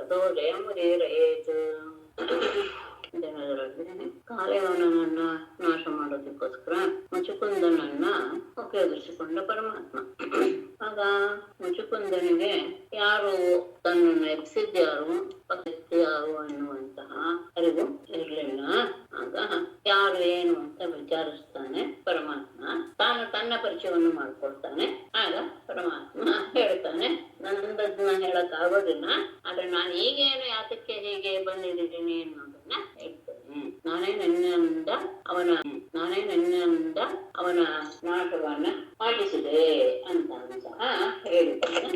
ತಥೋ ಜಯಮುದೀರಯೇತ್. ಕಾಲಯವನನ್ನ ನಾಶ ಮಾಡೋದಕ್ಕೋಸ್ಕರ ಮುಚುಕುಂದನನ್ನ ಉಪಯೋಗಿಸಿಕೊಂಡ ಪರಮಾತ್ಮ. ಆಗ ಮುಚುಕುಂದನಿಗೆ ಯಾರು ತನ್ನನ್ನು ಎಬ್ಸಿದ್ಯಾರು ಯಾರು ಅನ್ನುವಂತಹ ಅರಿವು ಇರಲಿಲ್ಲ. ಆಗ ಯಾರು ಏನು ಅಂತ ವಿಚಾರಿಸ್ತಾನೆ ಪರಮಾತ್ಮ. ತಾನು ತನ್ನ ಪರಿಚಯವನ್ನು ಮಾಡ್ಕೊಳ್ತಾನೆ. ಆಗ ಪರಮಾತ್ಮ ಹೇಳ್ತಾನೆ, ನನ್ನದನ್ನ ಹೇಳಕ್ ಆಗೋದಿಲ್ಲ, ಆದ್ರೆ ನಾನು ಈಗೇನು ಯಾತಕ್ಕೆ ಹೀಗೆ ಬಂದಿದ್ದೀನಿ ಅನ್ನೋದನ್ನ ಹೇಳ್ತೇನೆ. ನಾನೇ ನನ್ನಿಂದ ಅವನ ನಾಟವನ್ನ ಮಾಡಿಸಿದೆ ಅಂತ ಸಹ ಹೇಳಿದ್ದಾನೆ.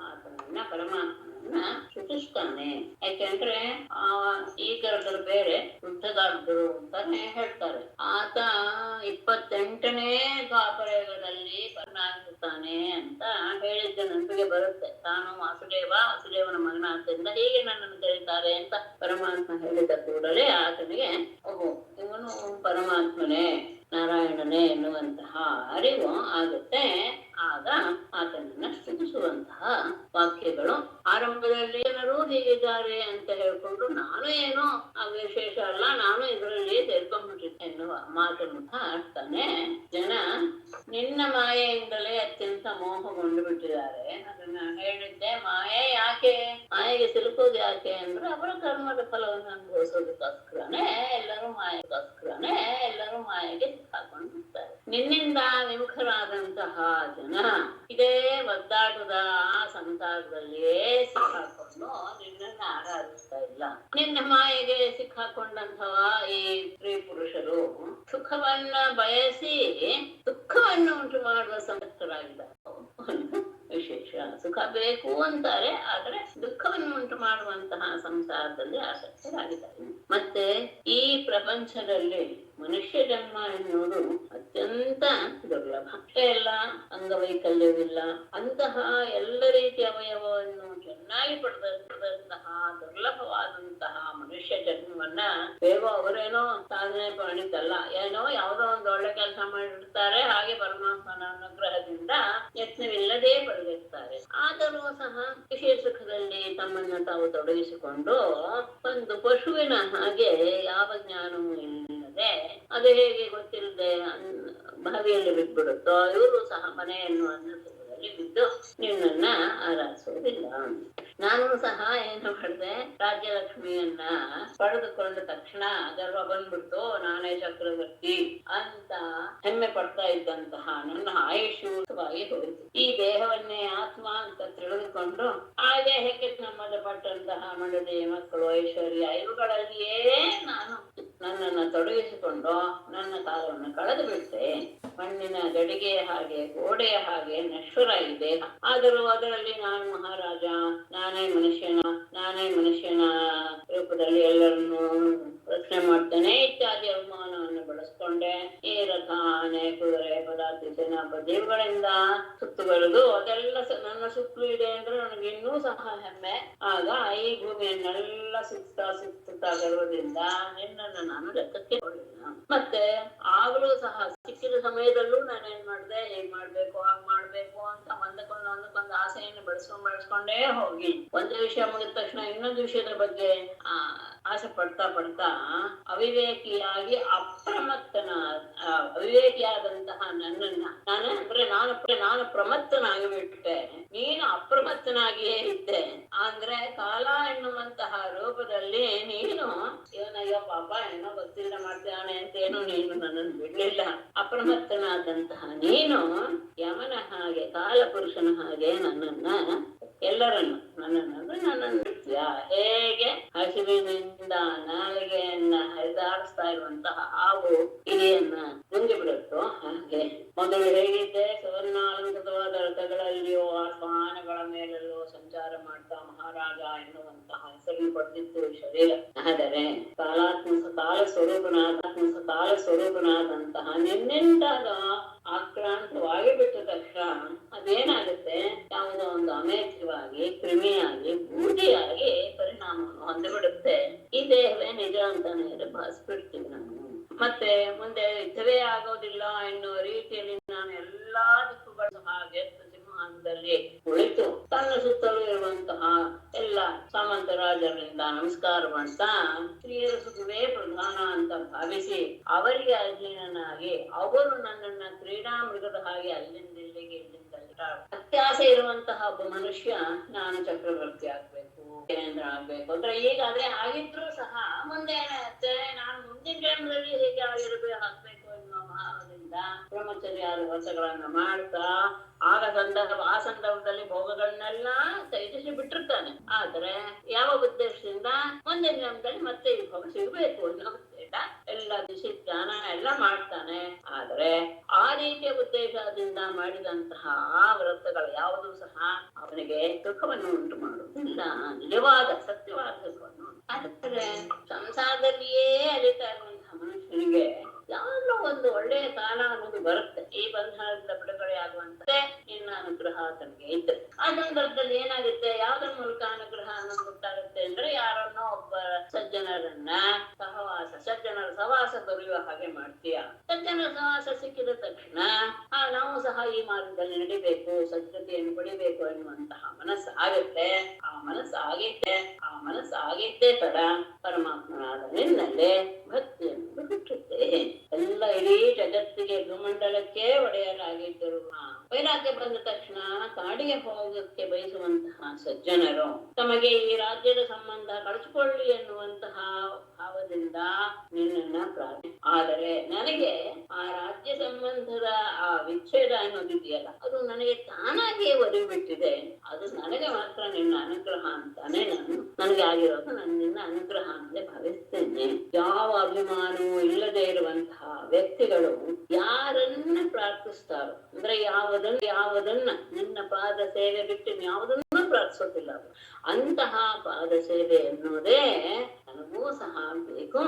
ಆತನನ್ನ ಪರಮಾತ್ಮನನ್ನ ಸ್ತುತಿಸ್ತಾನೆ. ಯಾಕೆಂದ್ರೆ ಈಗರದ್ರು ಬೇರೆ ವೃದ್ಧಗಾರರು ಅಂತಾನೆ ಹೇಳ್ತಾರೆ. ಆತ 28ನೇ ದ್ವಾಪರಯುಗದಲ್ಲಿ ಬರ್ನಾಗಿರ್ತಾನೆ ಅಂತ ಹೇಳಿದ್ದ ನೆನಪಿಗೆ ಬರುತ್ತೆ. ತಾನು ವಾಸುದೇವನ ಮಗನಾದ್ದರಿಂದ ಹೀಗೆ ನನ್ನನ್ನು ಕರೀತಾರೆ ಅಂತ ಪರಮಾತ್ಮ ಹೇಳಿದ ಕೂಡಲೇ ಆತನಿಗೆ ಓಹೋ ಇವನು ಪರಮಾತ್ಮನೇ ನಾರಾಯಣನೇ ಎನ್ನುವಂತಹ ಅರಿವು ಆಗುತ್ತೆ. ಆಗ ಆತನನ್ನ ಸ್ತುತಿಸುವಂತಹ ವಾಕ್ಯಗಳು ಆರಂಭದಲ್ಲಿ ಜನರು ಹೀಗಿದ್ದಾರೆ ಅಂತ ಹೇಳ್ಕೊಂಡು ನಾನು ಏನೋ ವಿಶೇಷ ಅಲ್ಲ, ನಾನು ಇದರಲ್ಲಿ ಸೇರ್ಕೊಂಡ್ಬಿಟ್ಟಿದ್ದೆ ಎನ್ನುವ ಮಾತನ್ನು ಆಡ್ತಾನೆ. ಜನ ನಿನ್ನ ಮಾಯೆಯಿಂದಲೇ ಅತ್ಯಂತ ಮೋಹಗೊಂಡು ಬಿಟ್ಟಿದ್ದಾರೆ. ಅದನ್ನ ಹೇಳಿದ್ದೆ, ಮಾಯೆಗೆ ಸಿಲುಕೋದು ಯಾಕೆ ಅಂದ್ರೆ ಅವರ ಕರ್ಮದ ಫಲವನ್ನು ಅನುಭವಿಸೋದಕ್ಕೋಸ್ಕರನೇ ಎಲ್ಲರೂ ಮಾಯೆಗೆ ಸಿಕ್ಕಾಕೊಂಡು ಬಿಡ್ತಾರೆ. ನಿನ್ನಿಂದ ವಿಮುಖರಾದಂತಹ ಜನ ಇದೇ ಒದ್ದಾಟದ ಸಂಸಾರದಲ್ಲಿಯೇ ಸಿಕ್ಕಾಕೊಂಡು ನಿನ್ನನ್ನ ಆರಾಧಿಸ್ತಾ ಇಲ್ಲ. ನಿನ್ನ ಮಾಯೆಗೆ ಸಿಕ್ಕಾಕೊಂಡಂತಹ ಈ ಸ್ತ್ರೀ ಪುರುಷರು ಸುಖವನ್ನ ಬಯಸಿ ದುಃಖವನ್ನು ಉಂಟು ಮಾಡುವ ಸಮರ್ಥರಾಗಿದ್ದಾರೆ. ವಿಶೇಷ ಸುಖ ಬೇಕು ಅಂತಾರೆ, ಆದ್ರೆ ದುಃಖವನ್ನು ಉಂಟು ಮಾಡುವಂತಹ ಸಂಸಾರದಲ್ಲಿ ಆಸಕ್ತರಾಗಿದ್ದಾರೆ. ಮತ್ತೆ ಈ ಪ್ರಪಂಚದಲ್ಲಿ ಮನುಷ್ಯ ಜನ್ಮ ಎನ್ನುವುದು ಅತ್ಯಂತ ದುರ್ಲಭ. ಎಲ್ಲ ಅಂಗವೈಕಲ್ಯವಿಲ್ಲ, ಅಂತಹ ಎಲ್ಲ ರೀತಿಯ ಅವಯವವನ್ನು ಚೆನ್ನಾಗಿ ಪಡೆದಂತಹ ದುರ್ಲಭವಾದಂತಹ ಮನುಷ್ಯ ಜನ್ಮವನ್ನ ಬೇಗ ಅವರೇನೋ ಸಾಧನೆ ಮಾಡಿದ್ದಲ್ಲ, ಏನೋ ಯಾವುದೋ ಒಂದು ಒಳ್ಳೆ ಕೆಲಸ ಮಾಡಿರ್ತಾರೆ, ಹಾಗೆ ಪರಮಾತ್ಮನ ಅನುಗ್ರಹದಿಂದ ಯತ್ನವಿಲ್ಲದೆ ಪಡೆದಿರ್ತಾರೆ. ಆದರೂ ಸಹ ವಿಷಯ ಸುಖದಲ್ಲಿ ತಮ್ಮನ್ನ ತಾವು ತೊಡಗಿಸಿಕೊಂಡು ಒಂದು ಪಶುವಿನ ಹಾಗೆ ಯಾವ ಜ್ಞಾನವೂ ಇಲ್ಲದೆ ಅದು ಹೇಗೆ ಗೊತ್ತಿಲ್ಲದೆ ಬಾವಿಯಲ್ಲಿ ಬಿಟ್ಬಿಡುತ್ತೋ, ಇವರು ಸಹ ಮನೆಯನ್ನು ಅನ್ನಿಸುವುದರಲ್ಲಿ ಬಿದ್ದು ನಿನ್ನನ್ನ ಆರಾಧಿಸುವುದಿಲ್ಲ. ನಾನು ಸಹ ಏನು ಮಾಡಿದೆ, ರಾಜ್ಯಲಕ್ಷ್ಮಿಯನ್ನ ಪಡೆದುಕೊಂಡ ತಕ್ಷಣ ಗರ್ವ ಬಂದ್ಬಿಡ್ತು, ನಾನೇ ಚಕ್ರವರ್ತಿ ಅಂತ ಹೆಮ್ಮೆ ಪಡ್ತಾ ಇದ್ದಂತಹ ನನ್ನ ಆಯುಷ್ಯವಾಗಿ ಹೋಯಿತು. ಈ ದೇಹವನ್ನೇ ಆತ್ಮ ಅಂತ ತಿಳಿದುಕೊಂಡು ಆ ದೇಹಕ್ಕೆ ಸಂಬಂಧ ಪಟ್ಟಂತಹ ಮಡದಿ ಮಕ್ಕಳು ಐಶ್ವರ್ಯ ಇವುಗಳಲ್ಲಿಯೇ ನಾನು ನನ್ನನ್ನು ತೊಡಗಿಸಿಕೊಂಡು ನನ್ನ ಕಾಲವನ್ನು ಕಳೆದು ಬಿಟ್ಟೆ. ಮಣ್ಣಿನ ಗಡಿಗೆಯ ಹಾಗೆ ಗೋಡೆಯ ಹಾಗೆ ನಶ್ವರ ಇದೆ, ಆದರೂ ಅದರಲ್ಲಿ ನಾನು ಮಹಾರಾಜ, ನಾನೇ ಮನುಷ್ಯನ ರೂಪದಲ್ಲಿ ಎಲ್ಲರನ್ನು ರಕ್ಷಣೆ ಮಾಡ್ತೇನೆ ಇತ್ಯಾದಿ ಅವಮಾನವನ್ನು ಬಳಸ್ಕೊಂಡೆ. ಈ ರಥ, ಆನೆ, ಕುದುರೆ, ಪದಾತಿ, ಸೇನಾಪತಿ ಇವುಗಳಿಂದ ಸುತ್ತುಗಳದು ಅದೆಲ್ಲ ನನ್ನ ಸುತ್ತಲೂ ಇದೆ ಅಂದ್ರೆ ನನಗೆ ಇನ್ನೂ ಸಹ ಹೆಮ್ಮೆ. ಆಗ ಈ ಭೂಮಿಯನ್ನೆಲ್ಲ ಸುತ್ತಾ ಗರ್ವದಿಂದ ನಿನ್ನನ್ನು ನಾನು ಲೆಕ್ಕಕ್ಕೆ ಕೊಡಲಿಲ್ಲ. ಮತ್ತೆ ಆಗಲೂ ಸಹ ಸಿಕ್ಕಿದ ಸಮಯದಲ್ಲೂ ನಾನೇನ್ ಮಾಡಿದೆ, ಹೇಗ್ ಮಾಡ್ಬೇಕು ಹಾಗ್ ಮಾಡ್ಬೇಕು ಅಂತ ಒಂದಕ್ಕೊಂದು ಆಸೆಯನ್ನು ಬೆಳೆಸ್ಕೊಂಡೇ ಹೋಗಿ ಒಂದು ವಿಷಯ ಮುಗಿದ ತಕ್ಷಣ ಇನ್ನೊಂದು ವಿಷಯದ ಬಗ್ಗೆ ಆಸೆ ಪಡ್ತಾ ಅವಿವೇಕಿಯಾಗಿ ಅವಿವೇಕಿಯಾದಂತಹ ನನ್ನನ್ನ ನಾನು ಪ್ರಮತ್ತನಾಗಿಬಿಟ್ಟೆ. ನೀನು ಅಪ್ರಮತ್ತನಾಗಿಯೇ ಇದ್ದೆ. ಅಂದ್ರೆ ಕಾಲ ಎನ್ನುವಂತಹ ರೂಪದಲ್ಲಿ ನೀನು ಇವನಯ್ಯೋ ಪಾಪ ಏನೋ ಗೊತ್ತಿಲ್ಲ ಮಾಡ್ತಾನೆ ಅಂತೇನು ನೀನು ನನ್ನನ್ನು ಬಿಡ್ಲಿಲ್ಲ. ಅಪ್ರಮತ್ತನಾದಂತಹ ನೀನು ಯಮನ ಹಾಗೆ ಕಾಲಪುರುಷನ ಹಾಗೆ ನನ್ನನ್ನು ಹೇಗೆ ಹಸಿವಿನಿಂದ ನಾಲಿಗೆಯನ್ನ ಹರಿದಾಡಿಸ್ತಾ ಇರುವಂತಹ ಹಾವು ಇಲಿಯನ್ನ ನುಂಗಿ ಬಿಡುತ್ತೋ ಹಾಗೆ ಮೊದಲು ಹೇಗಿದ್ದೆ, ಸುವರ್ಣಾಲಂಕೃತವಾದ ರಥಗಳಲ್ಲಿಯೋ ಆಹ್ವಾನಗಳ ಮೇಲೆಲ್ಲೋ ಸಂಚಾರ ಮಾಡ್ತಾ ಮಹಾರಾಜ ಎನ್ನುವಂತಹ ಹೆಸರು ಪಡೆದಿತ್ತು ಶರೀರ. ಆದರೆ ಕಾಲ ಸ್ವರೂಪನಾದಂತಹ ನಿನ್ನಿಂದಾದ ಆಕ್ರಾಂತವಾಗಿ ಬಿಟ್ಟ ತಕ್ಷಣ ಅದೇನಾಗುತ್ತೆ, ಯಾವುದೋ ಒಂದು ಅಮೇಧ್ಯವಾಗಿ ಕ್ರಿಮಿಯಾಗಿ ಬೂದಿಯಾಗಿ ಪರಿಣಾಮವನ್ನು ಹೊಂದಿಬಿಡುತ್ತೆ. ಈ ದೇಹವೇ ನಿಜ ಅಂತಾನೆ ಭಾವಿಸ್ಬಿಡ್ತೀವಿ ನಾವು. ಮತ್ತೆ ಮುಂದೆ ಯುದ್ಧವೇ ಆಗೋದಿಲ್ಲ ಎನ್ನುವ ರೀತಿಯಲ್ಲಿ ನಾನು ಎಲ್ಲಾ ದಿಕ್ಕುಗಳು ಹಾಗೆ ಸಿಂಹ ಸಿಂಹಾಸನದಲ್ಲಿ ಕುಳಿತು ತನ್ನ ಸುತ್ತಲೂ ಇರುವಂತಹ ಎಲ್ಲ ಸಾಮಂತ ರಾಜರಿಂದ ನಮಸ್ಕಾರ ಮಾಡ್ತಾ ಸ್ತ್ರೀಯರ ಸುಖವೇ ಪ್ರಧಾನ ಅಂತ ಭಾವಿಸಿ ಅವರಿಗೆ ಅಧೀನನಾಗಿ ಅವರು ನನ್ನನ್ನ ಕ್ರೀಡಾ ಮೃಗದ ಹಾಗೆ ಅಲ್ಲಿಂದ ಇಲ್ಲಿಗೆ ಇಲ್ಲಿಂದ ಅತ್ಯಾಸೆ ಇರುವಂತಹ ಒಬ್ಬ ಮನುಷ್ಯ ನಾನು ಚಕ್ರವರ್ತಿ ಆಗ್ಬೇಕು ಕೇಂದ್ರ ಆಗ್ಬೇಕು ಅಂದ್ರೆ ಈಗಾದ್ರೆ ಆಗಿದ್ರು ಸಹ ಮುಂದೆ ಏನಾಗುತ್ತೆ ನಾನು ಮುಂದಿನ ಜನ್ಮದಲ್ಲಿ ಹೇಗೆ ಆಗ್ಬೇಕು ಎನ್ನುವ ಭಾವದಿಂದ ಬ್ರಹ್ಮಚರ್ಯಾದ ವ್ರತಗಳನ್ನ ಮಾಡ್ತಾ ಆ ಸಂದರ್ಭದಲ್ಲಿ ಭೋಗಗಳನ್ನೆಲ್ಲ ತ್ಯಜಿಸಿ ಬಿಟ್ಟಿರ್ತಾನೆ. ಆದ್ರೆ ಯಾವ ಉದ್ದೇಶದಿಂದ ಮುಂದಿನ ಜನ್ಮದಲ್ಲಿ ಮತ್ತೆ ಈ ಭೋಗ ಸಿಗಬೇಕು ಅನ್ನೋ ಉದ್ದೇಶ ಎಲ್ಲ ದಿಶಿ ಧ್ಯಾನ ಎಲ್ಲ ಮಾಡ್ತಾನೆ. ಆದ್ರೆ ಆ ರೀತಿಯ ಉದ್ದೇಶದಿಂದ ಮಾಡಿದಂತಹ ಆ ವ್ರತಗಳು ಯಾವುದೂ ಸಹ ಅವನಿಗೆ ಸುಖವನ್ನು ಉಂಟು ಮಾಡುವುದಿಲ್ಲ, ನಿಜವಾದ ಸತ್ಯವಾದ ಸುಖವನ್ನು. ಆದರೆ ಸಂಸಾರದಲ್ಲಿಯೇ ಅಲಿತಾ ಇರುವಂತಹ ಮನುಷ್ಯನಿಗೆ ಯಾವಾಗಲೂ ಒಂದು ಒಳ್ಳೆಯ ಕಾಲ ಅನ್ನೋದು ಬರುತ್ತೆ. ಈ ಬಂಧನದಿಂದ ಬಿಡುಗಡೆ ಆಗುವಂತೆ ನಿನ್ನ ಅನುಗ್ರಹ ತನಗೆ ಇತ್ತು. ಆ ಸಂದರ್ಭದಲ್ಲಿ ಏನಾಗುತ್ತೆ, ಯಾವ್ದ್ರ ಮೂಲಕ ಅನುಗ್ರಹ ಅನ್ನೋದು ಗೊತ್ತಾಗುತ್ತೆ ಅಂದ್ರೆ ಯಾರನ್ನೋ ಒಬ್ಬ ಸಜ್ಜನರನ್ನ ಸಜ್ಜನರ ಸಹವಾಸ ದೊರೆಯುವ ಹಾಗೆ ಮಾಡ್ತೀಯ. ಸಜ್ಜನರ ಸಹವಾಸ ಸಿಕ್ಕಿದ ತಕ್ಷಣ ನಾವು ಸಹ ಈ ಮಾರ್ಗದಲ್ಲಿ ನಡಿಬೇಕು, ಸದ್ಗತಿಯನ್ನು ಪಡಿಬೇಕು ಎನ್ನುವಂತಹ ಮನಸ್ಸು ಆಗುತ್ತೆ. ಆ ಮನಸ್ಸು ಆಗಿದ್ದೇ ತಡ ಪರಮಾತ್ಮನಾದ ನಿನ್ನಲ್ಲೇ ಭಕ್ತಿಯನ್ನು ಬಿಟ್ಟುತ್ತೆ. ಎಲ್ಲ ಇಡೀ ಜಗತ್ತಿಗೆ ಭೂಮಂಡಲಕ್ಕೆ ಒಡೆಯರಾಗಿದ್ದರು. ವೈರಾಗ್ಯ ಬಂದ ತಕ್ಷಣ ಕಾಡಿಗೆ ಹೋಗಕ್ಕೆ ಬಯಸುವಂತಹ ಸಜ್ಜನರು ತಮಗೆ ಈ ರಾಜ್ಯದ ಸಂಬಂಧ ಕಳಿಸಿಕೊಳ್ಳಿ ಎನ್ನುವಂತಹ ಭಾವದಿಂದ ನಿನ್ನನ್ನ ಪ್ರಾರ್ಥನೆ. ಆದರೆ ನನಗೆ ಆ ರಾಜ್ಯ ಸಂಬಂಧದ ಆ ವಿಚ್ಛೇದ ಅನ್ನೋದಿದೆಯಲ್ಲ, ಅದು ನನಗೆ ತಾನಾಗಿಯೇ ಒದಗಿಬಿಟ್ಟಿದೆ. ಅದು ನನಗೆ ಮಾತ್ರ ನಿನ್ನ ಅನುಗ್ರಹ ಅಂತಾನೆ ನನಗೆ ಆಗಿರೋದು ನಿನ್ನ ಅನುಗ್ರಹ ಅಂತ ಭಾವಿಸ್ತೇನೆ. ಯಾವ ಅಭಿಮಾನವೂ ಇಲ್ಲದೆ ಇರುವಂತಹ ವ್ಯಕ್ತಿಗಳು ಯಾರನ್ನ ಪ್ರಾರ್ಥಿಸ್ತಾರೋ ಅಂದ್ರೆ ಯಾವುದನ್ನ ನಿನ್ನ ಪಾದ ಸೇವೆ ಬಿಟ್ಟು ಯಾವುದನ್ನು ಪ್ರಾರ್ಥಿಸೋದಿಲ್ಲ. ಅಂತಹ ಪಾದ ಸೇವೆ ಎನ್ನುವುದೇ ನನಗೂ ಸಹ ಬೇಕು.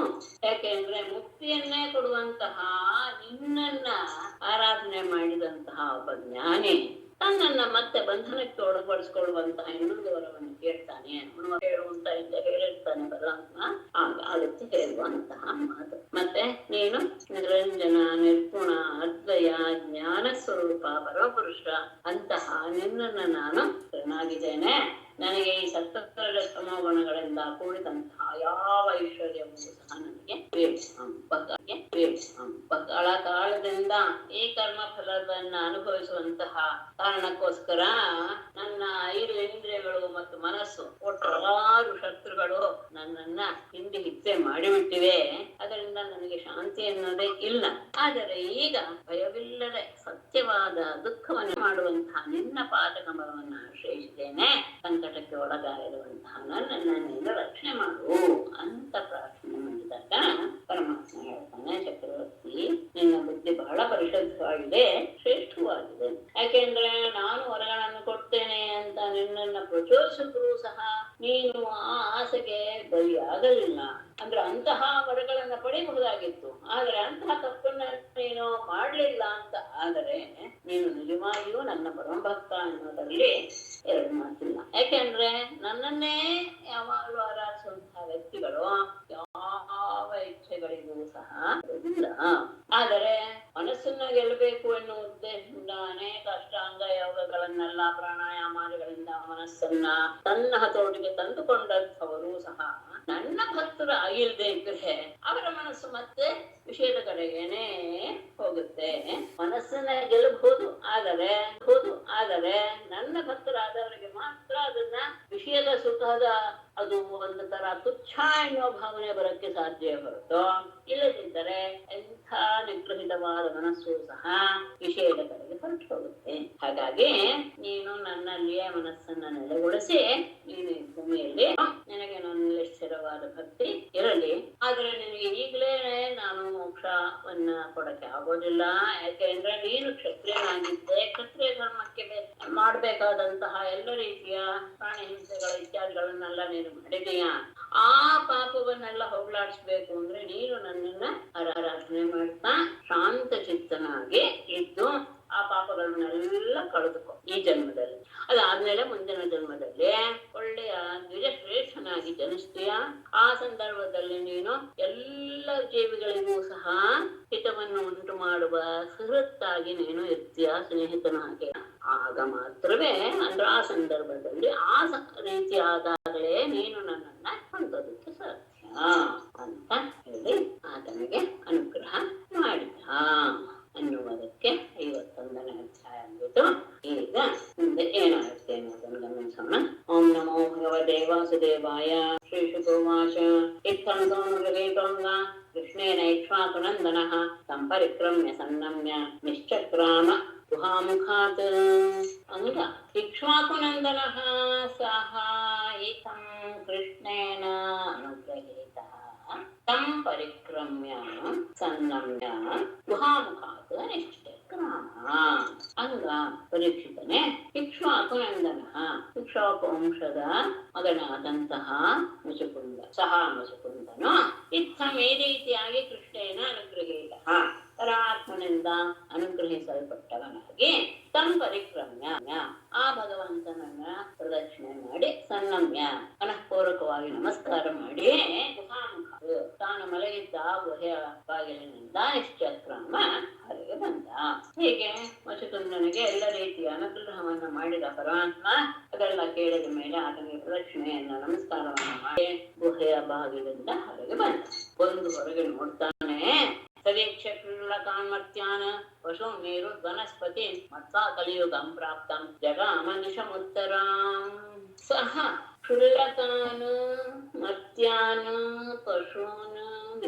ಯಾಕೆಂದ್ರೆ ಮುಕ್ತಿಯನ್ನೇ ಕೊಡುವಂತಹ ನಿನ್ನನ್ನ ಆರಾಧನೆ ಮಾಡಿದಂತಹ ಒಬ್ಬ ಜ್ಞಾನಿ ತನ್ನನ್ನ ಮತ್ತೆ ಬಂಧನಕ್ಕೆ ಒಳಪಡಿಸಿಕೊಳ್ಳುವಂತಹ ಇನ್ನೊಂದು ವರವನ್ನು ಕೇಳ್ತಾನೆ. ಹೇಳುವಂತ ಹೇಳಿರ್ತಾನೆ ಪರಮಾತ್ಮ, ಅದಕ್ಕೆ ಹೇಳುವಂತಹ ಮಾತು. ಮತ್ತೆ ನೀನು ನಿರಂಜನ, ನಿರ್ಗುಣ, ಅದ್ವಯ, ಜ್ಞಾನ ಸ್ವರೂಪ, ಪರಮಪುರುಷ ಅಂತಹ ನಿನ್ನನ್ನ ನಾನು ಶರಣಾಗಿದ್ದೇನೆ. ನನಗೆ ಈ ಸಪ್ತಮ ಗುಣಗಳಿಂದ ಕೂಡಿದಂತಹ ಯಾವ ಐಶ್ವರ್ಯವೂ ಸಹ ನನಗೆ ಬಹಳ ಕಾಲದಿಂದ ಈ ಕರ್ಮ ಫಲವನ್ನ ಅನುಭವಿಸುವಂತಹ ಕಾರಣಕ್ಕೋಸ್ಕರ ನನ್ನ 5 ಇಂದ್ರಿಯಗಳು ಮತ್ತು ಮನಸ್ಸು ಒಟ್ಟು ಹಲವಾರು ಶತ್ರುಗಳು ನನ್ನನ್ನ ಹಿಂದೆ ಮಾಡಿಬಿಟ್ಟಿವೆ. ಅದರಿಂದ ನನಗೆ ಶಾಂತಿ ಅನ್ನೋದೇ ಇಲ್ಲ. ಆದರೆ ಈಗ ಭಯವಿಲ್ಲದೆ ಸತ್ಯವಾದ ದುಃಖವನ್ನು ಮಾಡುವಂತಹ ನಿನ್ನ ಪಾದಕಮಲವನ್ನು ಆಶ್ರಯಿಸಿದ್ದೇನೆ. ಸಂಕಟಕ್ಕೆ ಒಳಗಾಗಿರುವಂತಹ ನನ್ನನ್ನ ನೀನು ರಕ್ಷಣೆ ಮಾಡು ಅಂತ ಪ್ರಾರ್ಥನೆ ಮಾಡಿದಾಗ ಪರಮಾತ್ಮ ಹೇಳ್ತಾನೆ, ಚಕ್ರವರ್ತಿ ನಿನ್ನ ಬುದ್ಧಿ ಬಹಳ ಪರಿಶುದ್ಧವಾಗಿದೆ, ಶ್ರೇಷ್ಠವಾಗಿದೆ. ಯಾಕೆಂದ್ರೆ ನಾನು ವರಗಳನ್ನು ಕೊಡ್ತೇನೆ ಅಂತ ನಿನ್ನನ್ನ ಪ್ರಚೋದಿಸಿದ್ರು ಸಹ ನೀನು ಆ ಆಸೆಗೆ ಬಲಿಯಾಗಲಿಲ್ಲ. ಅಂದ್ರೆ ಅಂತಹ ವರಗಳನ್ನ ಪಡೆಯಬಹುದಾಗಿತ್ತು, ಆದ್ರೆ ಅಂತಹ ತಪ್ಪನ್ನ ನೀನು ಮಾಡ್ಲಿಲ್ಲ ಅಂತ. ಆದರೆ ನೀನು ನಿಜವಾಗಿಯೂ ನನ್ನ ಪರಮಭಕ್ತ ಅನ್ನೋದ್ರಲ್ಲಿ 2 ಮಾತಿಲ್ಲ. ಯಾಕೆಂದ್ರೆ ನನ್ನನ್ನೇ ಯಾವಾಗಲೂ ಆರಾಧಿಸುವಂತಹ ವ್ಯಕ್ತಿಗಳು ಯಾವ ಇಚ್ಛೆಗಳಿಗೂ ಸಹ ಇಲ್ಲ. ಆದರೆ ಮನಸ್ಸನ್ನ ಗೆಲ್ಲಬೇಕು ಎನ್ನುವ ಉದ್ದೇಶದಿಂದ ಅನೇಕ ಅಷ್ಟಾಂಗ ಯೋಗಗಳನ್ನೆಲ್ಲ ಪ್ರಾಣಾಯಾಮಾದಿಗಳಿಂದ ಮನಸ್ಸನ್ನ ತನ್ನ ಹತೋಟಿಗೆ ತಂದುಕೊಂಡಂಥವರು ಸಹ ನನ್ನ ಭಕ್ತರು ಆಗಿಲ್ಲದೆ ಇದ್ರೆ ಅವರ ಮನಸ್ಸು ಮತ್ತೆ ವಿಷಯದ ಕಡೆಗೇನೆ ಹೋಗುತ್ತೆ. ಮನಸ್ಸನ್ನ ಗೆಲ್ಲಬಹುದು, ಆದರೆ ನನ್ನ ಭಕ್ತರಾದವರಿಗೆ ಮಾತ್ರ ಅದನ್ನ ವಿಷಯದ ಸುಖದ ಅದು ಒಂದು ತರ ತುಚ್ಛ ಎನ್ನುವ ಭಾವನೆ ಬರಕ್ಕೆ ಸಾಧ್ಯ ಹೊರತು, ಇಲ್ಲದಿದ್ದರೆ ಎಂಥ ನಿಗೃಹಿತವಾದ ಮನಸ್ಸು ಸಹ ವಿಷಯದ ಕಡೆಗೆ ಹೊರಟು ಹೋಗುತ್ತೆ. ಹಾಗಾಗಿ ನೀನು ನನ್ನಲ್ಲಿಯೇ ಮನಸ್ಸನ್ನ ನೆಲೆಗೊಳಿಸಿ ನೀನು ಈ ಭೂಮಿಯಲ್ಲಿ ನಿನಗೆ ನನ್ನಲ್ಲಿ ಸ್ಥಿರವಾದ ಭಕ್ತಿ ಇರಲಿ. ಆದ್ರೆ ನಿನಗೆ ಈಗಲೇ ನಾನು ಮೋಕ್ಷವನ್ನ ಕೊಡಕ್ಕೆ ಆಗೋದಿಲ್ಲ. ಯಾಕೆಂದ್ರೆ ನೀನು ಕ್ಷತ್ರಿಯನಾಗಿದ್ದೆ, ಕ್ಷತ್ರಿಯ ಧರ್ಮಕ್ಕೆ ಮಾಡ್ಬೇಕಾದಂತಹ ಎಲ್ಲ ರೀತಿಯ ಪ್ರಾಣಿ ಹಿಂಸೆಗಳ ಇತ್ಯಾದಿಗಳನ್ನೆಲ್ಲ ನೀನು ಮಾಡಿದೀಯ. ಆ ಪಾಪವನ್ನೆಲ್ಲ ಹೋಗ್ಲಾಡಿಸ್ಬೇಕು ಅಂದ್ರೆ ನೀನು ನನ್ನನ್ನ ಆರಾಧನೆ ಮಾಡ್ತಾ ಶಾಂತ ಚಿತ್ತನಾಗಿ ಇದ್ದು ಆ ಪಾಪಗಳನ್ನೆಲ್ಲ ಕಳೆದುಕೋ ಈ ಜನ್ಮದಲ್ಲಿ. ಅದಾದ್ಮೇಲೆ ಮುಂದಿನ ಜನ್ಮದಲ್ಲಿ ಒಳ್ಳೆಯ ದ್ವಿಜಶ್ರೇಷ್ಠನಾಗಿ ಜನಿಸ್ತೀಯ. ಆ ಸಂದರ್ಭದಲ್ಲಿ ನೀನು ಎಲ್ಲ ಜೀವಿಗಳಿಗೂ ಸಹ ಹಿತವನ್ನು ಉಂಟು ಮಾಡುವ ಸುಹೃತ್ತಾಗಿ ನೀನು ಇರ್ತೀಯ, ಸ್ನೇಹಿತನಾಗಿ. ಆಗ ಮಾತ್ರವೇ ಅಂದ್ರೆ ಆ ಸಂದರ್ಭದಲ್ಲಿ ಆ ರೀತಿಯಾದಾಗಲೇ ನೀನು ನನ್ನನ್ನ ಹೊಂದೋದಕ್ಕೆ ಸಾಧ್ಯ ಅಂತ ಹೇಳಿ ಆತನಿಗೆ ಅನುಗ್ರಹ ಮಾಡಿದ ಅನ್ನುವುದಕ್ಕೆ 51ನೇ ಅಧ್ಯಾಯ ಅಂದ್ಬಿಟ್ಟು ಈಗ ಮುಂದೆ ಏನಾಗುತ್ತೆ ಅನ್ನೋದನ್ನು ಗಮನಿಸೋಣ. ಓಂ ನಮೋ ಭಗವತೆ ವಾಸುದೇವಾಯ. ಶ್ರೀ ಶುಕೋವಾಚ ಇತ್ತಂ ಸೋಮೃಗೇತೋಂಗ ಕೃಷ್ಣೇನ ಇಕ್ಷ್ವಾಕುನಂದನಃ ಸಂಪರಿಕ್ರಮ್ಯ ಸನ್ನಮ್ಯ ನಿಶ್ಚಕ್ರಾಮ ಗುಹಾಮುಖಾತ್. ಅಂಗ ಇಕ್ಷ್ವಾಕುನಂದನಃ ಸಹ ಇತಂ ಕೃಷ್ಣೇನ ಅನುಗ್ರಹೀತಃ ತಂ ಪರಿಕ್ರಮ್ಯ ಸನ್ನಮ್ಯ ಗುಹಾಮುಖಾತ್ ನಿಶ್ಚಕ್ರಾಮ. ಅಂಗ ಪರೀಕ್ಷಿತನೇ ಇಕ್ಷ್ವಾಕುನಂದನಃ ಇಕ್ಷ್ವಾಕು ವಂಶದ ಮಗನಾದಂತಹ ಮುಚುಕುಂದ ಸಹ ಮುಚುಕುಂದನು ಇತ್ತಂ ಈ ರೀತಿಯಾಗಿ ಕೃಷ್ಣೇನ ಅನುಗ್ರಹೀತ ಪರಾತ್ಮನಿಂದ ಅನುಗ್ರಹಿಸಲ್ಪಟ್ಟವನಾಗಿ ತಂ ಪರಿಕ್ರಮ್ಯ ಆ ಭಗವಂತನನ್ನ ಪ್ರದಕ್ಷಿಣೆ ಮಾಡಿ ಸನ್ನಮ್ಯ ಮನಃಪೂರ್ವಕವಾಗಿ ನಮಸ್ಕಾರ ಮಾಡಿ ಗುಹಾಮುಖ ತಾನು ಮಲಗಿದ್ದ ಗುಹೆಯ ಬಾಗಿಲಿನಿಂದ ನಿಶ್ಚಕ್ರಮ ಹೊರಗೆ ಬಂದ. ಹೀಗೆ ಮುಚುಕುಂದನಿಗೆ ಎಲ್ಲ ರೀತಿಯ ಅನುಗ್ರಹವನ್ನು ಮಾಡಿದ ಪರಮಾತ್ಮ ಅದೆಲ್ಲ ಕೇಳಿದ ಮೇಲೆ ಆತನಿಗೆ ಪ್ರದಕ್ಷಿಣೆಯನ್ನ ನಮಸ್ಕಾರವನ್ನು ಮಾಡಿ ಗುಹೆಯ ಬಾಗಿಲಿಂದ ಹೊರಗೆ ಬಂದ. ಒಂದು ಹೊರಗೆ ನೋಡ್ತಾನೆ. ಸದೀಕ್ಷಾನ್ ಪಶು ಮೇರು ವನಸ್ಪತಿ ಮತ್ವಾ ಕಲಿಯುಗಂ ಪ್ರಾಪ್ತಂ ಜಗಾಮನಿಷಮುತ್ತರಾಂ. ಸಹ ಕ್ಷುಲ್ಲಕಾನ್ ಮರ್ತ್ಯಾನ್ ಪಶೂನ್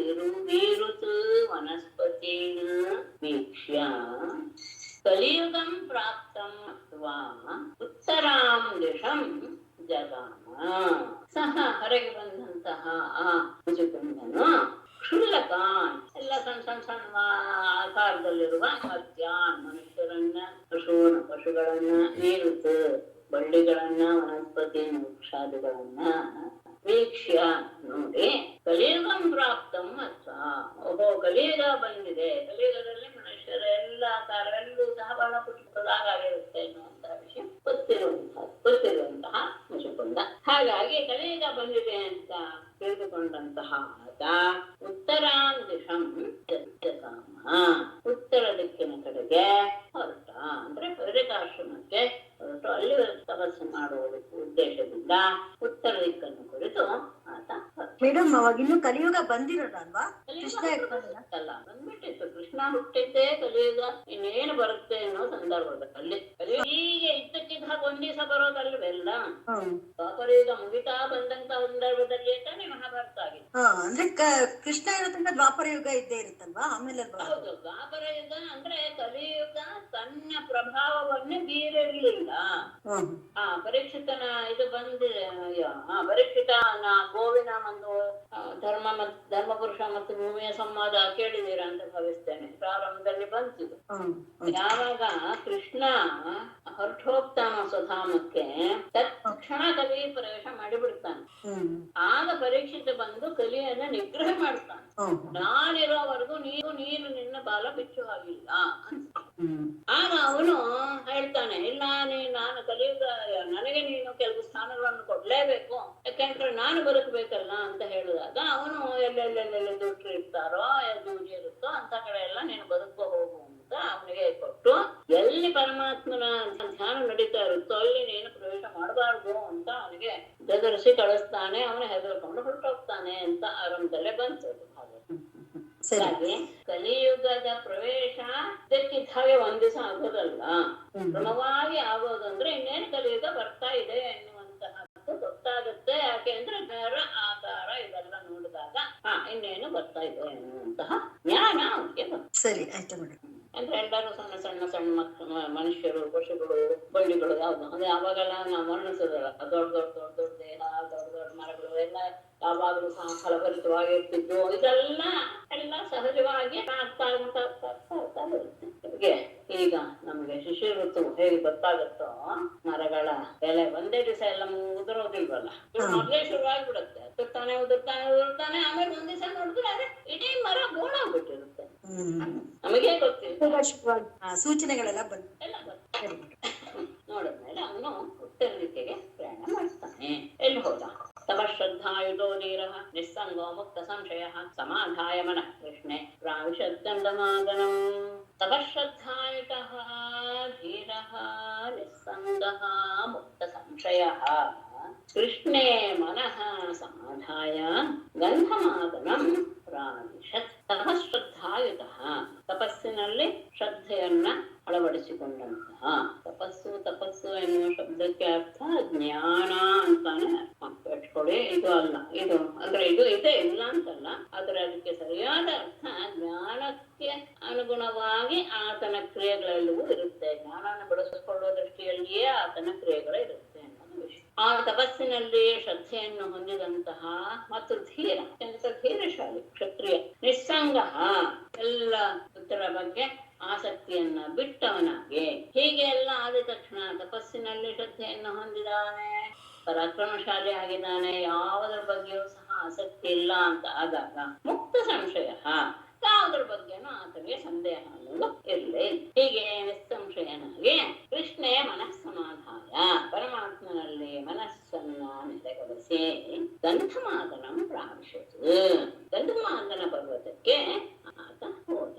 ವಿರುತ್ ವನಸ್ಪತೀನ್ ವೀಕ್ಷ್ಯ ಕಲಿಯುಗಂ ಪ್ರಾಪ್ತಂ ಮತ್ವಾ ಉತ್ತರಾಂ ದಿಶಂ ಜಗಾಮ. ಸಹ ಹೊರಗೆ ಬಂದಂತಹ ಆ ಮುಚುಕುಂದನು ಕ್ಷುಲ್ಲಕಾನ್ ಎಲ್ಲ ಸಣ್ಣ ಆಕಾರದಲ್ಲಿರುವ ಮರ್ತ್ಯಾನ್ ಮನುಷ್ಯರನ್ನ ಪಶುಗಳನ್ನ ನೀರುತ್ ಬಳ್ಳಿಗಳನ್ನ ವನಸ್ಪತಿ ವೃಕ್ಷಾದಿಗಳನ್ನ ವೀಕ್ಷ್ಯ ನೋಡಿ ಕಲಿಯುಗಂ ಪ್ರಾಪ್ತಂ ಅಥ. ಓಹೋ ಕಲಿಯುಗ ಬಂದಿದೆ, ಕಲಿಯುಗದಲ್ಲಿ ಮನುಷ್ಯರ ಎಲ್ಲ ಆಕಾರವೆಲ್ಲೂ ಸಹ ಬಹಳ ಪುಟ್ಟದಾಗಿರುತ್ತೆ ಎನ್ನುವಂತಹ ವಿಷಯ ಗೊತ್ತಿರುವಂತಹ ಮುಚುಕುಂದ. ಹಾಗಾಗಿ ಕಲಿಯುಗ ಬಂದಿದೆ ಅಂತ ತಿಳಿದುಕೊಂಡಂತಹ ಆತ ಉತ್ತರಾನ್ ದಿಶಂ ಜಗಾಮ ಉತ್ತರ ದಿಕ್ಕಿನ ಕಡೆಗೆ ಹೊರಟ. ಅಂದ್ರೆ ಪರಿಕಾಶ್ರಮಕ್ಕೆ ಹೊರಟು ಅಲ್ಲಿ ತಪಸ್ಸು ಮಾಡುವುದಕ್ಕೆ ಉದ್ದೇಶದಿಂದ ಉತ್ತರ ದಿಕ್ಕನ್ನು ಕುರಿತು ಆತ. ಮೇಡಮ್ ಅವಾಗಿನ್ನು ಕಲಿಯುಗ ಬಂದಿರೋದಲ್ವಾ? ಅಲ್ಲ ಬಂದ್ಬಿಟ್ಟಿತ್ತು. ಕೃಷ್ಣ ಹುಟ್ಟಿದ್ದೇ ಕಲಿಯುಗ ಇನ್ನೇನು ಬರುತ್ತೆ ಅನ್ನೋ ಸಂದರ್ಭದಲ್ಲಿ. ಈಗ ಇದ್ದಕ್ಕಿದ್ದ ಒಂದ್ ದಿವಸ ಬರೋದಲ್ವೆಲ್ಲ ದ್ವಾಪರಯುಗ ಮುಗಿತಾ ಬಂದಂತ ಸಂದರ್ಭದಲ್ಲಿ ತಾನೇ ಮಹಾಭಾರತ ಆಗಿದೆ. ಅಂದ್ರೆ ಕೃಷ್ಣ ಇರೋ ತನಕ ದ್ವಾಪರ ಯುಗ ಇದ್ದೇ ಇರುತ್ತಲ್ವಾ? ಆಮೇಲೆ ಹೌದು, ದ್ವಾಪರ ಯುಗ ಅಂದ್ರೆ ಕಲಿಯುಗ ತನ್ನ ಪ್ರಭಾವವನ್ನು ಬೀರಿರ್ಲಿಲ್ಲ. ಪರೀಕ್ಷಿತನ ಇದು ಬಂದಿದೆ. ಪರೀಕ್ಷಿತ ಗೋವಿನ ಒಂದು ಧರ್ಮ ಪುರುಷ ಮತ್ತು ಭೂಮಿಯ ಸಂವಾದ ಕೇಳಿದೀರ ಅಂತ ಭಾವಿಸ್ತೇನೆ. ಪ್ರಾರಂಭದಲ್ಲಿ ಬಂತಿದ್ದು ಯಾವಾಗ ಕೃಷ್ಣ ಹೊರಟು ಹೋಗ್ತಾನೋ ಸ್ವಧಾಮಕ್ಕೆ ತಕ್ಷಣ ಕಲಿ ಪ್ರವೇಶ ಮಾಡಿಬಿಡ್ತಾನೆ. ಆಗ ಪರೀಕ್ಷಿತ ಬಂದು ಕಲಿಯನ್ನ ನಿಗ್ರಹ ಮಾಡ್ತಾನೆ. ನಾನಿರೋವರೆಗೂ ನೀನು ನಿನ್ನ ಬಾಲ ಬಿಚ್ಚು ಹಾಗಿಲ್ಲ. ಆಗ ಅವನು ಹೇಳ್ತಾನೆ, ಇಲ್ಲ ನಾನು ಕಲಿಯುಗ ನನಗೆ ನೀನು ಕೆಲವು ಸ್ಥಾನಗಳನ್ನು ಕೊಡ್ಲೇಬೇಕು, ಯಾಕೆಂದ್ರೆ ನಾನು ಬದುಕಬೇಕಲ್ಲ ಅಂತ ಹೇಳಿದಾಗ ಅವನು ಎಲ್ಲೆಲ್ಲೆಲ್ಲೆಲ್ಲ ದುಡ್ಡು ಇರ್ತಾರೋ ದೂರಿ ಇರುತ್ತೋ ಅಂತ ಕಡೆ ಎಲ್ಲ ನೀನು ಬದುಕೋ ಹೋಗು ಅಂತ ಅವನಿಗೆ ಕೊಟ್ಟು, ಎಲ್ಲಿ ಪರಮಾತ್ಮನ ಧ್ಯಾನ ನಡೀತಾ ಇರುತ್ತೋ ಅಲ್ಲಿ ನೀನು ಪ್ರವೇಶ ಮಾಡಬಾರ್ದು ಅಂತ ಅವನಿಗೆ ಬೆದರಿಸಿ ಕಳಿಸ್ತಾನೆ. ಅವನು ಹೆದರ್ಕೊಂಡು ಹೊರಟೋಗ್ತಾನೆ ಅಂತ ಆರಂಭದಲ್ಲೇ ಬಂತದ್ದು. ಹಾಗೆ ಕಲಿಯುಗದ ಪ್ರವೇಶ ಇದಕ್ಕಿದ್ದ ಹಾಗೆ ಒಂದ್ ದಿವಸ ಆಗೋದಲ್ಲ, ಕ್ರಮವಾಗಿ ಆಗೋದಂದ್ರೆ ಇನ್ನೇನು ಕಲಿಯುಗ ಬರ್ತಾ ಇದೆ ಎನ್ನುವಂತಹ ಗೊತ್ತಾಗುತ್ತೆ. ಯಾಕೆ ಅಂದ್ರೆ ನೇರ ಆಕಾರ ಇದೆಲ್ಲ ನೋಡಿದಾಗ ಇನ್ನೇನು ಬರ್ತಾ ಇದೆ ಎನ್ನುವಂತಹ ಜ್ಞಾನ ಅವನಿಗೆ ಬರ್ತದೆ. ಸರಿ ಆಯ್ತು ಮೇಡಮ್. ಅಂದ್ರೆ ಎಲ್ಲರೂ ಸಣ್ಣ ಸಣ್ಣ ಸಣ್ಣ ಮನುಷ್ಯರು ಪಶುಗಳು ಬಳ್ಳಿಗಳು ಯಾವ್ದು ಅದೇ ಅವಾಗೆಲ್ಲ ನಾವು ವರ್ಣಿಸೋದಲ್ಲ. ದೊಡ್ಡ ದೊಡ್ಡ ದೊಡ್ಡ ದೊಡ್ಡ ದೇಹ, ದೊಡ್ಡ ದೊಡ್ಡ ಮರಗಳು ಎಲ್ಲ ಯಾವಾಗಲೂ ಸಹ ಫಲಭರಿತವಾಗಿರ್ತಿದ್ದು. ಇದೆಲ್ಲ ಸಹಜವಾಗಿ ಆಗ್ತಾ ಬರುತ್ತೆ. ಈಗ ನಮ್ಗೆ ಶಿಶಿರ ಋತು ಹೇಗೆ ಗೊತ್ತಾಗುತ್ತೋ, ಮರಗಳ ಎಲೆ ಒಂದೇ ದಿವಸ ಎಲ್ಲ ಉದುರೋದಿಲ್ವಲ್ಲ, ಮೊದಲೇ ಶುರುವಾಗ್ಬಿಡುತ್ತೆ. ಉದುರ್ತಾನೆ ಆಮೇಲೆ ಒಂದ್ ದಿವಸ ನೋಡಿದ್ರೆ ಅದೇ ಇಡೀ ಮರ ಗೋಣಾಗ್ಬಿಟ್ಟಿರುತ್ತೆ. ನಮಗೆ ಗೊತ್ತಿಲ್ಲ, ಸೂಚನೆಗಳೆಲ್ಲ ಎಲ್ಲ ಬರ್ತದೆ. ನೋಡಿದ್ಮೇಲೆ ಅವನು ಉತ್ತರ ದಿಕ್ಕಿಗೆ ಪ್ರಯಾಣ ಮಾಡ್ತಾನೆ. ಎಲ್ಲಿ ಹೋದ? ತಪಶ್ರದ್ಧಾಯುತೋ ಧೀರಃ ನಿಸ್ಸಂಗೋ ಮುಕ್ತ ಸಂಶಯಃ ಸಮಾಧಾಯ ಮನಃ ಕೃಷ್ಣೆ ಪ್ರಾವಿಶದ್ದಂಡಮಾದನಂ. ತಪಶ್ರದ್ಧಾಯುತಃ ಧೀರಃ ನಿಸ್ಸಂಗಃ ಮುಕ್ತ ಸಂಶಯಃ ಕೃಷ್ಣೇ ಮನಃ ಸಮಾಧಾಯ ಗಂಧಮಾದನಂ ಪ್ರಾವಿಶತ್. ತಪಶ್ರದ್ಧಾಯುತಃ, ತಪಸ್ಸಿನಲ್ಲಿ ಶ್ರದ್ಧೆಯನ್ನ ಅಳವಡಿಸಿಕೊಂಡಂತಹ. ತಪಸ್ಸು ಎನ್ನುವ ಶಬ್ದಕ್ಕೆ ಅರ್ಥ ಜ್ಞಾನ ಅಂತಾನೆ ಇಟ್ಕೊಳ್ಳಿ. ಇದು ಅಲ್ಲ, ಇದು ಅಂದ್ರೆ ಇದು ಇದೆ, ಇಲ್ಲ ಅಂತಲ್ಲ, ಆದ್ರೆ ಅದಕ್ಕೆ ಸರಿಯಾದ ಅರ್ಥ ಜ್ಞಾನಕ್ಕೆ ಅನುಗುಣವಾಗಿ ಆತನ ಕ್ರಿಯೆಗಳೆಲ್ಲವೂ ಇರುತ್ತೆ. ಜ್ಞಾನವನ್ನು ಬೆಳೆಸಿಕೊಳ್ಳುವ ದೃಷ್ಟಿಯಲ್ಲಿಯೇ ಆತನ ಕ್ರಿಯೆಗಳು ಇರುತ್ತೆ ಅನ್ನೋದು ವಿಷಯ. ಆ ತಪಸ್ಸಿನಲ್ಲಿ ಶ್ರದ್ಧೆಯನ್ನು ಹೊಂದಿದಂತಹ ಮತ್ತು ಧೀರ, ಅತ್ಯಂತ ಧೀರಶಾಲಿ ಕ್ಷತ್ರಿಯ, ನಿಸ್ಸಂಗ, ಎಲ್ಲ ಉತ್ತರ ಬಗ್ಗೆ ಆಸಕ್ತಿಯನ್ನ ಬಿಟ್ಟವನಾಗಿ, ಹೀಗೆ ಎಲ್ಲ ಆದ ತಕ್ಷಣ ತಪಸ್ಸಿನಲ್ಲಿ ಶ್ರದ್ಧೆಯನ್ನು ಹೊಂದಿದಾನೆ, ಪರಾಕ್ರಮಶಾಲಿ ಆಗಿದ್ದಾನೆ, ಯಾವುದರ ಬಗ್ಗೆಯೂ ಸಹ ಆಸಕ್ತಿ ಇಲ್ಲ ಅಂತ ಆದಾಗ ಮುಕ್ತ ಸಂಶಯ, ಯಾವುದ್ರ ಬಗ್ಗೆನೂ ಆತನಿಗೆ ಸಂದೇಹ ಅನ್ನೋದು ಇರಲೇ ಇಲ್ಲ. ಹೀಗೆ ನಿಸ್ಸಂಶಯನಾಗಿ ಕೃಷ್ಣೇ ಮನಸ್ಸಮಾಧಾಯ, ಪರಮಾತ್ಮನಲ್ಲಿ ಮನಸ್ಸನ್ನ ನೆಲೆಗೊಳಿಸಿ ಗಂಧಮಾದನಂ ಪ್ರಾವಿಶತು, ಗಂಧಮಾದನ ಪರ್ವತಕ್ಕೆ ಆತ ಹೋದ.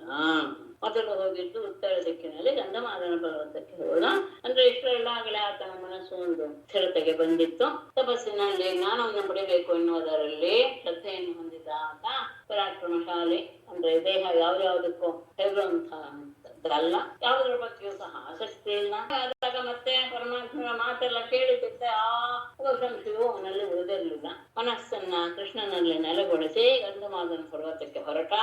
ಮೊದಲು ಹೋಗಿದ್ದು ಉತ್ತರ ದಿಕ್ಕಿನಲ್ಲಿ ಗಂಧಮಾದನ ಪರ್ವತಕ್ಕೆ ಹೋದ. ಅಂದ್ರೆ ಇಷ್ಟರಲ್ಲಾಗಲೇ ಆತನ ಮನಸ್ಸು ಒಂದು ಸ್ಥಿರತೆಗೆ ಬಂದಿತ್ತು. ತಪಸ್ಸಿನಲ್ಲಿ ಜ್ಞಾನವನ್ನು ಪಡಿಬೇಕು ಎನ್ನುವುದರಲ್ಲಿ ಶ್ರದ್ಧೆಯನ್ನು ಹೊಂದಿದ ಆತ ಪರಾಕ್ರಮಶಾಲಿ, ಅಂದ್ರೆ ದೇಹ ಯಾವ್ಯಾವುದಕ್ಕೂ ಹೆದರುವಂತಹದ್ದಲ್ಲ, ಯಾವುದರ ಬಗ್ಗೆಯೂ ಸಹ ಆಸಕ್ತಿ ಇಲ್ಲ. ಆದಾಗ ಮತ್ತೆ ಪರಮಾತ್ಮನ ಮಾತೆಲ್ಲ ಕೇಳಿದ್ದೆ ಆ ಸಂಶಯವು ಅವನಲ್ಲಿ ಉಳಿದಿರಲಿಲ್ಲ. ಮನಸ್ಸನ್ನ ಕೃಷ್ಣನಲ್ಲಿ ನೆಲೆಗೊಳಿಸಿ ಗಂಧಮಾದನ ಪರ್ವತಕ್ಕೆ ಹೊರಟ.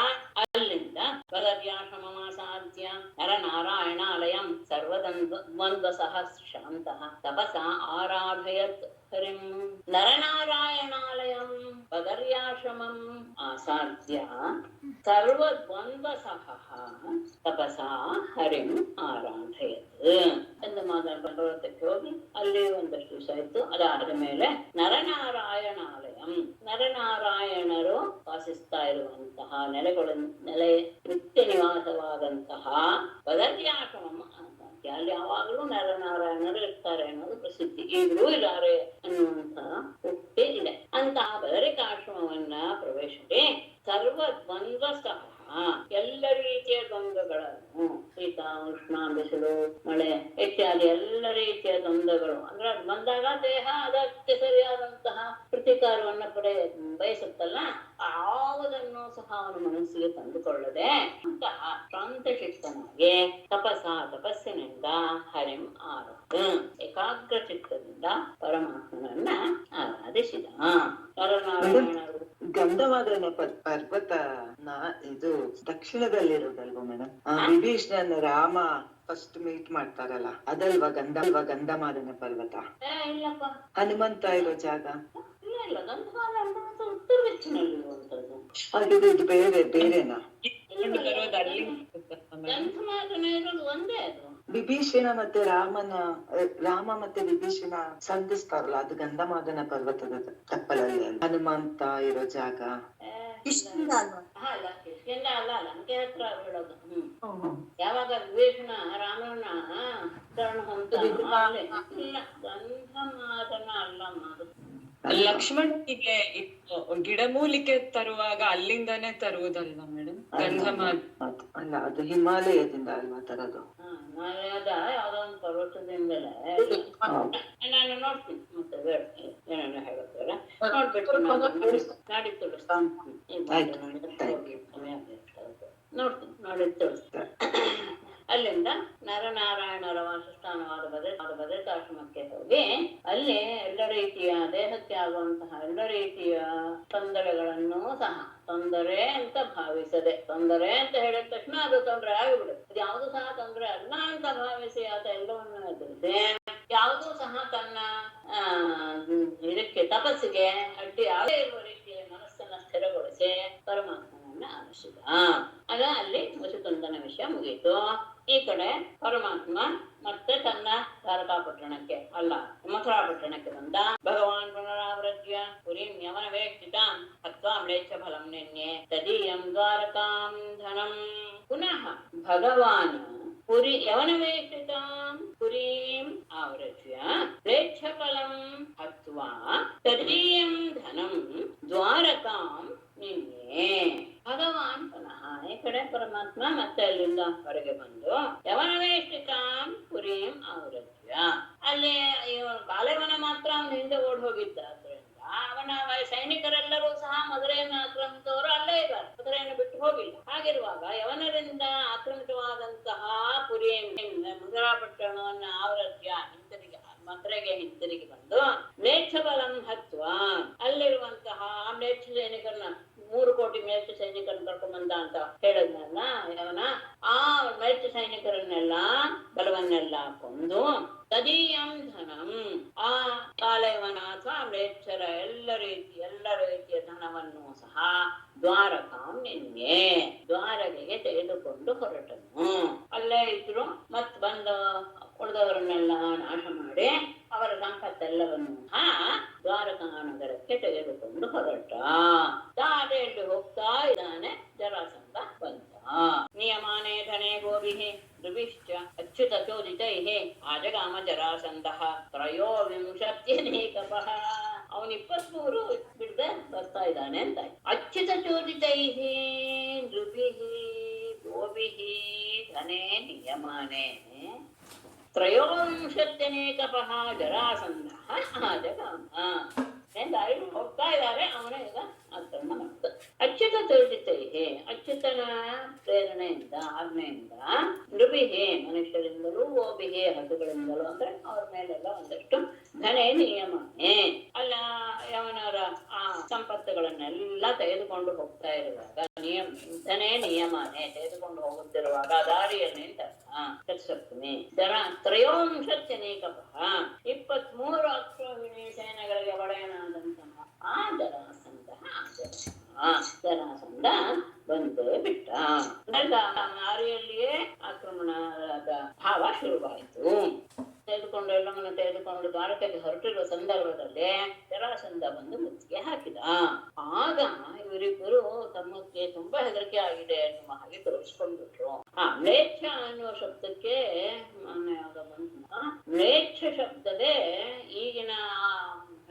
ಅಲ್ಲಿಂದ ಬದರ್ಯಾಶ್ರಮಮಾಸಾದ್ಯ ನರನಾರಾಯಣಾಲಯಂ ಸರ್ವದ್ವಂದ್ವಸಃ ಶಾಂತಃ ತಪಸಾ ಆರಾಧಯತ್ ಹರಿಂ. ನರನಾರಾಯಣಾಲಯಂ ಬದರ್ಯಾಶ್ರಮಂ ಆಸಾದ್ಯ ಸರ್ವದ್ವಂದ್ವಸಃ ತಪಸಾ ಹರಿಂ ಆರಾಧಯತ್. ಗಂಧಮಾದನ ಪರ್ವತಕ್ಕೆ ಹೋಗಿ ಅಲ್ಲಿ ಒಂದಷ್ಟು ದಿವಸ ಇತ್ತು. ಅದಾದ ಮೇಲೆ ನರನಾರಾಯಣಾಲಯಂ, ನರನಾರಾಯಣರು ವಾಸಿಸ್ತಾ ಇರುವಂತಹ ನೆಲೆ ನಿತ್ಯ ನಿವಾಸವಾದಂತಹ ಬದರ್ಯಾಶ್ರಮಂ ಆಸಾದ್ಯ, ಅಲ್ಲಿ ಯಾವಾಗಲೂ ನರನಾರಾಯಣರು ಇರ್ತಾರೆ ಅನ್ನೋದು ಪ್ರಸಿದ್ಧಿ. ಈಗಲೂ ಇದ್ದಾರೆ ಅನ್ನುವಂತಹ ಉಕ್ತಿ ಇದೆ. ಅಂತಹ ಬದರಿಕಾಶ್ರಮವನ್ನ ಪ್ರವೇಶಿಸಿ ಸರ್ವದ್ವಂದ್ವಸಃ, ಎಲ್ಲ ರೀತಿಯ ದ್ವಂದ್ವಗಳನ್ನು, ಶೀತ ಉಷ್ಣ ಬಿಸಿಲು ಮಳೆ ಇತ್ಯಾದಿ ಎಲ್ಲ ರೀತಿಯ ದ್ವಂದ್ವಗಳು, ಅಂದ್ರೆ ಅದು ಬಂದಾಗ ದೇಹ ಅದಕ್ಕೆ ಸರಿಯಾದಂತಹ ಪ್ರತಿಕಾರವನ್ನ ಬಯಸುತ್ತಲ್ಲ, ಯಾವುದನ್ನು ಸಹ ಅವನ ಮನಸ್ಸಿಗೆ ತಂದುಕೊಳ್ಳದೆ ಅಂತಹ ಶಾಂತಚಿತ್ತನಾಗಿ ತಪಸ್ಸಿನಿಂದ ಹರಿಂ ಆರಾಧ, ಏಕಾಗ್ರ ಚಿತ್ತದಿಂದ ಪರಮಾತ್ಮನನ್ನ ಆರಾಧಿಸಿದ. ನರನಾರಾಯಣರು ಗಂಧಮಾದನ ಪರ್ವತ ಇದು ದಕ್ಷಿಣದಲ್ಲಿರೋದಲ್ವ ಮೇಡಮ್? ವಿಭೀಷಣನ ರಾಮ ಫಸ್ಟ್ ಮೀಟ್ ಮಾಡ್ತಾರಲ್ಲ, ಅದಲ್ವಾ ಗಂಧಮಾದನ ಪರ್ವತ? ಇಲ್ಲಪ್ಪ, ಹನುಮಂತ ಇರೋ ಜಾಗ ಇಲ್ಲ. ಗಂಧಮಾದನ ಪರ್ವತ ಉತ್ತರ ದಿಕ್ಕಿನಲ್ಲಿರುವಂತದ್ದು. ಹಾಗಿದ್ರೆ ಇದು ಬೇರೆನಾ? ಗಂಧಮಾದನ ಇರೋದು ಒಂದೇ. ಅದು ವಿಭೀಷಣ ಮತ್ತೆ ರಾಮ ಮತ್ತೆ ವಿಭೀಷಣ ಸಂಧಿಸ್ತಾರಲ್ಲ, ಅದು ಗಂಧಮಾದನ ಪರ್ವತದ ತಪ್ಪಲಲ್ಲಿ ಹನುಮಂತ ಇರೋ ಜಾಗ. ಕಿಷ್ಕಿಂಧ ಅಲ್ವಾ? ಅಲ್ಲ, ಕಿಷ್ಕಿಂಧ ಅಲ್ಲ, ಲಂಕೆ ಹತ್ರ ಹೇಳೋದು. ಯಾವಾಗ ವಿಭೀಷಣ ರಾಮನ ಶರಣ ಹೊಂದ, ಇಲ್ಲ ಗಂಧಮಾದನ ಅಲ್ಲಮ್ಮ, ಅದು ಲಕ್ಷ್ಮಣನಿಗೆ ಗಿಡಮೂಲಿಕೆ ತರುವಾಗ ಅಲ್ಲಿಂದಾನೇ ತರುವುದಲ್ವಾ ಮೇಡಮ್ ಗಂಧಮಾದನ? ಅಲ್ಲ, ಅದು ಹಿಮಾಲಯದಿಂದ ಅಲ್ವಾ ತರೋದು? ಹಿಮಾಲಯದ ಯಾವ್ದೋ ಒಂದು ಪರ್ವತದಿಂದಲೇ. ನಾನು ನೋಡ್ತೀನಿ ಮತ್ತೆ ಬೇಡ ಏನೇನು ಹೇಳುತ್ತಲ್ಲ, ನೋಡ್ಬಿಟ್ಟು ನಾಡಿ ತೋರಿಸ್ತೀನಿ, ನೋಡಿ ತೋರಿಸ್ತಾರೆ. ಅಲ್ಲಿಂದ ನರನಾರಾಯಣರ ವಾಸಸ್ಥಾನವಾದ ಬದರಿಕಾಶ್ರಮಕ್ಕೆ ಹೋಗಿ ಅಲ್ಲಿ ಎಲ್ಲ ರೀತಿಯ ದೇಹಕ್ಕೆ ಆಗುವಂತಹ ಎಲ್ಲ ರೀತಿಯ ತೊಂದರೆಗಳನ್ನು ಸಹ ತೊಂದರೆ ಅಂತ ಭಾವಿಸದೆ, ತೊಂದರೆ ಅಂತ ಹೇಳಿದ ತಕ್ಷಣ ಅದು ತೊಂದರೆ ಆಗಿಬಿಡುತ್ತೆ. ಅದು ಯಾವುದು ಸಹ ತೊಂದರೆ ಅಲ್ಲ ಅಂತ ಭಾವಿಸಿ ಆತ ಎಲ್ಲವನ್ನು ಎದುರಿಸಿ, ಯಾವುದೂ ಸಹ ತನ್ನ ಇದಕ್ಕೆ ತಪಸ್ಸಿಗೆ ಅಡ್ಡಿ ಯಾವುದೇ ಇರುವ ರೀತಿಯ ಮನಸ್ಸನ್ನ ಸ್ಥಿರಗೊಳಿಸಿ ಪರಮಾತ್ಮನನ್ನ ಆರಿಸಿದ. ಆಗ ಅಲ್ಲಿ ಮುಸುಕುಂದನ ವಿಷಯ ಮುಗೀತು. ಈ ಕಡೆ ಪರಮಾತ್ಮ ಮತ್ತೆ ತನ್ನ ದ್ವಾರಕಾಪಟ್ಟಣಕ್ಕೆ ಅಲ್ಲ ಮಥುರಾ ಪಟ್ಟಣಕ್ಕೆ ಬಂದ. ಭಗವಾನ್ ಪುನರಾವೃತ್ಯ ಪುರೀಂ ಯವನವೇಕ್ಷಿತಾಂ ಹತ್ವಾ ಮ್ಲೇಚ್ಛ ಫಲಂ ನಿನ್ನೆ ತದೀಯಂ ದ್ವಾರಕಾಂ ಧನಂ. ಪುನಃ ಭಗವಾನ್ ಯವನವೇಕ್ಷಿತಾಂ ಪುರೀಂ ಆವೃತ್ಯ ಮ್ಲೇಚ್ಛ ಫಲಂ ಹತ್ವಾ ತದೀಯಂ ಧನಂ ದ್ವಾರಕಾಂ ನಿನ್ನೆ. ಭಗವಾನ್ ಪುನಃ ಈ ಕಡೆ ಪರಮಾತ್ಮ ಮತ್ತೆ ಅಲ್ಲಿಂದ ಹೊರಗೆ ಬಂದು ಯವನವೇಷ್ಟಿಕಾಂ ಪುರೀಂ ಆವೃತ್ಯ, ಅಲ್ಲಿ ಬಾಲವನ ಮಾತ್ರ ಅವನ ಹಿಂದೆ ಓಡ್ ಹೋಗಿದ್ದಾದ್ರಿಂದ ಅವನ ಸೈನಿಕರೆಲ್ಲರೂ ಸಹ ಮಧುರೆಯನ್ನು ಆಕ್ರಮಿಸಿದವರು ಅಲ್ಲೇ ಇದ್ದಾರೆ, ಮಧುರೆಯನ್ನು ಬಿಟ್ಟು ಹೋಗಿಲ್ಲ. ಹಾಗಿರುವಾಗ ಯವನರಿಂದ ಆಕ್ರಮಿತವಾದಂತಹ ಪುರಿಯ ಮಧುರಾ ಪಟ್ಟಣವನ್ನು ಆವೃತ್ಯ ಹಿಂತಿರುಗಿ ಮಧುರೆಗೆ ಹಿಂತಿರುಗಿ ಬಂದು ಮ್ಲೇಚ್ಛಬಲಂ ಹತ್ವ, ಅಲ್ಲಿರುವಂತಹ ಮ್ಲೇಚ್ಛ ಸೈನಿಕರನ್ನ 3 ಕೋಟಿ ಮ್ಲೇಚ್ಛ ಸೈನಿಕರನ್ನ ಕರ್ಕೊಂಡ್ಬಂದ ಅಂತ ಹೇಳಿದ್ನಲ್ಲ ಯವನ, ಆ ಮ್ಲೇಚ್ಛ ಸೈನಿಕರನ್ನೆಲ್ಲ ಬಲವನ್ನೆಲ್ಲ ಕೊಂದು ತದೀಯಂ ಧನಂ, ಆ ಕಾಲಯವನ ಅಥವಾ ಮ್ಲೇಚ್ಛರ ಎಲ್ಲ ರೀತಿಯ ಧನವನ್ನು ಸಹ ದ್ವಾರಕಾಂ ನಿನ್ನೆ ದ್ವಾರಕೆಗೆ ತೆಗೆದುಕೊಂಡು ಹೊರಟನು. ಅಲ್ಲೇ ಇದ್ರು ಮತ್ ಬಂದ ಉಳಿದವರನ್ನೆಲ್ಲ ನಾಶ ಮಾಡಿ ಅವರ ಸಂಪತ್ತೆಲ್ಲವನ್ನು ದ್ವಾರಕಾ ನಗರಕ್ಕೆ ತೆಗೆದುಕೊಂಡು ಹೊರಟ. ದಾರಿಯಲ್ಲಿ ಹೋಗ್ತಾ ಇದ್ದಾನೆ, ಜರಾಸಂಧ ಬಂದ. ನಿಯಮಾನೇ ಧನೆ ಗೋಭಿಃ ದ್ರುಭಿಶ್ಚ ಅಚ್ಯುತ ಚೋದಿತೈಃ ಆಜಗಾಮ ಜರಾಸಂಧಃ ತ್ರಯೋವಿಂಶತ್ಯನೇಕಪಃ. ಅವನು 23 ಬಿಡದೆ ಬರ್ತಾ ಇದ್ದಾನೆ ಅಂತ. ಅಚ್ಯುತ ಚೋದಿತೈಃ ದ್ರುಭಿಃ ಗೋಭಿಃ ಧನೆ ನಿಯಮಾನೇ ತ್ರಯೋವಿಂಶತ್ಯನೇಕಪಃ ಜರಾಸಂಧಃ ಆಜಗಾಮ. ದಾರಿಯಲ್ಲಿ ಹೋಗ್ತಾ ಇದ್ದಾರೆ, ಅವನ ಈಗ ಆಕ್ರಮಣ ಮಾಡ್ತಾರೆ. ಅಚ್ಯುತ ಚೋದಿತೈಹಿ, ಅಚ್ಯುತನ ಪ್ರೇರಣೆಯಿಂದ ಆಜ್ಞೆಯಿಂದ ನೃಭಿಹಿ ಮನುಷ್ಯರಿಂದಲೂ ಗೋಭಿಹಿ ಹಸುಗಳಿಂದಲೂ, ಅಂದ್ರೆ ಅವ್ರ ಮೇಲೆಲ್ಲ ಒಂದಷ್ಟು ಧನೆ ನಿಯಮನೆ ಅಲ್ಲ ಯವನರ ಆ ಸಂಪತ್ತುಗಳನ್ನೆಲ್ಲ ತೆಗೆದುಕೊಂಡು ಹೋಗ್ತಾ ಇರುವಾಗ ಧನೆ ನಿಯಮನೆ ತೆಗೆದುಕೊಂಡು ಹೋಗುತ್ತಿರುವಾಗ ದಾರಿಯಲ್ಲಿ ಸಪ್ತಮಿ ತ್ರಯೋವಿಂಶತ್ಯನೇಕಪಃ 23 ಅಕ್ಷೋಹಿಣಿ ಸೇನೆಗಳಿಗೆ ಒಡೆಯನಾದಂತಹ ಆ ಜರಾಸಂಧ ಬಂದೇ ಬಿಟ್ಟ. ದಾರಿಯಲ್ಲಿಯೇ ಆಕ್ರಮಣದ ಭಾವ ಶುರುವಾಯಿತು. ಎಲ್ಲವನ್ನ ತೆಗೆದುಕೊಂಡು ದ್ವಾರಕೆಗೆ ಹೊರಟಿರುವ ಸಂದರ್ಭದಲ್ಲಿ ಜರಾಸಂಧ ಬಂದು ಮುತ್ತಿಗೆ ಹಾಕಿದ. ಆಗ ಇವರಿಬ್ಬರು ತಮಗೆ ತುಂಬಾ ಹೆದರಿಕೆ ಆಗಿದೆ ಎನ್ನುವ ಹಾಗೆ ತೋರಿಸ್ಕೊಂಡ್ಬಿಟ್ರು. ಮ್ಲೇಚ್ಛ ಅನ್ನುವ ಶಬ್ದಕ್ಕೆ ಮ್ಲೇಚ್ಛ ಶಬ್ದದೇ ಈಗಿನ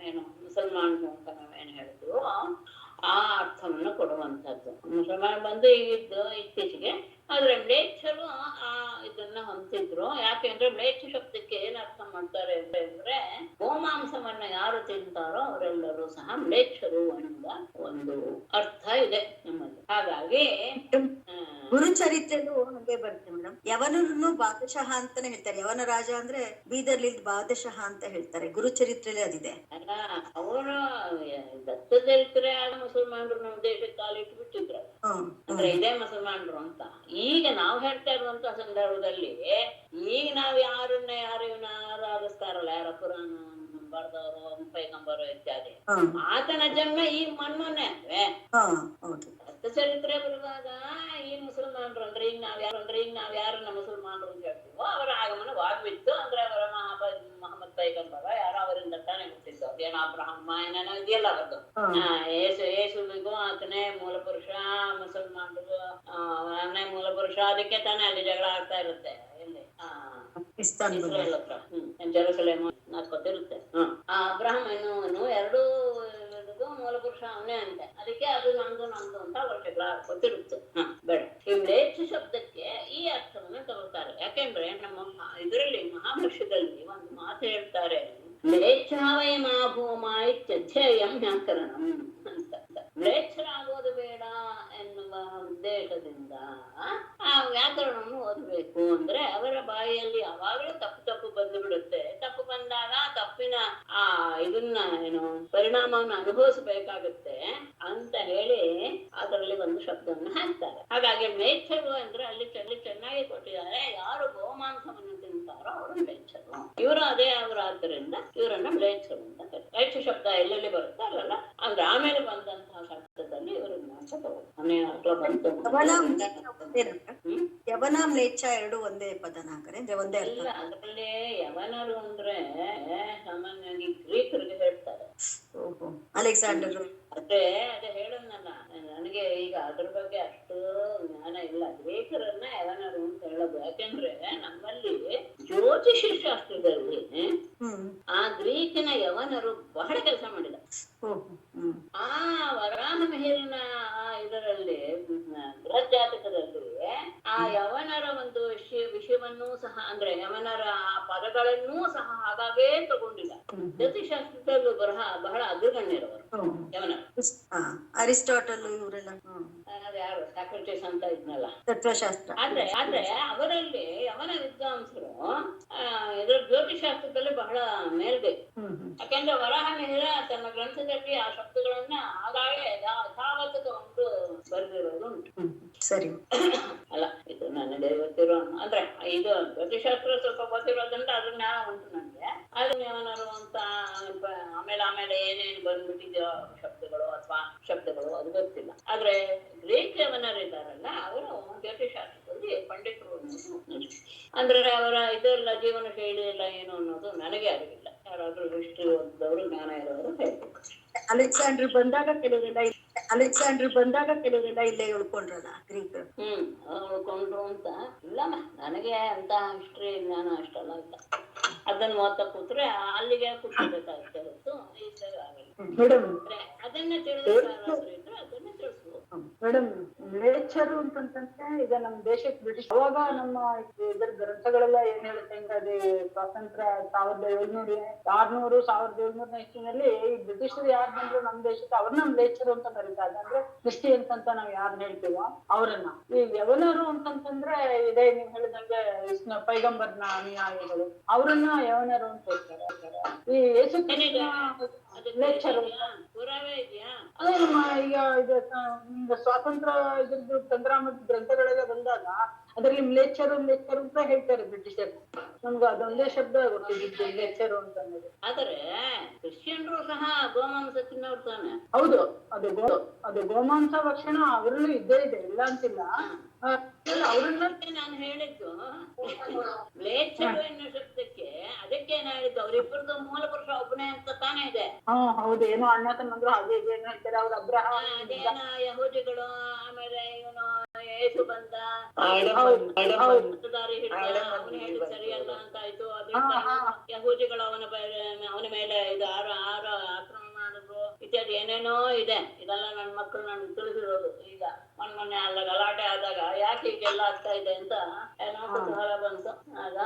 ಏನು ಮುಸಲ್ಮಾನ್ ಅಂತ ನಾವೇನು ಹೇಳಿದ್ರು ಆ ಅರ್ಥವನ್ನು ಕೊಡುವಂತದ್ದು. ಮುಸಲ್ಮಾನ್ ಬಂದು ಈಗಿದ್ದು ಇತ್ತೀಚೆಗೆ, ಆದ್ರೆ ಮ್ಲೇಚ್ಛರು ಇದನ್ನ ಹೊಂದಿದ್ರು. ಯಾಕೆಂದ್ರೆ ಮ್ಲೇಚ್ಛ ಶಬ್ದಕ್ಕೆ ಏನ್ ಅರ್ಥ ಮಾಡ್ತಾರೆ ಅಂದ್ರೆ ಗೋಮಾಂಸವನ್ನ ಯಾರು ತಿಂತಾರೋ ಅವರೆಲ್ಲರೂ ಸಹ ಮ್ಲೇಚ್ಛರು ಅನ್ನುವ ಒಂದು ಅರ್ಥ ಇದೆ ನಮ್ಮಲ್ಲಿ. ಹಾಗಾಗಿ ಗುರುಚರಿತ್ರೆಗೂ ಹಂಗೆ ಬರುತ್ತೆ ಮೇಡಮ್. ಯವನನ್ನು ಬಾದಶಃ ಅಂತಾನೆ ಹೇಳ್ತಾರೆ. ಯವನ ರಾಜ ಅಂದ್ರೆ ಬೀದರ್ಲಿ ಬಾದಶಃ ಅಂತ ಹೇಳ್ತಾರೆ. ಗುರುಚರಿತ್ರೆಯಲ್ಲಿ ಅದಿದೆ. ಅಲ್ಲ, ಅವರು ದತ್ತಚರಿತ್ರೆ ಮುಸಲ್ಮಾನರು ನಮ್ಮ ದೇಶಕ್ಕೆ ಕಾಲಿಟ್ಟು ಬಿಟ್ಟಿದ್ರು, ಅಂದ್ರೆ ಇದೇ ಮುಸಲ್ಮಾನರು ಅಂತ. ಈಗ ನಾವು ಹೇಳ್ತಾ ಇರುವಂತಹ ಸಂದರ್ಭದಲ್ಲಿ ಈಗ ನಾವ್ ಯಾರು ಆರಾಧಿಸ್ತಾರಲ್ಲ, ಯಾರ ಪುರಾಣ ಬರ್ದವರು ಪೈಗಂಬರು ಇತ್ಯಾದಿ, ಆತನ ಜನ್ಮ ಈಗ ಮೊನ್ನೆ ಅಲ್ವೇ. ಚರಿತ್ರೆ ಬರುವಾಗ ಈ ಮುಸಲ್ಮಾನರು ಅಂದ್ರೆ ಈಗ ನಾವ್ ಯಾರನ್ನ ಮುಸಲ್ಮಾನರು ಅಂತ ಹೇಳ್ತೀವೋ ಅವರ ಆಗಮನವಾಗಿತ್ತು. ಅಂದ್ರೆ ಅವರ ಮಹಮ್ಮದ್ ಪೈಗಂಬರ ಯಾರೋ ಅವರಿಂದ ತಾನೇ ಹುಟ್ಟಿದ್ದು. ಅದೇನೋ ಅಬ್ರಹಮ್ಮ ಏನೇನೋ ಇದೆಯಲ್ಲ ಅವರದ್ದು. ಯೇಸುವಿಗೂ ಆತನೇ ಮೂಲ ಪುರುಷ, ಮುಸಲ್ಮಾನರಿಗೂ ಅವನೇ ಮೂಲ ಪುರುಷ. ಅದಕ್ಕೆ ತಾನೇ ಅಲ್ಲಿ ಜಗಳ ಆಗ್ತಾ ಇರುತ್ತೆ. ಎಲ್ಲಿ ಇಸ್ರೇಲ್ ಹತ್ರ ಜೆರುಸಲೇಮ್ ಗೊತ್ತಿರುತ್ತೆ. ಅಬ್ರಹಂ ಎನ್ನುವನು ಎರಡೂ ಮೂಲ ಪುರುಷ ಅವನೇ ಅಂತೆ. ಅದಕ್ಕೆ ಅದು ನಮ್ದು ಅಂತ ಅವ್ರ ಜಗಳ ಗೊತ್ತಿರುತ್ತೆ. ಬೇಡ, ಈ ಮ್ಲೇಚ್ಛ ಶಬ್ದಕ್ಕೆ ಈ ಅರ್ಥವನ್ನು ತಗೋತಾರೆ. ಯಾಕೆಂದ್ರೆ ನಮ್ಮ ಇದರಲ್ಲಿ ಮಹಾಭಾಷ್ಯದಲ್ಲಿ ಒಂದು ಮಾತು ಹೇಳ್ತಾರೆ, ಮ್ಲೇಚ್ಛಾವೈ ಮಾ ಭೂಮ ಇತ್ಯಧ್ಯಯಂ ವ್ಯಾಕರಣಂ ಅಂತ. ಮ್ಲೇಚ್ಛರಾಗೋದು ಬೇಡ ಎನ್ನುವ ಉದ್ದೇಶದಿಂದ ಆ ವ್ಯಾಕರಣವನ್ನು ಓದಬೇಕು. ಅಂದ್ರೆ ಅವರ ಬಾಯಿಯಲ್ಲಿ ಯಾವಾಗಲೂ ತಪ್ಪು ಬಂದು ಬಿಡುತ್ತೆ. ತಪ್ಪು ಬಂದಾಗ ತಪ್ಪಿನ ಇದನ್ನ ಏನು ಪರಿಣಾಮವನ್ನು ಅನುಭವಿಸಬೇಕಾಗುತ್ತೆ ಅಂತ ಹೇಳಿ ಅದರಲ್ಲಿ ಒಂದು ಶಬ್ದವನ್ನು ಹಾಕ್ತಾರೆ. ಹಾಗಾಗಿ ಮ್ಲೇಚ್ಛರು ಅಂದ್ರೆ ಅಲ್ಲಿ ಚೆನ್ನಾಗಿ ಕೊಟ್ಟಿದ್ದಾರೆ. ಯಾರು ಗೋಮಾಂಸವನ್ನು ತಿಂತಾರೋ ಅವರು ಮ್ಲೇಚ್ಛರು. ಇವರು ಅದೇ ಅವರಾದ್ದರಿಂದ ಇವರನ್ನ ಮ್ಲೇಚ್ಛರು ಅಂತ ಕರೀತಾರೆ. ಮ್ಲೇಚ್ಛ ಶಬ್ದ ಎಲ್ಲೆಲ್ಲಿ ಬರುತ್ತೆ ಅಲ್ಲಲ್ಲ, ಅಂದ್ರೆ ಆಮೇಲೆ ಬಂದಂತಹ ಶಬ್ದದಲ್ಲಿ ಇವ್ರನ್ನ ಯವನ ಮ್ಲೇಚ್ಛ ಎರಡು ಒಂದೇ ಪದನ ಅಂದ್ರೆ ಒಂದೇ ಅಲ್ಲ. ಅದರಲ್ಲಿ ಯವನರು ಅಂದ್ರೆ ಸಾಮಾನ್ಯವಾಗಿ ಗ್ರೀಕರಿಗೆ ಹೇಳ್ತಾರೆ. ಅಲೆಕ್ಸಾಂಡರ್ ಅದೇ ಹೇಳೋದಲ್ಲ, ನನಗೆ ಈಗ ಅದ್ರ ಬಗ್ಗೆ ಅಷ್ಟು ಜ್ಞಾನ ಇಲ್ಲ. ಗ್ರೀಕರನ್ನ ಯವನರು ಅಂತ ಹೇಳೋದು. ಯಾಕೆಂದ್ರೆ ನಮ್ಮಲ್ಲಿ ಜ್ಯೋತಿಷಿ ಶಾಸ್ತ್ರದಲ್ಲಿ ಆ ಗ್ರೀಕಿನ ಯವನರು ಬಹಳ ಕೆಲಸ ಮಾಡಿದ. ಆ ವರಾಹ ಮಿಹಿರನ ಯವನರ ಒಂದು ವಿಷಯವನ್ನೂ ಸಹ ಅಂದ್ರೆ ಯವನರ ಆ ಪದಗಳನ್ನೂ ಸಹ ಹಾಗಾಗೇ ತಗೊಂಡಿಲ್ಲ. ಜ್ಯೋತಿಷಾಸ್ತ್ರದಲ್ಲೂ ಬಹಳ ಅಗ್ರಗಣ್ಯರವರು ಯವನ. ಅರಿಸ್ಟಾಟಲ್ ಇವರೆಲ್ಲ ಯಾರು ಸಾಕ್ರೆಟಿಸ್ ಅಂತ ಇದ್ನಲ್ಲ ತತ್ವಶಾಸ್ತ್ರ. ಆದ್ರೆ ಅವರಲ್ಲಿ ಯವನ ವಿದ್ವಾಂಸರು ಇದ್ರ ಜ್ಯೋತಿಷಾಸ್ತ್ರದಲ್ಲಿ ಬಹಳ ಮೇಲ್ಗೆ. ಯಾಕೆಂದ್ರೆ ವರಾಹ ಮಿಹಿರ ತನ್ನ ಗ್ರಂಥದಲ್ಲಿ ಆ ಶಬ್ದಗಳನ್ನ ಹಾಗಾಗಿ ಯಥಾವತ್ ತಗೊಂಡು ಬರೆದಿರೋದು ಉಂಟು. ಸರಿ. ಅಲ್ಲ, ಇದು ನನಗೆ ಗೊತ್ತಿರೋ ಅಂದ್ರೆ ಇದು ಜ್ಯೋತಿಷಾಸ್ತ್ರ ಸ್ವಲ್ಪ ಗೊತ್ತಿರೋದ್ರಿಂದ ಅದ್ರ ಜ್ಞಾನ ಉಂಟು ನನಗೆ. ಅದನ್ನ ಯವನರು ಅಂತ ಆಮೇಲೆ ಏನೇನು ಬಂದ್ಬಿಟ್ಟಿದೆಯೋ ಶಬ್ದಗಳು ಅಥವಾ ಶಬ್ದಗಳು ಅದು ಗೊತ್ತಿಲ್ಲ. ಆದ್ರೆ ಗ್ರೀಕ್ ಯವನರಿದ್ದಾರಲ್ಲ ಅವರು ಜ್ಯೋತಿಷಾಸ್ತ್ರದಲ್ಲಿ ಪಂಡಿತರು ಅಂದ್ರೆ ಅವರ ಇದೆಲ್ಲ ಜೀವನ ಶೈಲಿ ಎಲ್ಲ ಏನು ಅನ್ನೋದು ನನಗೆ ಅರಿವಿಲ್ಲ. ಯಾರಾದ್ರೂ ಹಿಸ್ಟ್ರಿ ಓದಿದವರು ಜ್ಞಾನ ಇರೋರು ಹೇಳ್ಬೇಕು. ಅಲೆಕ್ಸಾಂಡರ್ ಬಂದಾಗ ಕೆಲವೆಲ್ಲ ಇಲ್ಲೇ ಉಳ್ಕೊಂಡ್ರಲ್ಲ ಗ್ರೀಕ್. ಉಳ್ಕೊಂಡ್ರು ಅಂತ ಇಲ್ಲಮ್ಮ, ನನಗೆ ಅಂತ ಹಿಸ್ಟ್ರಿ ಜ್ಞಾನ ಅಷ್ಟೆಲ್ಲ ಇಲ್ಲ. ಅದನ್ನ ಓದ್ತಾ ಕೂತ್ರೆ ಅಲ್ಲಿಗೆ ಕೂತ್ಕೋಬೇಕಾಗುತ್ತೆ ಹೊತ್ತು ಈ ಸರಿ ಆಗಲ್ಲ. ಅದನ್ನೇ ತಿಳಿದ್ರೆ ಅದನ್ನೇ ತಿಳಿಸ್ಬೋದು ಮೇಡಮ್. ನೇಚರು ಅಂತಂದ್ರೆ ಈಗ ನಮ್ ದೇಶಕ್ಕೆ ಬ್ರಿಟಿಷ್ ಅವಾಗ ನಮ್ಮ ಇದ್ರ ಗ್ರಂಥಗಳೆಲ್ಲ ಏನ್ ಹೇಳುತ್ತೆ ಅಂದ್ರೆ ಅದೇ ಸ್ವಾತಂತ್ರ್ಯ 1700 ಇಸ್ವಿನಲ್ಲಿ ಈ ಬ್ರಿಟಿಷರು ಯಾರು ಬಂದ್ರು ನಮ್ ದೇಶಕ್ಕೆ ಅವ್ರನ್ನ ಲೇಚರು ಅಂತ ಕರೀತಾರೆ. ಅಂದ್ರೆ ಕ್ರಿಶ್ಚಿಯನ್ಸ್ ಅಂತ ನಾವ್ ಯಾರನ್ನ ಹೇಳ್ತೀವೋ ಅವ್ರನ್ನ. ಈ ಯವನರು ಅಂತಂತಂದ್ರೆ ಇದೇ ನೀವ್ ಹೇಳಿದಂಗೆ ಪೈಗಂಬರ್ನ ಅನುಯಾಯಿಗಳು ಅವ್ರನ್ನ ಯವನರು ಅಂತ ಹೇಳ್ತಾರೆ. ಈ ಯೇಸು ಲೇಚರು ಅದೇ ನಮ್ಮ ಈಗ ಇದು ಸ್ವಾತಂತ್ರ್ಯ ಇದ್ರದ್ದು ಸಂಗ್ರಾಮದ ಗ್ರಂಥಗಳೆಲ್ಲ ಬಂದಾಗ ಅದ್ರಲ್ಲಿ ಲೇಚರು ಅಂತ ಹೇಳ್ತಾರೆ ಬ್ರಿಟಿಷರು. ನಮ್ಗೆ ಅದೊಂದೇ ಶಬ್ದ ಗೊತ್ತಿದ್ದು ಲೇಚರು ಅಂತ ಅನ್ನೋದು. ಆದರೆ ಕ್ರಿಶ್ಚಿಯನ್ರು ಸಹ ಗೋಮಾಂಸ ತಿನ್ನೋರು ತಾನೆ. ಹೌದು, ಅದು ಗೋಮಾಂಸ ಭಕ್ಷಣ ಅವರಲ್ಲೂ ಇದ್ದೇ ಇದೆ, ಇಲ್ಲ ಅಂತಿಲ್ಲ. ಅವ್ರನ್ನ ನಾನು ಹೇಳಿದ್ದು ಲೇಚರು ಎನ್ನುವ ಶಬ್ದಕ್ಕೆ ಅದಕ್ಕೆ ಏನ್ ಹೇಳಿದ್ದು ಅವರಿಬ್ಬರದು ಮೂಲ ಪುರುಷ ಒಬ್ಬನೇ ಅಂತ ತಾನೇ ಇದೆ. ಹೌದು, ಏನೋ ಅಣ್ಣ ತಮ್ಮಂದ್ರು ಹಾಗೆ ಏನು ಹೇಳ್ತಾರೆ ಅವ್ರ ಅದೇನ ಯಹೂದಿಗಳು ಆಮೇಲೆ ಇವನು ಯೇಸು ಬಂದ ದಾರಿ ಹಿಡಿದ ಅವನು ಹೇಳಿದ್ ಸರಿಯಲ್ಲ ಅಂತ ಆಯ್ತು. ಅದರಿಂದ ಯಹೂದಿಗಳು ಅವನ ಮೇಲೆ ಇದು ಆಕ್ರಮಣ ಮಾಡಿದ್ರು ಇತ್ಯಾದಿ ಏನೇನೋ ಇದೆ. ಇದೆಲ್ಲ ನನ್ನ ಮಕ್ಕಳು ನನ್ಗೆ ತಿಳಿಸಿರೋದು. ಈಗ ಮೊನ್ನೆ ಅಲ್ಲ ಗಲಾಟೆ ಆದಾಗ ಯಾಕೆ ಹೀಗೆಲ್ಲ ಆಗ್ತಾ ಇದೆ ಅಂತ ಏನೋ ಕುತೂಹಲ ಬಂತು. ಆಗ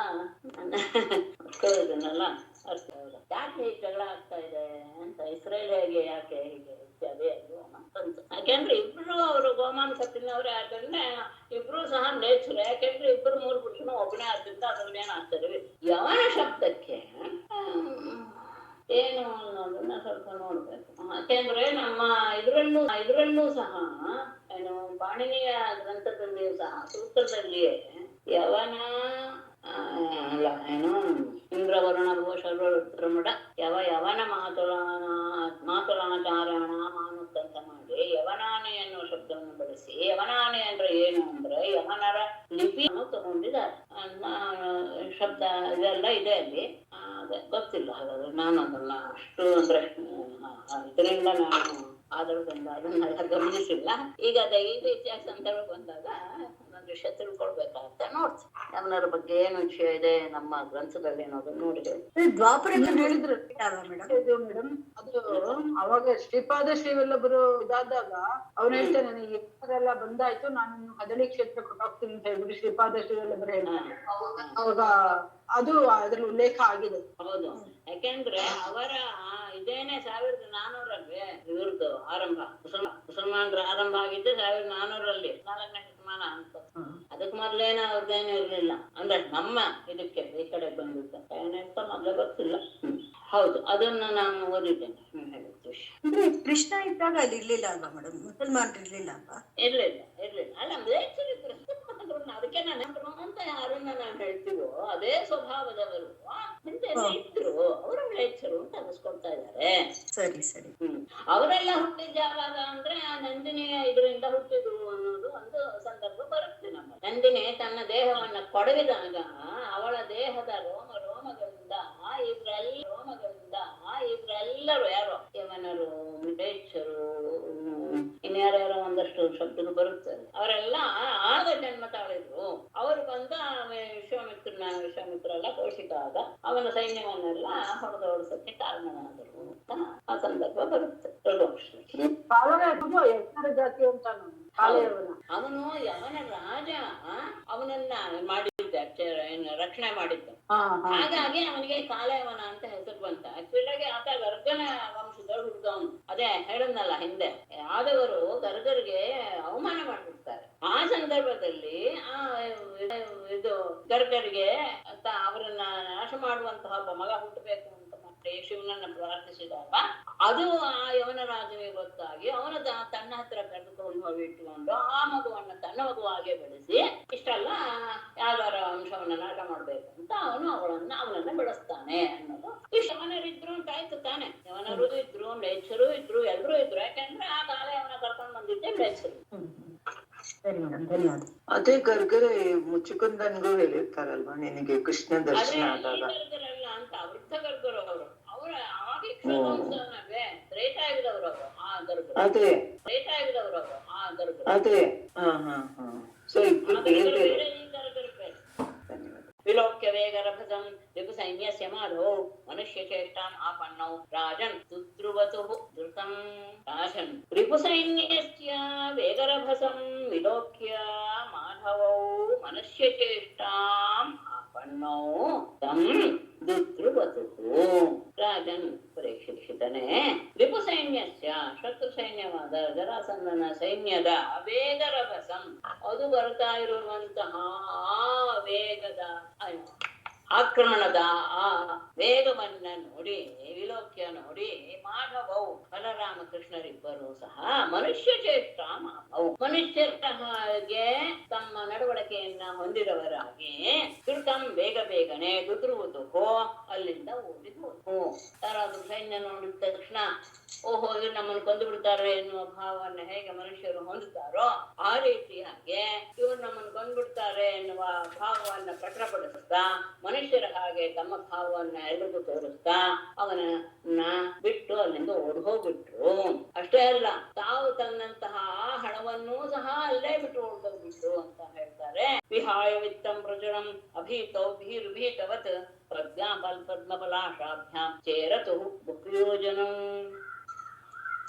ಇದನ್ನೆಲ್ಲ ಅರ್ಥ ಯಾಕೆ ಹೀಗೆ ಜಗಳ ಆಗ್ತಾ ಇದೆ ಅಂತ, ಇಸ್ರೇಲ್ ಹೇಗೆ ಯಾಕೆ ಹೀಗೆ ಇತ್ಯಾದಿ ಅದು ಬಂತು. ಯಾಕೆಂದ್ರೆ ಇಬ್ರು ಅವರು ಗೋಮಾಂಸ ತಿನ್ನವ್ರೆ. ಆದ್ರಿಂದ ಇಬ್ರು ಸಹ ನೇಚರ್. ಯಾಕೆಂದ್ರೆ ಇಬ್ರು ಮೂಲ ಪುರುಷನು ಒಬ್ಬನೇ ಆದ್ರಿಂದ ಅದ್ರನ್ನೇನು ಆಗ್ತದೆ. ಯವನ ಶಬ್ದಕ್ಕೆ ಏನು ಅನ್ನೋದನ್ನ ಸ್ವಲ್ಪ ನೋಡ್ಬೇಕು. ಯಾಕೆಂದ್ರೆ ನಮ್ಮ ಇದ್ರಲ್ಲೂ ಸಹ ಏನು ಪಾಣಿನಿಯ ಗ್ರಂಥದಲ್ಲಿಯೂ ಸಹ ಸೂತ್ರದಲ್ಲಿಯೇ ಯವನ ಅಲ್ಲ ಏನು ಇಂದ್ರವರುಣ ಭೂಷರುದ್ರಮುಡ ಯವನ ಮಾತುಲಾಚಾರಣ ಮಾನುತ್ತಂತ ಮಾಡಿ ಯವನಾನೆ ಅನ್ನುವ ಶಬ್ದವನ್ನು ಬಳಸಿ, ಯವನಾನೆ ಅಂದ್ರೆ ಏನು ಅಂದ್ರೆ ಯವನರ ಲಿಪಿಯನ್ನು ತಗೊಂಡಿದ್ದಾರೆ. ಶಬ್ದ ಇದೆಲ್ಲ ಇದೆ ಅಲ್ಲಿ. ಗೊತ್ತಿಲ್ಲ, ಹಾಗಾದ್ರೆ ನಾನು ಅದನ್ನ ಅಷ್ಟು ಅಂದ್ರೆ ಇದರಿಂದ ನಾನು ಆಧಾರದಿಂದ ಅದನ್ನೆಲ್ಲ ಗಮನಿಸಿಲ್ಲ. ಈಗ ದೈಹಿಕ ಇತಿಹಾಸ ಸಂದರ್ಭ ಬಂದಾಗ ಒಂದೊಂದು ವಿಷಯ ತಿಳ್ಕೊಳ್ಬೇಕಾಗತ್ತೆ. ನೋಡ್ತೀನಿ ಯವನರ ಬಗ್ಗೆ ಏನು ವಿಷಯ ಇದೆ ನಮ್ಮ ಗ್ರಂಥದಲ್ಲಿ ಅನ್ನೋದನ್ನ ನೋಡಿದೆ. ದ್ವಾಪರ ಹೇಳಿದ್ರು ಮೇಡಮ್. ಅದು ಅವಾಗ ಶ್ರೀಪಾದ ಶ್ರೀವಲ್ಲಭರು ಇದಾದಾಗ ಅವ್ರು ಹೇಳ್ತಾರೆ ನನಗೆ ಎಲ್ಲ ಬಂದಾಯ್ತು, ನಾನು ಕದಳಿ ಕ್ಷೇತ್ರಕ್ಕೆ ಹೋಗ್ತೀನಿ ಅಂತ ಹೇಳ್ಬಿಟ್ಟು ಶ್ರೀಪಾದ ಶ್ರೀವಲ್ಲಭರು ಹೇಳ್ತಾರೆ. ಅವಾಗ ಅದು ಅದ್ರಲ್ಲಿ ಉಲ್ಲೇಖ ಆಗಿದೆ. ಹೌದು, ಯಾಕೆಂದ್ರೆ ಅವರ ಇದೇನೆ 1400 ಇವ್ರದ್ದು ಆರಂಭ. ಮುಸಲ್ಮಾನರ ಆರಂಭ ಆಗಿದ್ದೆ 1400 4ನೇ ಶತಮಾನ ಅಂತ. ಅದಕ್ ಮೊದ್ಲೇನ ಅವ್ರದ್ದೇನು ಇರ್ಲಿಲ್ಲ. ಅಂದ್ರೆ ನಮ್ಮ ಇದಕ್ಕೆ ಈ ಕಡೆ ಬಂದಿದ್ದ ಏನಂತ ಮೊದ್ಲೇ ಗೊತ್ತಿಲ್ಲ. ಹೌದು, ಅದನ್ನ ನಾನು ಓದಿದ್ದೇನೆ. ಅಂದ್ರೆ ಕೃಷ್ಣ ಇದ್ದಾಗ ಅಲ್ಲಿ ಇರ್ಲಿಲ್ಲ ಅಲ್ವಾ ಮೇಡಮ್? ಮುಸಲ್ಮಾನರು ಇರ್ಲಿಲ್ಲ ಅಲ್ವಾ? ಇರ್ಲಿಲ್ಲ. ಅಲ್ಲ ಲೇಚರಿದ್ರು ಅದಕ್ಕೆ ನಾನು ಅಂತ ಯಾರನ್ನ ನಾನು ಹೇಳ್ತೀವೋ ಅದೇ ಸ್ವಭಾವದವರು ಹಿಂದೆ ಇದ್ರು ಅವರು ಲೇಚರು ಅಂತ ಅನ್ನಿಸ್ಕೊಳ್ತಾ ಇದ್ದಾರೆ. ಸರಿ. ಅವರೆಲ್ಲ ಹುಟ್ಟಿದ ಯಾವಾಗ ಅಂದ್ರೆ ಆ ನಂದಿನಿಯ ಇದರಿಂದ ಹುಟ್ಟಿದ್ರು ಅನ್ನೋದು ಒಂದು ಸಂದರ್ಭ ಬರುತ್ತೆ ನಮ್ಮ. ನಂದಿನಿ ತನ್ನ ದೇಹವನ್ನ ಕೊಡಗಿದಾಗ ಅವಳ ದೇಹದ ರೋಮಗಳಿಂದ ಇವರೆಲ್ಲರೂ ಯಾರೋ ಯವನರು, ಲೇಚರು, ಇನ್ಯಾರ್ಯಾರೋ ಒಂದಷ್ಟು ಶಬ್ದಗಳು ಬರುತ್ತದೆ. ಅವರೆಲ್ಲ ಆಗ ಜನ್ಮ ತಾಳಿದ್ರು. ಅವರು ಬಂದ ವಿಶ್ವಾಮಿತ್ರ ಎಲ್ಲ ಪೋಷಿಸಿದಾಗ ಅವನ ಸೈನ್ಯವನ್ನೆಲ್ಲ ಹೊಡೆದೋಡಿಸಕ್ಕೆ ಕಾರಣನಾದರು ಅಂತ ಆ ಸಂದರ್ಭ ಬರುತ್ತೆ. ಜಾತಿ ಅಂತ ಕಾಲಯವನ ಅವನು ಯವನ ರಾಜ ಅವನನ್ನ ಮಾಡಿದ್ದ ರಕ್ಷಣೆ ಮಾಡಿದ್ದ. ಹಾಗಾಗಿ ಅವನಿಗೆ ಕಾಲಯವನ ಅಂತ ಹೆಸರು ಬಂತ. ಆಕ್ಚುಲಿ ಆತ ಗರ್ಗನ ವಂಶದವ್ರು ಹುಡ್ದವನು. ಅದೇ ಹೇಳದ್ನಲ್ಲ ಹಿಂದೆ, ಯಾದವರು ಗರ್ಗರಿಗೆ ಅವಮಾನ ಮಾಡ್ಬಿಡ್ತಾರೆ. ಆ ಸಂದರ್ಭದಲ್ಲಿ ಇದು ಗರ್ಗರಿಗೆ ಅವರನ್ನ ನಾಶ ಮಾಡುವಂತಹ ಒಬ್ಬ ಮಗ ಹುಟ್ಟಬೇಕು ಅಂತ ಮತ್ತೆ ಶಿವನನ್ನ ಪ್ರಾರ್ಥಿಸಿದಾಗ ಅದು ಆ ಯವನ ರಾಜನಿಗೆ ಗೊತ್ತಾಗಿ ಅವನ ತನ್ನ ಹತ್ರ ಕರೆದುಕೊಂಡು ಹೋಗಿ ಇಟ್ಟುಕೊಂಡು ಆ ಮಗುವನ್ನ ತನ್ನ ಮಗುವಾಗೆ ಬೆಳೆಸಿ ಇಷ್ಟೆಲ್ಲ ಯಾವ್ದಾರ ಅಂಶವನ್ನ ನಾಶ ಮಾಡ್ಬೇಕು ಅಂತ ಅವನನ್ನ ಬೆಳೆಸ್ತಾನೆ ಅನ್ನೋದು. ಈ ಯವನರಿದ್ರು ಅಂತ ಆಯ್ತು ತಾನೆ. ಯವನರು ಇದ್ರು, ಮ್ಲೇಚ್ಛರು ಇದ್ರು, ಎಲ್ರು ಇದ್ರು. ಯಾಕಂದ್ರೆ ಆ ಕಾಲ ಅವನ ಕರ್ಕೊಂಡು ಬಂದಿದ್ದೆ ಮ್ಲೇಚ್ಛರು. ಸರಿ ಮೇಡಮ್, ಧನ್ಯವಾದ. ಅದೇ ಗರ್ಗರೆ ಮುಚ್ಚುಕುಂದನ್ಗೂ ಹೇಳಿರ್ತಾರಲ್ವಾ, ನಿನಗೆ ಕೃಷ್ಣ ದರ್ಶನ ಆದಾಗ. ಗರ್ಗರಲ್ಲ ಅಂತ ವೃದ್ಧ ಗರ್ಗರು ಅವ್ರ ಆವಾಗ ಯಕ್ಷವಂಶವೇ ತ್ರೇತಾಯುಗದವರು ಆ ಗರ್ಗರು. ಅದೇ ತ್ರೇತಾಯುಗದವರು ಆ ಗರ್ಗರು. ಅದೇ ಸೊ ಇಬ್ರು ಬೇರೆ ವಿಲೋಕ್ಯ ವೇಗರಭಸಂ ರಿಪುಸೈನ್ಯಸ್ಯ ಮಾಧವೌ ಮನುಷ್ಯಚೇಷ್ಟಾಂ ಆಪನ್ನೌ ರಾಜನ್ ತುದ್ರುವತುಃ ಧೃತಂ. ರಾಜನ್ ರಿಪುಸೈನ್ಯಸ್ಯ ವೇಗರಭಸಂ ವಿಲೋಕ್ಯ ಮಾಧವೌ ಮನುಷ್ಯಚೇಷ್ಟಾಂ ಆಪನ್ನೌ ತಂ ದುದ್ರುವತುಃ. ರಾಜನ್ ಪರೀಕ್ಷಿತನೇ ರಿಪು ಸೈನ್ಯಸ್ಯ ಶತ್ರು ಸೈನ್ಯವಾದ ಜರಾಸಂಧನ ಸೈನ್ಯದ ವೇಗರಭಸಂ ಅದು ಬರ್ತಾ ಇರುವಂತಹ ಆ ವೇಗದ ಆಕ್ರಮಣದ ಆ ವೇಗವನ್ನ ನೋಡಿ, ವಿಲೋಕ್ಯ ನೋಡಿ, ಮಾಧವೌ ಬಲರಾಮ ಕೃಷ್ಣರಿಬ್ಬರು ಸಹ ಮನುಷ್ಯ ಚೇಷ್ಟ ಮಾಧವ್ ಮನುಷ್ಯರ ಹಾಗೆ ತಮ್ಮ ನಡವಳಿಕೆಯನ್ನ ಹೊಂದಿದವರಾಗಿ ದುರ್ಗಂ ಬೇಗ ಬೇಗನೆ ದುದ್ರುವುದು ಅಲ್ಲಿಂದ ಓಡಿ ಹೋದ್ರು. ಯಾರಾದ್ರೂ ಸೈನ್ಯ ನೋಡಿದ ತಕ್ಷಣ ಓಹೋ ಇವ್ರು ನಮ್ಮನ್ನು ಕೊಂದು ಬಿಡ್ತಾರೆ ಎನ್ನುವ ಭಾವವನ್ನು ಹೇಗೆ ಮನುಷ್ಯರು ಹೊಂದುತ್ತಾರೋ ಆ ರೀತಿಯಾಗಿ ಇವ್ರು ನಮ್ಮನ್ನು ಕೊಂದ್ಬಿಡ್ತಾರೆ ಎನ್ನುವ ಭಾವವನ್ನ ಪ್ರಕಟಪಡಿಸ್ತಾ ಮನುಷ್ಯರ ಹಾಗೆ ತಮ್ಮ ಭಾವವನ್ನ ಎಲ್ರಿಗೂ ತೋರಿಸ್ತಾ ಅವನನ್ನ ಬಿಟ್ಟು ಅಲ್ಲಿಂದ ಓಡಿ ಹೋಗ್ಬಿಟ್ರು. ಅಷ್ಟೇ ಅಲ್ಲ, ತಾವು ತನ್ನಂತಹ ಆ ಹಣವನ್ನೂ ಸಹ ಅಲ್ಲೇ ಬಿಟ್ಟು ಓಡ್ದೋಗ್ಬಿಟ್ರು ಅಂತ ಹೇಳ್ತಾರೆ. ವಿಹಾಯ ವಿತ್ತಂ ಪ್ರಚುರಂ ಅಭೀತೌ ಭೀರುಭೀತವತ್ ಪ್ರಜ್ಞಾ ಪದ್ಮಫಲಾಶಾಭ್ಯಾಂ ಚೇರತು ಉಪಯೋಜನಂ.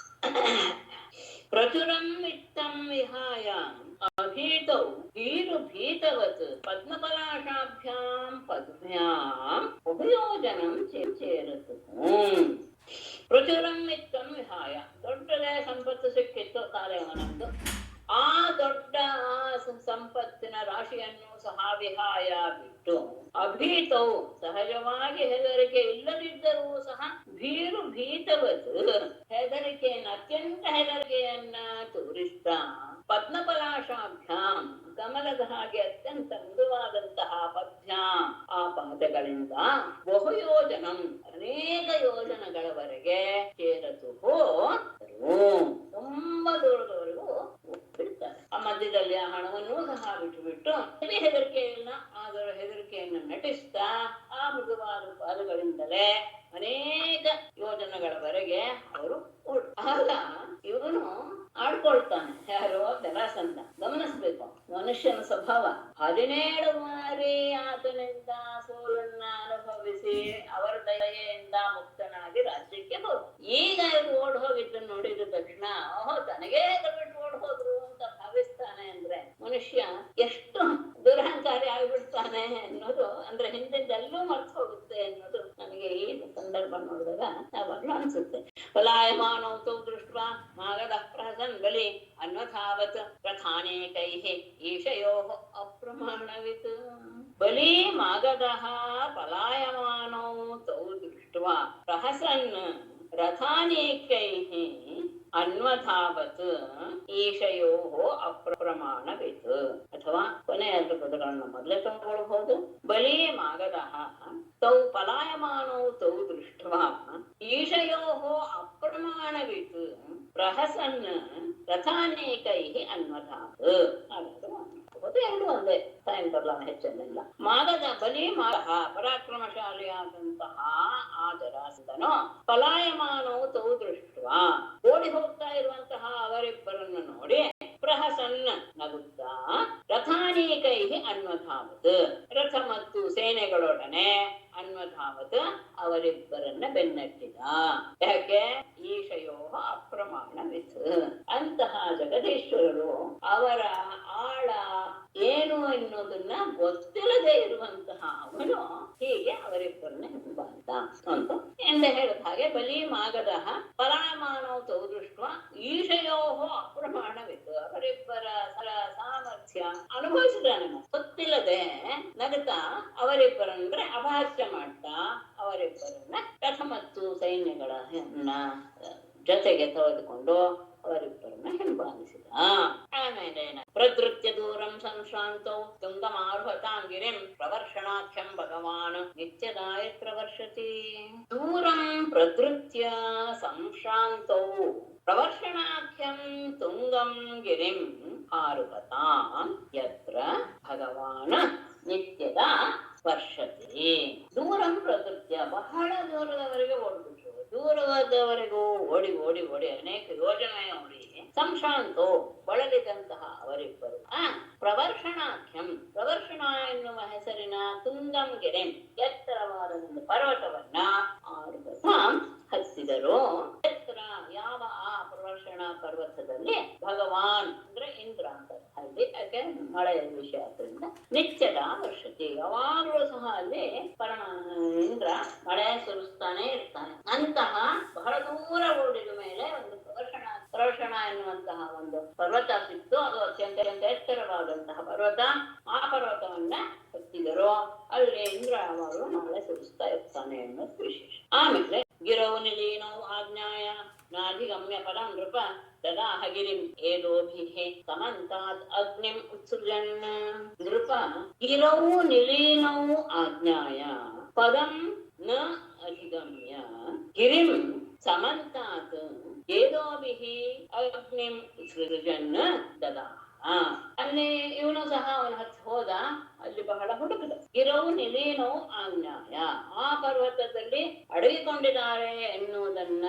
ಪ್ರಚುರಂ ವಿತ್ತಂ ವಿಹಾಯ ಅಭೀತೌ ಭೀರುಭೀತವತ್ ಪದ್ಮಫಲಾಶಾಭ್ಯಾಂ ಪದ್ಮ್ಯಾಂ ಉಪಯೋಜನಂ ಚೇರತು. ಪ್ರಚುರಂ ವಿತ್ತಂ ವಿಹಾಯ ದೊಡ್ಡದೇ ಸಂಪತ್ತು ಸಿಕ್ಕಿತ್ತು ಕಾಲಯವನಂದು. ಆ ದೊಡ್ಡ ಸಂಪತ್ತಿನ ರಾಶಿಯನ್ನು ಸಹ ವಿಹಾಯ ಬಿಟ್ಟು ಅಭೀತೌ ಸಹಜವಾಗಿ ಹೆದರಿಕೆ ಇಲ್ಲದಿದ್ದರೂ ಸಹ ಭೀರು ಭೀತವತ್ ಹೆದರಿಕೆಯನ್ನ ಅತ್ಯಂತ ಹೆದರಿಕೆಯನ್ನ ತೋರಿಸ್ತಾ ಪದ್ಮಫಲಾಶಾಭ್ಯಾಂ ಕಮಲದ ಹಾಗೆ ಅತ್ಯಂತ ಮೃದುವಾದಂತಹ ಪದ್ಭ್ಯಾಂ ಆ ಪಾದಗಳಿಂದ ಬಹು ಯೋಜನಂ ಅನೇಕ ಯೋಜನಗಳವರೆಗೆ ಚೇರತು ತುಂಬಾ ದೂರದವರೆಗೂ ಬಿಡ್ತಾರೆ. ಆ ಮಧ್ಯದಲ್ಲಿ ಆ ಹಣವನ್ನೂ ಸಹ ಬಿಟ್ಟು ಹೆದರಿಕೆ ಇಲ್ಲ, ಅದರ ಹೆದರಿಕೆಯನ್ನು ನಟಿಸ್ತಾ ಆ ಮೃದುವಾದ ಪಾದಗಳಿಂದಲೇ ಅನೇಕ ಯೋಜನೆಗಳವರೆಗೆ ಅವರು ಆಗ ಇವನು ಆಡ್ಕೊಳ್ತಾನೆ. ಯಾರೋ ಜರಾಸಂಧ. ಗಮನಿಸ್ಬೇಕು ಮನುಷ್ಯನ ಸ್ವಭಾವ. 17 ಬಾರಿ ಆತನಿಂದ ಸೋಲನ್ನ ಅನುಭವಿಸಿ ಅವರ ದಯೆಯಿಂದ ಮುಕ್ತನಾಗಿ ರಾಜ್ಯಕ್ಕೆ ಹೋದ. ಈಗ ಇವರು ಓಡ್ ಹೋಗಿದ್ದನ್ನು ನೋಡಿದ ತಕ್ಷಣ ಓಹೋ ತನಗೇ ಬಿಟ್ಟು ಓಡ್ ಹೋದ್ರು ಅಂತ ಭಾವಿಸ್ತಾನೆ ಅಂದ್ರೆ ಮನುಷ್ಯ ಎಷ್ಟು ದುರಹಂಕಾರಿ ಆಗಿಬಿಡ್ತಾನೆ ಅನ್ನೋದು, ಅಂದ್ರೆ ಹಿಂದಿಂದೆಲ್ಲೂ ಮರ್ತು ಹೋಗುತ್ತೆ ಅನ್ನೋದು ನನಗೆ ಈ ಸಂದರ್ಭ ನೋಡಿದಾಗ ಯಾವಾಗ್ಲೂ ಅನ್ಸುತ್ತೆ. ಪಲಾಯಮಾನೌ ತೌ ದೃಷ್ಟ್ವಾ ಮಾಗಧಃ ಪ್ರಹಸನ್ ಬಲಿ ಅನ್ವಥಾವತ್ ಪ್ರಧಾನೇಕೈಃ ಈಶಯೋಃ ಅಪ್ರಮಾಣವಿತ್. ಬಲಿ ಮಾಗಧಃ ಪಲಾಯಮಾನೌ ತೌ ದೃಷ್ಟ್ವಾ ಪ್ರಹಸನ್ ರಥಾನೇಕೈಃ ಅನ್ವಥಾವತ್ ಈಶಯೋಃ ಅಪ್ರಮಾಣವಿತ್. ಅಥವಾ ಕೊನೆಯ ಪದಗಳನ್ನು ಮೊದಲೇ ತಗೊಳ್ಬಹುದು. ಬಲಿ ಮಾಗಧಃ ತೌ ಪಲಾಯಮಾನೌ ತೌ ದೃಷ್ಟ್ವಾ ಈಶಯೋಃ ಅಪ್ರಮಾಣವಿತ್ ಪ್ರಹಸನ್ ರಥಾನೇಕೈಃ ಅನ್ವಥಾವತ್. ಎರಡು ಒಂದೇ ಸಾಯಂಕಾಲ ಹೆಚ್ಚನ್ನೆಲ್ಲ. ಮಾಗಧ ಬಲಿ ಮಾಗಧ ಪರಾಕ್ರಮಶಾಲಿಯಾದಂತಹ ಆ ಜರಾಸಂಧನು ಪಲಾಯಮಾನೋ ತೌ ದೃಷ್ಟ್ವಾ ಓಡಿ ಹೋಗ್ತಾ ಇರುವಂತಹ ಅವರಿಬ್ಬರನ್ನು ನೋಡಿ ಪ್ರಹಸನ್ ನಗುತ್ತಾ ರಥಾನೇಕೈಃ ಅನ್ವಥಾವತ್ ರಥ ಮತ್ತು ಸೇನೆಗಳೊಡನೆ ಅನ್ವಥಾವತ್ ಅವರಿಬ್ಬರನ್ನ ಬೆನ್ನಟ್ಟಿದ. ಯಾಕೆ? ಈಶಯೋಃ ಅಪ್ರಮಾಣವಿತ್. ಅಂತಹ ಜಗದೀಶ್ವರರು ಅವರ ಆಳ ಏನು ಎನ್ನುವುದನ್ನ ಗೊತ್ತಿಲ್ಲದೆ ಇರುವಂತಹ ಅವನು ಹೀಗೆ ಅವರಿಬ್ಬರನ್ನ ಹಿಂಬಾಲಿತ ಅಂತ ಎಂದು ಹೇಳಿದ ಹಾಗೆ ಬಲಿ ಮಾಗದ ಪಲಾಯಮಾನೋ ತೌದೃಷ್ಟ ಈಶಯೋ ಅಪ್ರಮಾಣವಿತ್ತು. ಅವರಿಬ್ಬರ ಸಾಮರ್ಥ್ಯ ಅನುಭವಿಸಿದಾನೆ, ಗೊತ್ತಿಲ್ಲದೆ ನಗುತ್ತಾ ಅವರಿಬ್ಬರನ್ನ ಅಪಹಾಸ್ಯ ಮಾಡ್ತಾ ಅವರಿಬ್ಬರನ್ನ ರಥ ಮತ್ತು ಸೈನ್ಯಗಳನ್ನ ಜೊತೆಗೆ ತೆಗೆದುಕೊಂಡು ಅವರಿಬ್ಬರನ್ನ ಹಿಂಬಾಲಿಸಿದ. ಆಮೇಲೆ ಪ್ರದೃತ್ಯ ದೂರಂ ಸಂಶ್ರಾಂತೌ ತುಂಗಮಾರುಹತಾಂಗಿರಿಂ ಪ್ರವರ್ಷಣಾಖ್ಯಂ ಭಗವಾನ್ ನಿತ್ಯದಾಯ ಪ್ರವರ್ಷತಿ. ದೂರಂ ಪ್ರದೃತ್ಯ ಸಂಶ್ರಾಂತೌ ಪ್ರವರ್ಷಣಾಖ್ಯಂ ತುಂಗಂ ಗಿರಿಂ ಆರುಹತಾಂ ಯತ್ರ ಭಗವಾನ್ ನಿತ್ಯದ ವರ್ಷತಿ. ದೂರಂ ಪ್ರದೃತ್ಯ ಬಹಳ ದೂರದವರೆಗೆ ಓಡ್ಬಿಟ್ರು. ದೂರದವರೆಗೂ ಓಡಿ ಓಡಿ ಓಡಿ ಅನೇಕ ಯೋಜನೆ ಓಡಿ ಸಂಶಾಂತೋ ಬಳಲಿದಂತಹ ಅವರಿಬ್ಬರು ಪ್ರವರ್ಷಣಾಖ್ಯಂ ಪ್ರವರ್ಷಣ ಎನ್ನುವ ಹೆಸರಿನ ತುಂಗಂ ಗಿರಿಂ ಎತ್ತರವಾದ ಒಂದು ಪರ್ವತವನ್ನ ಹತ್ತಿದರು. ಎತ್ತರ ಯಾವ ಆ ಪ್ರವರ್ಷಣ ಪರ್ವತದಲ್ಲಿ ಭಗವಾನ್ ಅಂದ್ರೆ ಇಂದ್ರ ಅಂತ ಅಲ್ಲಿ ಯಾಕೆ ಮಳೆಯ ವಿಷಯ ಆದ್ರಿಂದ ನಿತ್ಯದ ವರ್ಷತಿ ಯಾವಾಗಲೂ ಸಹ ಅಲ್ಲಿ ಇಂದ್ರ ಮಳೆ ಸುರಿಸ್ತಾನೆ ಇರ್ತಾನೆ. ಅಂತಹ ಬಹಳ ದೂರ ಓಡಿದ ಮೇಲೆ ಒಂದು ಪ್ರವರ್ಷಣ ಎನ್ನುವಂತಹ ಒಂದು ಪರ್ವತ ಸಿಕ್ತು. ಅದು ಅತ್ಯಂತ ಎತ್ತರವಾದಂತಹ ಪರ್ವತ. ಆ ಪರ್ವತವನ್ನ ಹತ್ತಿದರು. ಅಲ್ಲಿ ಇಂದ್ರ ಅವರು ಮಳೆ ಸುರಿಸ್ತಾ ಇರ್ತಾನೆ ಅನ್ನೋದು ವಿಶೇಷ. ಆಮೇಲೆ ಗಿರೌ ನಿಲೀನೌ ಆಜ್ಞಾಯ ನಾಧಿಗಮ್ಯ ಪರಂ ನೃಪ ದದಾಹ ಗಿರಿಂ ಏದೋಭಿಃ ಸಮಂತಾತ್ ಅಗ್ನಿಂ ಉತ್ಸೃಜನ್. ನೃಪ ಗಿರೌ ನಿಲೀನೌ ಆಜ್ಞಾಯ ಪದಂ ನ ಅಧಿಗಮ್ಯ ಗಿರಿಂ ಸಮಂತಾತ್ ಏದೋಭಿಃ ಅಗ್ನಿಂ ಉತ್ಸೃಜನ್ ದದಾಹ. ಅಲ್ಲಿ ಇವನು ಸಹ ಅವನ ಹತ್ತು ಹೋದ. ಅಲ್ಲಿ ಬಹಳ ಹುಡುಕದ. ಗಿರೌ ನಿಲೀನೋ ಆಜ್ಞಾಯ ಆ ಪರ್ವತದಲ್ಲಿ ಅಡಗಿಕೊಂಡಿದ್ದಾರೆ ಎನ್ನುವುದನ್ನ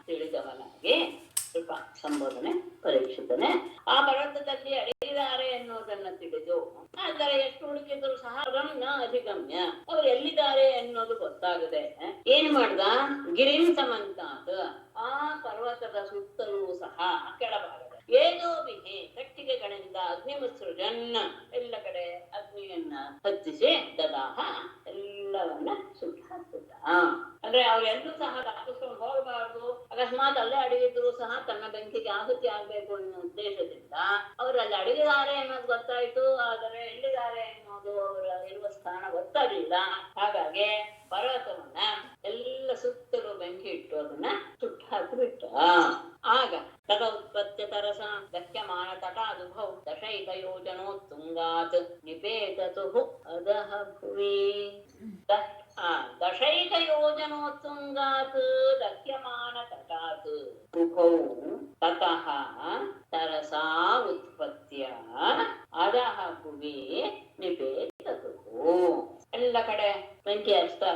ತಿಳಿದವನಾಗಿ ಸ್ವಲ್ಪ ಸಂಬೋಧನೆ ಪರೀಕ್ಷಿತನೆ. ಆ ಪರ್ವತದಲ್ಲಿ ಅಡಗಿದ್ದಾರೆ ಎನ್ನುವುದನ್ನ ತಿಳಿದು ಆದರೆ ಎಷ್ಟು ಹುಡುಕಿದ್ರು ಸಹ ನ ಅಧಿಗಮ್ಯ ಅವ್ರು ಎಲ್ಲಿದ್ದಾರೆ ಎನ್ನುವುದು ಗೊತ್ತಾಗದೆ ಏನ್ ಮಾಡ್ದ ಗಿರಿಂ ಸಮಂತಾತ್ ಆ ಪರ್ವತದ ಸುತ್ತಲೂ ಸಹ ಕೆಳಭಾಗದ ಏದೋ ಬಿಹಿ ಕಟ್ಟಿಗೆಗಳಿಂದ ಅಗ್ನಿಮುತ್ಸೃಜನ್ ಎಲ್ಲ ಕಡೆ ಅಗ್ನಿಯನ್ನ ಹತ್ತಿಸಿ ದದಾಹ ಎಲ್ಲವನ್ನ ಸುಟ್ಟು ಹಾಕ್ಬಿಟ್ಟ. ಅಂದ್ರೆ ಅವ್ರೆಲ್ಲೂ ಸಹ ತಪ್ಪಿಸ್ಕೊಂಡು ಹೋಗಬಾರ್ದು. ಅಕಸ್ಮಾತ್ ಅಲ್ಲೇ ಅಡಗಿದ್ರು ಸಹ ತನ್ನ ಬೆಂಕಿಗೆ ಆಹುತಿ ಆಗ್ಬೇಕು ಅನ್ನೋ ಉದ್ದೇಶದಿಂದ ಅವ್ರು ಅಲ್ಲಿ ಅಡಗಿದ್ದಾರೆ ಅನ್ನೋದು ಗೊತ್ತಾಯ್ತು. ಆದರೆ ಎಲ್ಲಿದ್ದಾರೆ ಅನ್ನೋದು ಅವರ ಇರುವ ಸ್ಥಾನ ಗೊತ್ತಾಗಲಿಲ್ಲ. ಹಾಗಾಗಿ ಪರ್ವತವನ್ನ ಎಲ್ಲ ಸುತ್ತಲೂ ಬೆಂಕಿ ಇಟ್ಟು ಅದನ್ನ ಸುಟ್ಟು ಹಾಕಿಬಿಟ್ಟ. ಆಗ ತದ ಉತ್ಪತ್ತಿ ತರಸ ದಹ್ಯಮಾನ ತಟಾದುಭೌ ದಶೈಕ ಯೋಜನೋತ್ತುಂಗಾತ್ ನಿಪೇತತು ಅಧಃ ಭುವಿ. ದಶೈಕ ಯೋಜನೋತ್ತುಂಗಾತ್ ದಹ್ಯಮಾನ ತಟಾತ್ ಉಭೌ ತತಃ ತರಸಾ ಉತ್ಪತ್ತ್ಯ ಅಧಃ ಭುವಿ ನಿಪೇತತು. ಎಲ್ಲ ಕಡೆ ಬೆಂಕಿ ಹಚ್ತಾ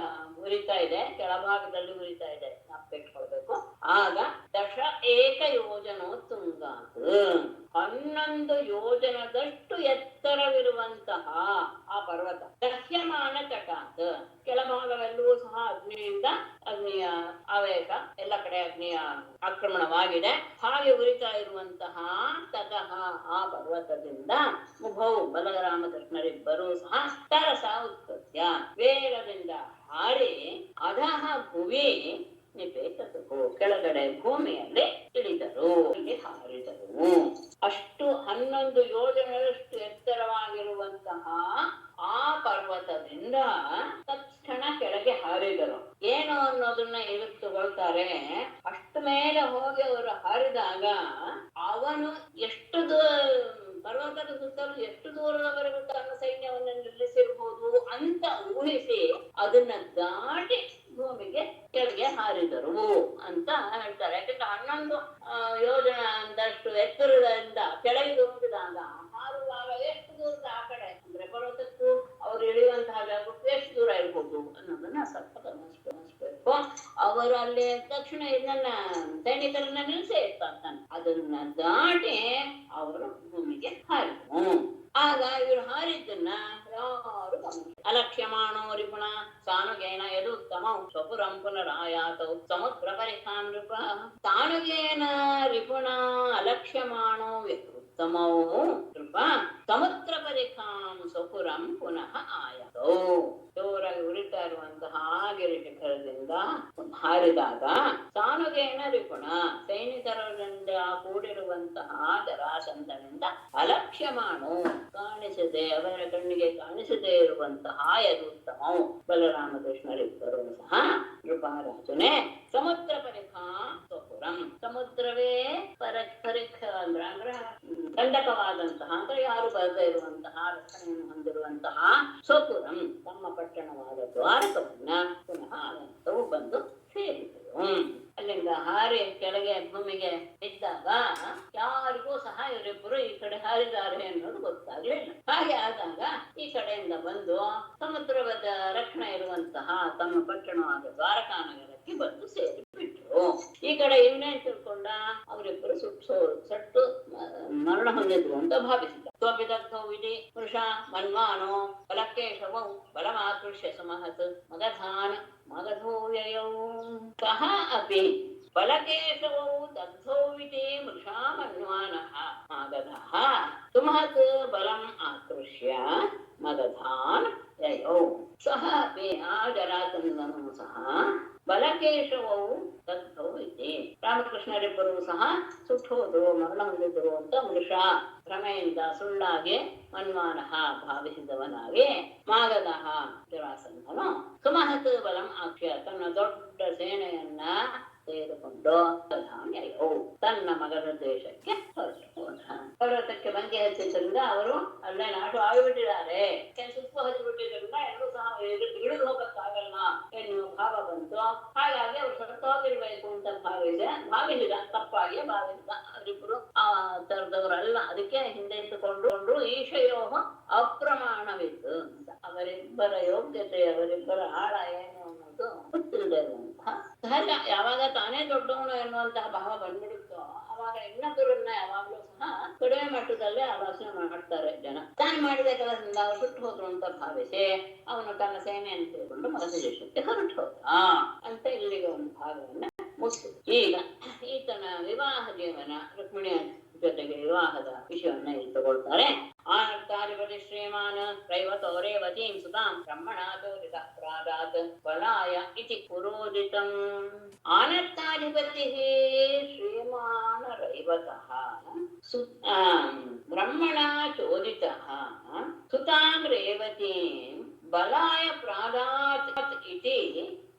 ಉರಿತಾ ಇದೆ, ಕೆಳಭಾಗದಲ್ಲಿ ಉರಿತಾ ಇದೆ, ನಾಪಿಟ್ಕೊಳ್ಬೇಕು. ಆಗ ದಶ ಏಕ ಯೋಜನೋ ತುಂಗಾತ್ 11 ಯೋಜನದಷ್ಟು ಎತ್ತರವಿರುವಂತಹ ಆ ಪರ್ವತ ದಹ್ಯಮಾನ ತಟಾತ್ ಕೆಳಭಾಗವೆಲ್ಲವೂ ಸಹ ಅಗ್ನಿಯ ಆವೇಶ ಎಲ್ಲ ಕಡೆ ಅಗ್ನಿಯ ಆಕ್ರಮಣವಾಗಿದೆ. ಹಾಗೆ ಉರಿತಾ ಇರುವಂತಹ ತತಃ ಆ ಪರ್ವತದಿಂದ ಉಭೌ ಬಲರಾಮಕೃಷ್ಣರಿಬ್ಬರೂ ಸಹ ತರಸ ಉತ್ಪತ್ತ್ಯ ವೇಗದಿಂದ ಹಾರಿ ಅಧಃ ಭುವಿ ನಿಪೇತತು ಕೆಳಗಡೆ ಭೂಮಿಯಲ್ಲಿ ಇಳಿದರು, ಇಲ್ಲಿ ಹಾರಿದರು. ಅಷ್ಟು 11 ಯೋಜನೆಯಷ್ಟು ಎತ್ತರವಾಗಿರುವಂತಹ ಆ ಪರ್ವತದಿಂದ ತಕ್ಷಣ ಕೆಳಗೆ ಹಾರಿದರು. ಏನು ಅನ್ನೋದನ್ನ ಇಳಿದುಕೊಳ್ತಾರೆ. ಅಷ್ಟು ಮೇಲೆ ಹೋಗಿ ಅವರು ಹಾರಿದಾಗ ಅವನು ಎಷ್ಟು ಪರ್ವತದ ಸುತ್ತಲೂ ಎಷ್ಟು ದೂರದವರೆಗೂ ತನ್ನ ಸೈನ್ಯವನ್ನು ನಿಲ್ಲಿಸಿರ್ಬೋದು ಅಂತ ಊಹಿಸಿ ಅದನ್ನ ದಾಟಿ ಭೂಮಿಗೆ ಕೆಳಗೆ ಹಾರಿದರು ಅಂತ ಹೇಳ್ತಾರೆ. ಯಾಕಂದ್ರೆ 11 ಯೋಜನ ಅಂದಷ್ಟು ಎತ್ತರದಿಂದ ಕೆಳಗೆ ದುಂಬಿದಾಗ ಹಾರುವಾಗ ಎಷ್ಟು ದೂರದ ಆ ಕಡೆ ಅಂದ್ರೆ ಪರ್ವತಕ್ಕೂ ಅವ್ರು ಇಳಿಯುವಂತಹ ಜಾಗಕ್ಕೂ ಎಷ್ಟು ದೂರ ಇರ್ಬೋದು ಅನ್ನೋದನ್ನ ಸ್ವಲ್ಪ ಗಮನಿಸ್ಬೇಕು. ಅವರು ಅಲ್ಲಿ ತಕ್ಷಣ ಇದನ್ನ ಸೈನಿಕರನ್ನ ನಿಲ್ಲಿಸೇ ಇರ್ತಾನೆ. ಅದನ್ನ ದಾಟಿ ಅವರು ಭೂಮಿಗೆ ಹಾರಿದರು. ಆಗ ಇವ್ರು ಹಾರಿದ್ದನ್ನ ಯಾರು ಗಮನಿಸ. ಅಲಕ್ಷ್ಯಮಾಣೋ ರಿಪುಣ ಸಾನುಗೇನ ಯದುತ್ತಮೌ ಸ್ವಪುರಂ ಪುನರಾಯಾತೌ ಸಮುದ್ರ ಪರಿಖಾಂ ನೃಪ. ಸಾನುಗೇನ ರಿಪುಣ ಅಲಕ್ಷ್ಯಮಾಣೋ ಉತ್ತಮೌ ನೃಪ ಸಮುದ್ರ ಪರಿಖಾಂ ಸ್ವಪುರಂ ಪುನಃ ಆಯಾತೌ. ಜೋರಾಗಿ ಉರಿತಾ ಇರುವಂತಹ ಗಿರಿಶಿಖರದಿಂದ ಹಾರಿದಾಗ ಸಾನುಗೇನ ರಿಪುಣ ಸೈನಿಕರಿಂದ ಕೂಡಿರುವಂತಹ ಜರಾಸಂಧನಿಂದ ಅಲಕ್ಷ್ಯಮಾಣೋ ಕಾಣಿಸದೆ, ಅವರ ಕಣ್ಣಿಗೆ ಕಾಣಿಸದೇ ಇರುವಂತಹ ಯದುತ್ತಮೌ ಬಲರಾಮಕೃಷ್ಣರಿಬ್ಬರು ಸಹ ನೃಪರಾಜನೇ ಸಮುದ್ರ ಪರಿಖಾ ಸ್ವಪುರಂ, ಸಮುದ್ರವೇ ಪರಿಖ ಅಂದ್ರೆ ದಂಡಕವಾದಂತಹ ಅಂದ್ರೆ ಯಾರು ಬರದೇ ಇರುವಂತಹ ರಕ್ಷಣೆಯನ್ನು ಹೊಂದಿರುವಂತಹ ಸ್ವಪುರಂ ತಮ್ಮ ಪಟ್ಟಣವಾದ ದ್ವಾರಕವನ್ನ ಪುನಃ ಅನಂತವು ಬಂದು ಸೇರಿದರು. ಅಲ್ಲಿಂದ ಹಾರಿ ಕೆಳಗೆ ಭೂಮಿಗೆ ಬಿದ್ದಾಗ ಯಾರಿಗೂ ಸಹ ಇವರಿಬ್ಬರು ಈ ಕಡೆ ಹಾರಿದ್ದಾರೆ ಅನ್ನೋದು ಗೊತ್ತಾಗ್ಲಿಲ್ಲ. ಹಾಗೆ ಆದಾಗ ಈ ಕಡೆಯಿಂದ ಬಂದು ಸಮುದ್ರದ ರಕ್ಷಣೆ ಇರುವಂತಹ ತಮ್ಮ ಪಟ್ಟಣವಾದ ದ್ವಾರಕಾ ನಗರಕ್ಕೆ ಬಂದು ಸೇರಿಬಿಟ್ರು. ಈ ಕಡೆ ಇವನೇ ತಿಳ್ಕೊಂಡ ಅವರಿಬ್ಬರು ಸಟ್ಟು ಮರಣ ಹೊಂದಿದ್ರು ಅಂತ ಭಾವಿಸಿದ. ತ್ವಪಿದಗ್ಧೌ ವಿಧಿ ಪುರುಷ ಮನ್ವಾನೋ ಬಲಕೇಶವೌ ಬಲಮಾಕೃಷ್ಯ ಸಮಹತ್ ಮಗಧಾನ್ ಮಗಧೋಯಯೌ ಸಹ ಅಪಿ ಬಲಕೇಶವೌ ದಗ್ಧೌ ವಿಧಿ ಮೃಷಾ ಮನ್ವಾನಃ ಮಗಧಃ ಸುಮಹತ್ ಬಲಂ ಆಕೃಷ್ಯ ಮಗಧಾನ್ ಯಯೌ ಸಹ ಅಪಿ ಆ ಜರಾಸಂಧನೂ ಸಹ ಬಲಕೇಶವೌ ದಗ್ಧೌ ವಿಧಿ ರಾಮಕೃಷ್ಣರಿಬ್ಬರು ಸಹ ಸುಟ್ಟೋದ್ರು ಮರಣ ಹೊಂದಿದ್ರು ಅಂತ ಮೃಷ ಭ್ರಮೆಯಿಂದ ಸುಳ್ಳಾಗಿ ಮನ್ವಾನಃ ಭಾವಿಸಿದವನಾಗಿ ಮಾಗಧಃ ಜರಾಸಂಧನು ಸುಮಹತ್ ಬಲಂ ಆಕ್ಷ್ಯ ತನ್ನ ದೊಡ್ಡ ಸೇನೆಯನ್ನ ತೆಗೆದುಕೊಂಡು ತನ್ನ ಮಗನ ದೇಶಕ್ಕೆ ಪರ್ವತಕ್ಕೆ ಬಂಗೆ ಹಚ್ಚಿದ್ರಿಂದ ಅವರು ಅಲ್ಲೇ ನಾಡು ಆಗಿಬಿಟ್ಟಿದ್ದಾರೆ. ಸುತ್ತ ಹಚ್ಚಿಬಿಟ್ಟಿದ್ರಿಂದ ಎಲ್ಲರೂ ಸಹ ಇಳಿದು ಹೋಗಕ್ಕಾಗಲ್ಲ ಎನ್ನುವ ಭಾವ ಬಂತು. ಹಾಗಾಗಿ ಅವ್ರು ಸತ್ತೋಗಿರ್ಬೇಕು ಅಂತ ಭಾವಿಸಿದ ತಪ್ಪಾಗಿ ಭಾವಿಸಿದ. ಅವರಿಬ್ರು ಆ ತರದವರಲ್ಲ, ಅದಕ್ಕೆ ಹಿಂದೆ ಇಟ್ಟುಕೊಂಡು ಈಶಯೋಹ ಅಪ್ರಮಾಣವಿತ್ತು ಅಂತ. ಅವರಿಬ್ಬರ ಯೋಗ್ಯತೆ, ಅವರಿಬ್ಬರ ಆಳ ಏನು ಅನ್ನೋದು ಗೊತ್ತಿಲ್ಲದೆ ಇರುವಂತಹ ಸಹಜ. ಯಾವಾಗ ತಾನೇ ದೊಡ್ಡವನು ಎನ್ನುವಂತಹ ಭಾವ ಬಂದ್ಬಿಡುತ್ತೋ ಅವಾಗ ಇನ್ನೊಬ್ಬರನ್ನ ಯಾವಾಗ್ಲೂ ಸಹ ಕಡಿಮೆ ಮಟ್ಟದಲ್ಲೇ ಆಲೋಚನೆ ಮಾಡ್ತಾರೆ ಜನ. ತಾನು ಮಾಡಿದ ಕೆಲಸದಿಂದ ಅವರು ಸುಟ್ಟು ಹೋದ್ರು ಅಂತ ಭಾವಿಸಿ ಅವನು ತನ್ನ ಸೇನೆಯನ್ನು ಸೇರಿಕೊಂಡು ಮಗಧ ದೇಶಕ್ಕೆ ಹೊರಟು ಹೋದ ಅಂತ ಇಲ್ಲಿಗೆ ಒಂದು ಭಾಗವನ್ನ ಮುಗಿಸಿ. ಈಗ ಈತನ ವಿವಾಹ ಜೀವನ, ರುಕ್ಮಿಣಿಯ ಜೊತೆಗೆ ವಿವಾಹದ ವಿಷಯವನ್ನ ಇಲ್ಲಿ ತಗೊಳ್ತಾರೆ. ಆನರ್ತಾಧಿಪತಿ ಶ್ರೀಮಾನ್ ರೈವತೋ ರೇವತೀಂ ಸುತಾಂ ಬ್ರಹ್ಮಣಾತೋರಿತ ಪ್ರಾದಾತ್ ಬಲಾಯ ಇತಿ ಪುರೋದಿತಂ. ಆನರ್ತಾಧಿಪತಿ ಶ್ರೀಮಾನ್ ರೈವತಃ ಬ್ರಹ್ಮಣ ಚೋದಿತಃ ಸುತಾಂ ರೇವತೀಂ ಬಲಾಯ ಪ್ರಾದಾತ್ ಇತಿ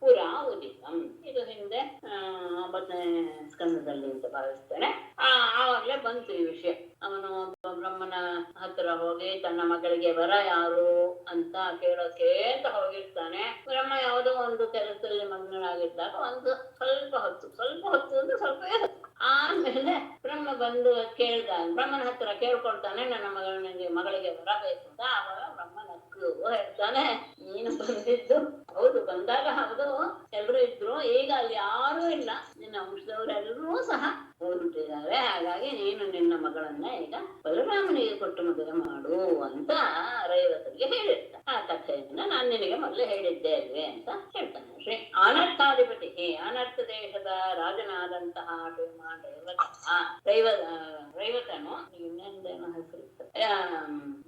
ಪುರಾ ಉದಿತಂ. ಇದು ಹಿಂದೆ 9ನೇ ಸ್ಕಂದದಲ್ಲಿ ಅಂತ ಭಾವಿಸ್ತೇನೆ. ಆವಾಗ್ಲೇ ಬಂತು ಈ ವಿಷಯ. ಅವನು ಬ್ರಹ್ಮನ ಹತ್ರ ಹೋಗಿ ತನ್ನ ಮಗಳಿಗೆ ವರ ಯಾರು ಅಂತ ಕೇಳೋಕೆ ಅಂತ ಹೋಗಿರ್ತಾನೆ. ಬ್ರಹ್ಮ ಯಾವುದೋ ಒಂದು ಕೆಲಸದಲ್ಲಿ ಮಗ್ನನಾಗಿದ್ದಾಗ ಒಂದು ಸ್ವಲ್ಪ ಹೊತ್ತು ಅಂದ್ರೆ ಸ್ವಲ್ಪವೇ ಹೊತ್ತು ಆಮೇಲೆ ಬ್ರಹ್ಮ ಬಂದು ಕೇಳ್ದಾಗ ಬ್ರಹ್ಮನ ಹತ್ರ ಕೇಳ್ಕೊಳ್ತಾನೆ, ನನ್ನ ಮಗಳಿಗೆ ವರ ಬೇಕು ಅಂತ. ಆವಾಗ ಬ್ರಹ್ಮ ನಕ್ಕು ಹೇಳ್ತಾನೆ, ನೀನು ಬಂದಿದ್ದು ಹೌದು, ಬಂದಾಗ ಹೌದು ಎಲ್ರು ಇದ್ರು, ಈಗ ಅಲ್ಲಿ ಯಾರೂ ಇಲ್ಲ, ನಿನ್ನ ವಂಶದವರೆಲ್ಲರೂ ಸಹ ಹೊರಟಿದ್ದಾರೆ. ಹಾಗಾಗಿ ನೀನು ನಿನ್ನ ಮಗಳನ್ನ ಈಗ ಬಲರಾಮನಿಗೆ ಕೊಟ್ಟು ಮದುವೆ ಮಾಡು ಅಂತ ರೈವತರಿಗೆ ಹೇಳಿರ್ತ. ಆ ಕಥೆಯನ್ನ ನಾನು ನಿನಗೆ ಮೊದಲೇ ಹೇಳಿದ್ದೆ ಅಲ್ವೇ ಅಂತ ಹೇಳ್ತಾನೆ. ಶ್ರೀ ಅನರ್ಥಾಧಿಪತಿ, ಅನರ್ಥ ದೇಶದ ರಾಜನಾದಂತಹ ಶ್ರೀಮಾನ್ ರೈವತನು ಇನ್ನೊಂದೇನೋ ಹೆಸರಿರ್ತದೆ,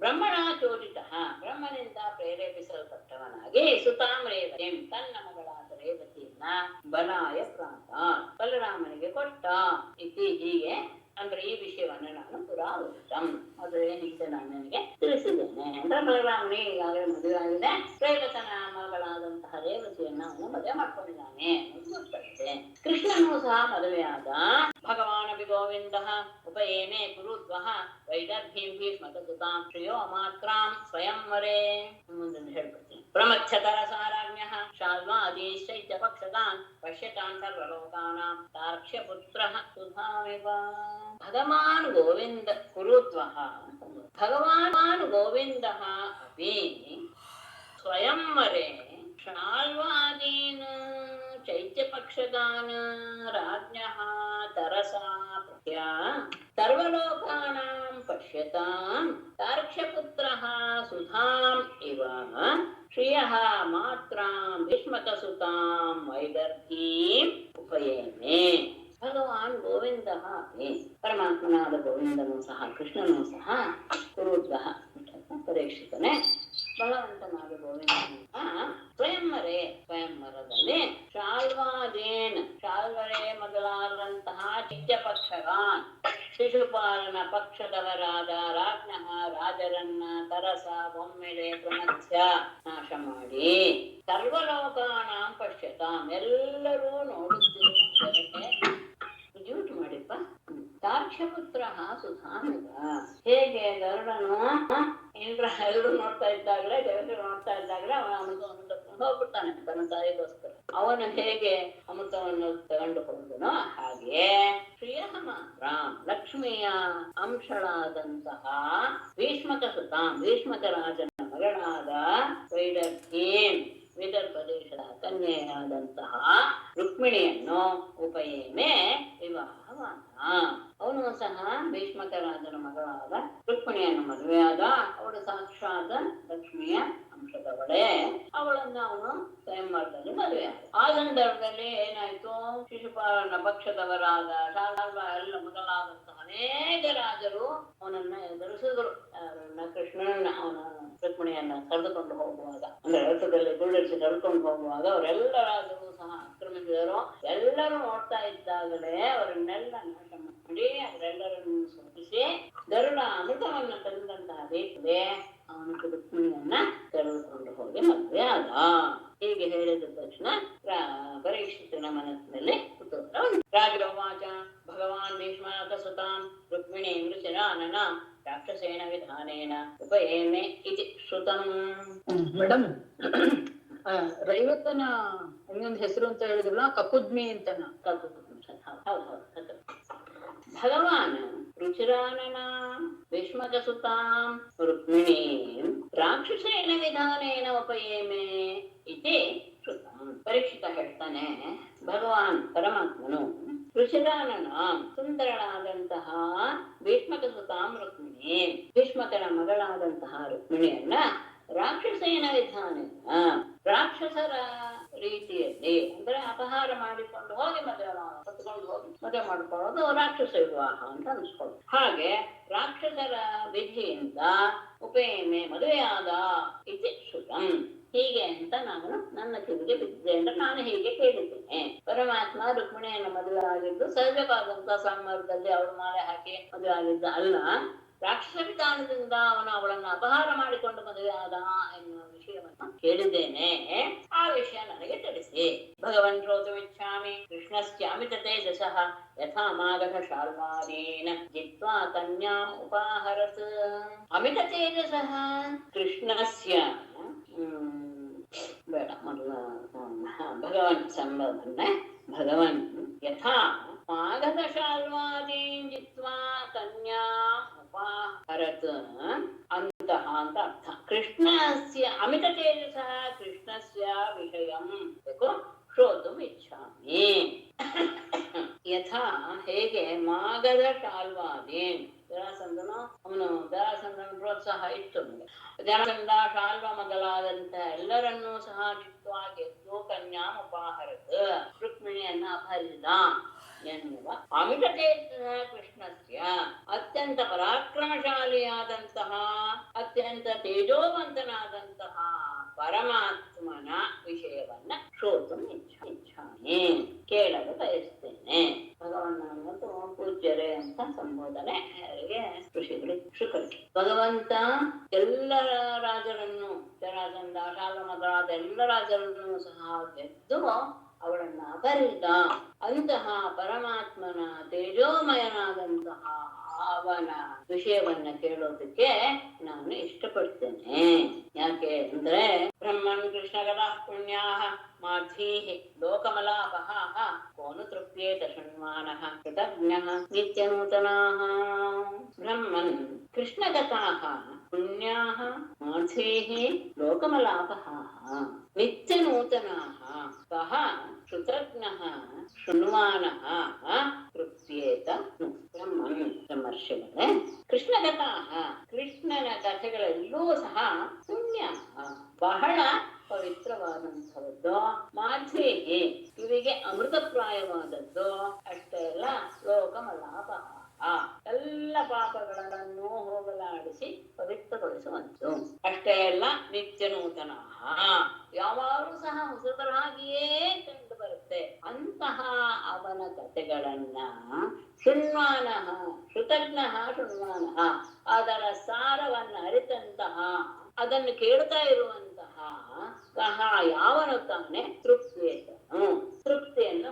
ಬ್ರಹ್ಮಣ ಚೋದಿತ, ಬ್ರಹ್ಮನಿಂದ ಪ್ರೇರೇಪಿಸಲ್ಪಟ್ಟವನಾಗಿ ಸುತಾಂ ರೇವತಿ ತನ್ನ ಮಗಳಾದ ರೇವತಿಯನ್ನ ಬಲಾಯ ಪ್ರಾಂತ ಬಲರಾಮನಿಗೆ ಕೊಟ್ಟ ಇತಿ. ಹೀಗೆ ಅಂದ್ರೆ ಈ ವಿಷಯವನ್ನ ನಾನು ಪುರಾವೃತ್ತಂ ಮೊದಲೇ ಹಿಂದೆ ನಾನು ನನಗೆ ತಿಳಿಸಿದ್ದೇನೆ. ಅಂದ್ರೆ ಬಲರಾಮನೇ ಈಗಾಗಲೇ ಮದುವೆ ಆಗಿದೆ, ರೇವತನ ಮಗಳಾದಂತಹ ರೇವತಿಯನ್ನ ಅವನು ಮದುವೆ ಮಾಡ್ಕೊಂಡಿದ್ದಾನೆ ಅನ್ನೋದು ಗೊತ್ತಾಗಿದೆ. ಕೃಷ್ಣನೂ ಸಹ ಮದುವೆಯಾದ. ಭಗವಾನ್ ಅಪಿ ಗೋವಿಂದ ಉಪಯೇಮೆ ಕುರುದ್ವಃ ವೈದರ್ಭೀಂ ಭೀಷ್ಮಕಸುತಾಂ ಶ್ರೇಯೋ ಮಾತ್ರಾಂ ಸ್ವಯಂವರೇ. ಮುಂದನ್ನು ಹೇಳ್ಬಿಡ್ತೀನಿ. ಪ್ರಮಚ್ಛತರ ಸಾರಾಜ್ಞಃ ಶಾಲ್ವಾದೀಶ್ಚೈತ್ಯ ಪಕ್ಷತಾನ್ ಪಶ್ಯತಾನ್ ಸರ್ವಲೋಕಾನಾಂ ತಾರ್ಕ್ಷ್ಯ ಪುತ್ರಃ ಸುಧಾಮಿವ. ಭಗವಾನ್ ಗೋವಿಂದ ಕುರುದ್ವಃ ಭಗವಾನ್ ಗೋವಿಂದಃ ಅಪಿ ಸ್ವಯಂವರೆ ಶಾಲ್ವಾದೀನ್ ಚೈತ್ಯಪಕ್ಷತಾನ್ ರಾಜ್ಞಃ ತರಸಾ ಪ್ರತ್ಯ ಸರ್ವಲೋಕಾನಾಂ ಪಶ್ಯ ಪಶ್ಯತಾಂ ತಾರ್ಕ್ಷ್ಯಪುತ್ರಃ ಸುಧಾಂ ಇವ ಶ್ರಿಯಃ ಮಾತ್ರಾಂ ಭೀಷ್ಮಕಸುತಾಂ ವೈದರ್ಭೀಂ ಉಪಯೇಮೆ. ಭಗವಾನ್ ಗೋವಿಂದ ಪರಮಾತ್ಮನಾದ ಗೋವಿಂದನೂ ಸಹ ಕೃಷ್ಣನೂ ಸಹ ಕುರುದ್ಧ ಪರೀಕ್ಷಿತನೇ ಭಗವಂತನಾದ ಗೋವಿಂದನ ಸ್ವಯಂವರದಲ್ಲಿ ಶಾಲ್ವಾದೇನ್ ಶಾಲ್ವರೇ ಮೊದಲಾದಂತಹ ಚಿತ್ಯಪಕ್ಷಗಾನ್ ಶಿಶುಪಾಲನ ಪಕ್ಷದವರಾದ ರಾಜ್ಞಃ ರಾಜರನ್ನ ತರಸ ಒಮ್ಮೆಲೆ ಪ್ರಣತ್ಯ ನಾಶ ಮಾಡಿ ಸರ್ವಲೋಕಾನಾಂ ಪಶ್ಯತಾಂ ಎಲ್ಲರೂ ನೋಡುತ್ತಿರುತ್ತಾರೆ. ಡ್ಯೂಟಿ ಮಾಡಿಪ್ಪ. ತಾರ್ಕ್ಷ್ಯಪುತ್ರ ಸುಧಾಮಿಗ ಹೇಗೆ ಗರುಡನು ಎಲ್ಲರೂ ನೋಡ್ತಾ ಇದ್ದಾಗಲೇ ದೇವರು ನೋಡ್ತಾ ಇದ್ದಾಗಲೇ ಅವನ ಅಮೃತವನ್ನು ತಗೊಂಡು ಹೋಗ್ಬಿಡ್ತಾನೆ ತನ್ನ ತಾಯಿಗೋಸ್ಕರ. ಅವನು ಹೇಗೆ ಅಮೃತವನ್ನು ತಗೊಂಡು ಹೋದನೋ ಹಾಗೆ ಶ್ರೀಯಃ ಮಾತ್ರ ಲಕ್ಷ್ಮಿಯ ಅಂಶಳಾದಂತಹ ಭೀಷ್ಮಕ ಸುತಾಂ ಭೀಷ್ಮಕ ರಾಜನ ಮಗಳಾದ ವೈದರ್ಭೀಂ ವಿದರ್ಭ ದೇಶದ ಕನ್ಯೆಯಾದಂತಹ ರುಕ್ಮಿಣಿಯನ್ನು ಉಪಯೇಮೆ ವಿವಾಹವಾದ. ಅವನು ಸಹ ಭೀಷ್ಮಕ ರಾಜನ ಮಗಳಾದ ರುಕ್ಮಿಣಿಯನ್ನು ಮದುವೆಯಾದ. ಅವಳು ಸಾಕ್ಷಾತ್ ಲಕ್ಷ್ಮಿಯ ಅಂಶದವಳೆ. ಅವಳನ್ನ ಅವನು ಸ್ವಯಂವರದಲ್ಲಿ ಮದುವೆಯಾದ. ಆ ಸಂದರ್ಭದಲ್ಲಿ ಏನಾಯ್ತು, ಶಿಶುಪಾಲನ ಪಕ್ಷದವರಾದ ಶಾಲ್ವ ಎಲ್ಲ ಮೊದಲಾದಂತಹ ಅನೇಕ ರಾಜರು ಅವನನ್ನ ಎದುರಿಸಿದ್ರು. ಕೃಷ್ಣನನ್ನ ಅವನ ರುಕ್ಮಿಣಿಯನ್ನ ಕರೆದುಕೊಂಡು ಹೋಗುವಾಗ, ಅಂದ್ರೆ ರಥದಲ್ಲಿ ಗುಳ್ಳಿಸಿ ಕರೆದುಕೊಂಡು ಹೋಗುವಾಗ ಅವರೆಲ್ಲ ರಾಜರು ಸಹ ಆಕ್ರಮಿಸಿದರು. ಎಲ್ಲರೂ ನೋಡ್ತಾ ಇದ್ದಾಗಲೇ ಅವರನ್ನೆಲ್ಲ ನಾಶ ಮಾಡಿ ಅವರೆಲ್ಲರನ್ನು ಸೋಲಿಸಿ ಗರುಡ ಅಮೃತವನ್ನ ತಂದಂತಹ ರೀತಿಗೆ ಅವನು ರುಕ್ಮಿಣಿಯನ್ನ ಕರೆದುಕೊಂಡು ಹೋಗಿ ಮದುವೆ ಆದ. ಹೀಗೆ ಹೇಳಿದ ತಕ್ಷಣ ಪರೀಕ್ಷಿತನ ಮನಸ್ಸಿನಲ್ಲಿ ಕುತೂಹಲ ಉಂಟು. ರಾಜೋವಾಚ ಭಗವಾನ್ ಭೀಷ್ಮಕ ಸುತಾಂ ರುಕ್ಮಿಣೀ ವೃಷರಾನನ ರಾಕ್ಷಸೇನ ವಿಧಾನೇನ ಉಪಯೇಮೆ ಇತಿ ಶ್ರುತಂ. ಮೇಡಮ್, ರೈವತನ ಇನ್ನೊಂದು ಹೆಸರು ಅಂತ ಹೇಳಿದ್ರಲ್ಲ, ಕಕುದ್ಮಿ ಅಂತನ. ಭಗವಾನ್ ರುಚಿರಾನನ ಭೀಷ್ಮಕ ಸುತಾಂ ರುಕ್ಮಿಣೀಂ ರಾಕ್ಷಸೇನ ವಿಧಾನೇನ ಉಪಯೇಮೆ ಇತಿ ಶ್ರುತಂ. ಪರೀಕ್ಷಿತ ಹೇಳ್ತಾನೆ, ಭಗವಾನ್ ಪರಮಾತ್ಮನು ರುಚಿರಾನನ ಸುಂದರಳಾದಂತಹ ಭೀಷ್ಮಕ ಸುತಾಂ ರುಕ್ಮಿಣಿ ಭೀಷ್ಮಕನ ಮಗಳಾದಂತಹ ರುಕ್ಮಿಣಿಯನ್ನ ರಾಕ್ಷಸೇನ ವಿಧಾನೇನ ರಾಕ್ಷಸರ ರೀತಿಯಲ್ಲಿ, ಅಂದ್ರೆ ಅಪಹಾರ ಮಾಡಿಕೊಂಡು ಹೋಗಿ ಹೊತ್ಕೊಂಡು ಹೋಗಿ ಮದುವೆ ಮಾಡ್ಕೊಳ್ಳೋದು ರಾಕ್ಷಸ ವಿವಾಹ ಅಂತ ಅನ್ಸ್ಕೊಳ್ಳೋದು. ಹಾಗೆ ರಾಕ್ಷಸರ ವಿಧಿಯಿಂದ ಉಪೇಮೆ ಮದುವೆಯಾದ ಇತಿ ಶ್ರುತಂ. ಹೀಗೆ ಅಂತ ನಾನು ನನ್ನ ಕಿವಿಗೆ ಬಿದ್ದಿದೆ ಅಂತ ನಾನು ಹೀಗೆ ಕೇಳಿದ್ದೇನೆ. ಪರಮಾತ್ಮ ರುಕ್ಮಿಣಿಯನ್ನು ಮದುವೆ ಆಗಿದ್ದು ಸಹಜವಾದಂತಹ ಸಂದರ್ಭದಲ್ಲಿ ಅವಳು ಮಾಲೆ ಹಾಕಿ ಮದುವೆ ಆಗಿದ್ದ ಅಲ್ಲ, ರಾಕ್ಷಸ ವಿಧಾನದಿಂದ ಅವನು ಅವಳನ್ನು ಅಪಹಾರ ಮಾಡಿಕೊಂಡು ಮದುವೆ ಆದ ಎನ್ನುವ ವಿಷಯವನ್ನು ಕೇಳಿದ್ದೇನೆ. ಆ ವಿಷಯ ನನಗೆ ತಿಳಿಸಿ. ಭಗವನ್ ಶ್ರೋತುಮಿಚ್ಛಾಮಿ ಕೃಷ್ಣಸ್ಯಾಮಿತ ತೇಜಸಃ ಯಥಾ ಮಾಗಧ ಶಾಲ್ವಾನೇನ ಜಿತ್ವಾ ಕನ್ಯಾಂ ಉಪಾಹರತ್. ಅಮಿತ ತೇಜಸಃ ಕೃಷ್ಣಸ್ಯ ಬೇಡ ಮೊದಲ ಭಗವನ್ ಸಂಬೋಧನೆ. ಭಗವನ್ ಯಥಾ ಮಾಗಧ ಶಾಲ್ವಾದೀನ್ ಜಿತ್ವಾ ಕನ್ಯಾ ಉಪಾಹರತ್ ಅಂತಃ ಅಂತ ಅರ್ಥ. ಕೃಷ್ಣಸ್ಯ ಅಮಿತ ತೇಜಸಃ ಕೃಷ್ಣಸ್ಯ ವಿಷಯಂ ಶ್ರೋತುಂ ಇಚ್ಛಾಮಿ. ಯಥಾ ಹೇಗೆ ಮಾಗಧ ಶಾಲ್ವಾದೀನ್ ಜರಾಸಂಧನು ಜರಾಸಂಧನ ಪ್ರೋತ್ಸಾಹ ಇತ್ತು. ಜರಾಸಂಧ ಶಾಲ್ವ ಮೊದಲಾದಂತ ಎಲ್ಲರನ್ನೂ ಸಹ ಜಿತ್ವಾ ಗೆದ್ದು ಕನ್ಯಾ ಉಪಾಹರತ್ ರುಕ್ಮಿಣಿಯನ್ನ ಅಪಹರಿಸಿದ ಎನ್ನುವ ಅಮಿತ ತೇಜಸ್ಸ ಕೃಷ್ಣಸ್ಯ ಅತ್ಯಂತ ಪರಾಕ್ರಮಶಾಲಿಯಾದಂತಹ ಅತ್ಯಂತ ತೇಜೋವಂತನಾದಂತಹ ಪರಮಾತ್ಮನ ವಿಷಯವನ್ನ ಶ್ರೋತುಂ ಇಚ್ಛಾಮಿ ಕೇಳಲು ಬಯಸ್ತೇನೆ. ಭಗವನ್ನನ್ನು ಪೂಜ್ಯರೇ ಅಂತ ಸಂಬೋಧನೆ ಋಷಿಗಳು ಶುಕರಿಗೆ. ಭಗವಂತ ಎಲ್ಲ ರಾಜರನ್ನು ಜರಾಸಂಧ ಶಾಲ್ವ ಮೊದಲಾದ ಎಲ್ಲ ರಾಜರನ್ನು ಸಹ ಗೆದ್ದು ಅವಳನ್ನ ಅಪಹರಿಸಿದ. ಅಂತಹ ಪರಮಾತ್ಮನ ತೇಜೋಮಯನಾದಂತಹ ಅವನ ವಿಷಯವನ್ನ ಕೇಳೋದಕ್ಕೆ ನಾನು ಇಷ್ಟಪಡ್ತೇನೆ. ಯಾಕೆ ಅಂದ್ರೆ ಬ್ರಹ್ಮನ್ ಕೃಷ್ಣ ಕಥಾ ಪುಣ್ಯಾಹ ಮಾಧೀಃ ಲೋಕಮಲಾಪಃ ಕೋನು ತೃಪ್ಯೇತ ಶೃಣ್ವಾನಃ ಕೃತಜ್ಞಃ ನಿತ್ಯನೂತನಾಃ. ಬ್ರಹ್ಮನ್ ಕೃಷ್ಣ ಕಥಾಃ ಪುಣ್ಯಾಹ ಮಾಧೀಃ ಲೋಕಮಲಾಪಃ ನಿತ್ಯನೂತನಾಃ ಕಃ ಕೃತಜ್ಞಃ ಶೃಣ್ವಾನಃ ತೃಪ್ಯೇತ. ಬ್ರಹ್ಮನ್ ಬ್ರಹ್ಮರ್ಷಿಗಳೇ ಕೃಷ್ಣನ ಕಥೆಗಳೆಲ್ಲೂ ಸಹ ಪುಣ್ಯ ಬಹಳ ಪವಿತ್ರವಾದಂಥದ್ದು, ಮಾಧ್ವೇಹಿ ಇವರಿಗೆ ಅಮೃತಪ್ರಾಯವಾದದ್ದು. ಅಷ್ಟೇ ಅಲ್ಲ, ಲೋಕಮಲಾಪ ಎಲ್ಲ ಪಾಪಗಳನ್ನು ಹೋಗಲಾಡಿಸಿ ಪವಿತ್ರಗೊಳಿಸುವಂತು. ಅಷ್ಟೇ ಅಲ್ಲ, ನಿತ್ಯ ನೂತನ, ಯಾವಾಗಲೂ ಸಹ ಹೊಸತರಾಗಿಯೇ ಕಂಡು ಬರುತ್ತೆ. ಅಂತಹ ಅವನ ಕಥೆಗಳನ್ನ ಶೃಣ್ವಾನಃ ಕೃತಜ್ಞಃ ಶೃಣ್ವಾನಃ, ಅದರ ಸಾರವನ್ನು ಅರಿತಂತಹ, ಅದನ್ನು ಕೇಳ್ತಾ ಇರುವಂತಹ ಕಹ ಯಾವನು ತಾನೆ ತೃಪ್ತಿಯನ್ನು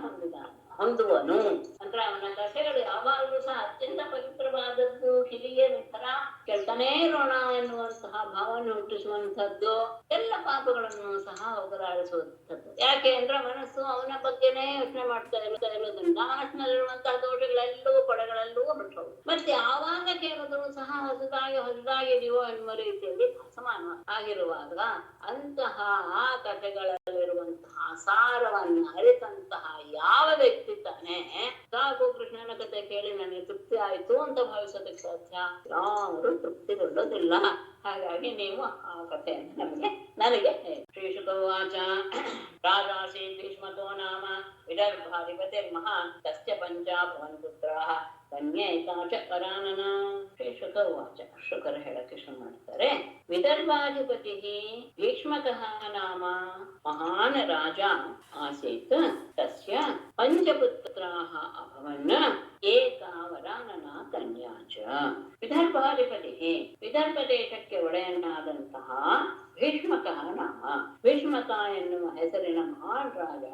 ಹೊಂದುವನು. ಅಂದ್ರೆ ಅವನ ಕಥೆಗಳು ಯಾವಾಗಲೂ ಸಹ ಅತ್ಯಂತ ಪವಿತ್ರವಾದದ್ದು, ಕಿವಿಗೆ ತರ ಕೆಳ್ತಾನೇ ಇರೋಣ ಎನ್ನುವಂತಹ ಭಾವನೆ ಹುಟ್ಟಿಸುವಂತಹದ್ದು, ಎಲ್ಲ ಪಾಪಗಳನ್ನು ಸಹ ಹೋಗಲಾಡಿಸುವಂಥದ್ದು. ಯಾಕೆ ಅಂದ್ರೆ ಮನಸ್ಸು ಅವನ ಬಗ್ಗೆನೇ ಯೋಚನೆ ಮಾಡ್ತಾ ಇರೋದ್ರಿಂದ ಮನಸ್ಸಿನಲ್ಲಿರುವಂತಹ ದೋಷಗಳೆಲ್ಲವೂ ಕೊಡೆಗಳೆಲ್ಲವೂ ಹೊರಟವು. ಮತ್ತೆ ಯಾವಾಗ ಕೇಳಿದ್ರು ಸಹ ಹೊಸದಾಗಿದೆಯೋ ಎನ್ನುವ ರೀತಿಯಲ್ಲಿ ಅಸಮಾನ ಆಗಿರುವಾಗ ಅಂತಹ ಆ ಕಥೆಗಳಲ್ಲಿರುವಂತಹ ಸಾರವನ್ನು ಅರಿತಂತಹ ಯಾವ ವ್ಯಕ್ತಿ ತಾನೆ ಸಾಕು ಕೃಷ್ಣನ ಕಥೆ ಕೇಳಿ ನನಗೆ ತೃಪ್ತಿ ಆಯ್ತು ಅಂತ ಭಾವಿಸೋದಕ್ಕೆ ಸಾಧ್ಯ? ಯಾರು ತೃಪ್ತಿಗೊಳ್ಳೋದಿಲ್ಲ. ಹಾಗಾಗಿ ನೀವು ಆ ಕಥೆಯನ್ನು ನನಗೆ ಶ್ರೀಶುಕವಾಚ ರಾಜಾಸಿ ಭೀಷ್ಮತೋ ನಾಮ ವಿದರ್ಭಾಧಿಪತಿರ್ಮಹಾನ್ ತಸ್ಯ ಪಂಚಾಭವನ್ ಪುತ್ರಾಃ ಕನ್ಯೈಕಾಚ ಪರಾನನ. ಶ್ರೀಶುಕವಾಚ, ಶುಕರು ಹೇಳಕ್ಕೆ ಶುರು ಮಾಡ್ತಾರೆ. ವಿದರ್ಭಾಧಿಪತಿ ಭೀಷ್ಮಕಃ ನಾಮ ಮಹಾನ್ ರಾಜ ಆಸೀತ್, ತಸ್ಯ ಪಂಚಪುತ್ರಾಃ ಅಭವನ್, ಏಕಾ ವರಾನನ ಕನ್ಯಾ ಚ. ವಿದರ್ಭಾಧಿಪತಿ, ವಿದರ್ಭ ದೇಶಕ್ಕೆ ಒಡೆಯನಾದಂತಹ ಭೀಷ್ಮಕಃ ನಾಮ, ಭೀಷ್ಮಕ ಎನ್ನುವ ಹೆಸರಿನ ಮಹಾನ್ ರಾಜ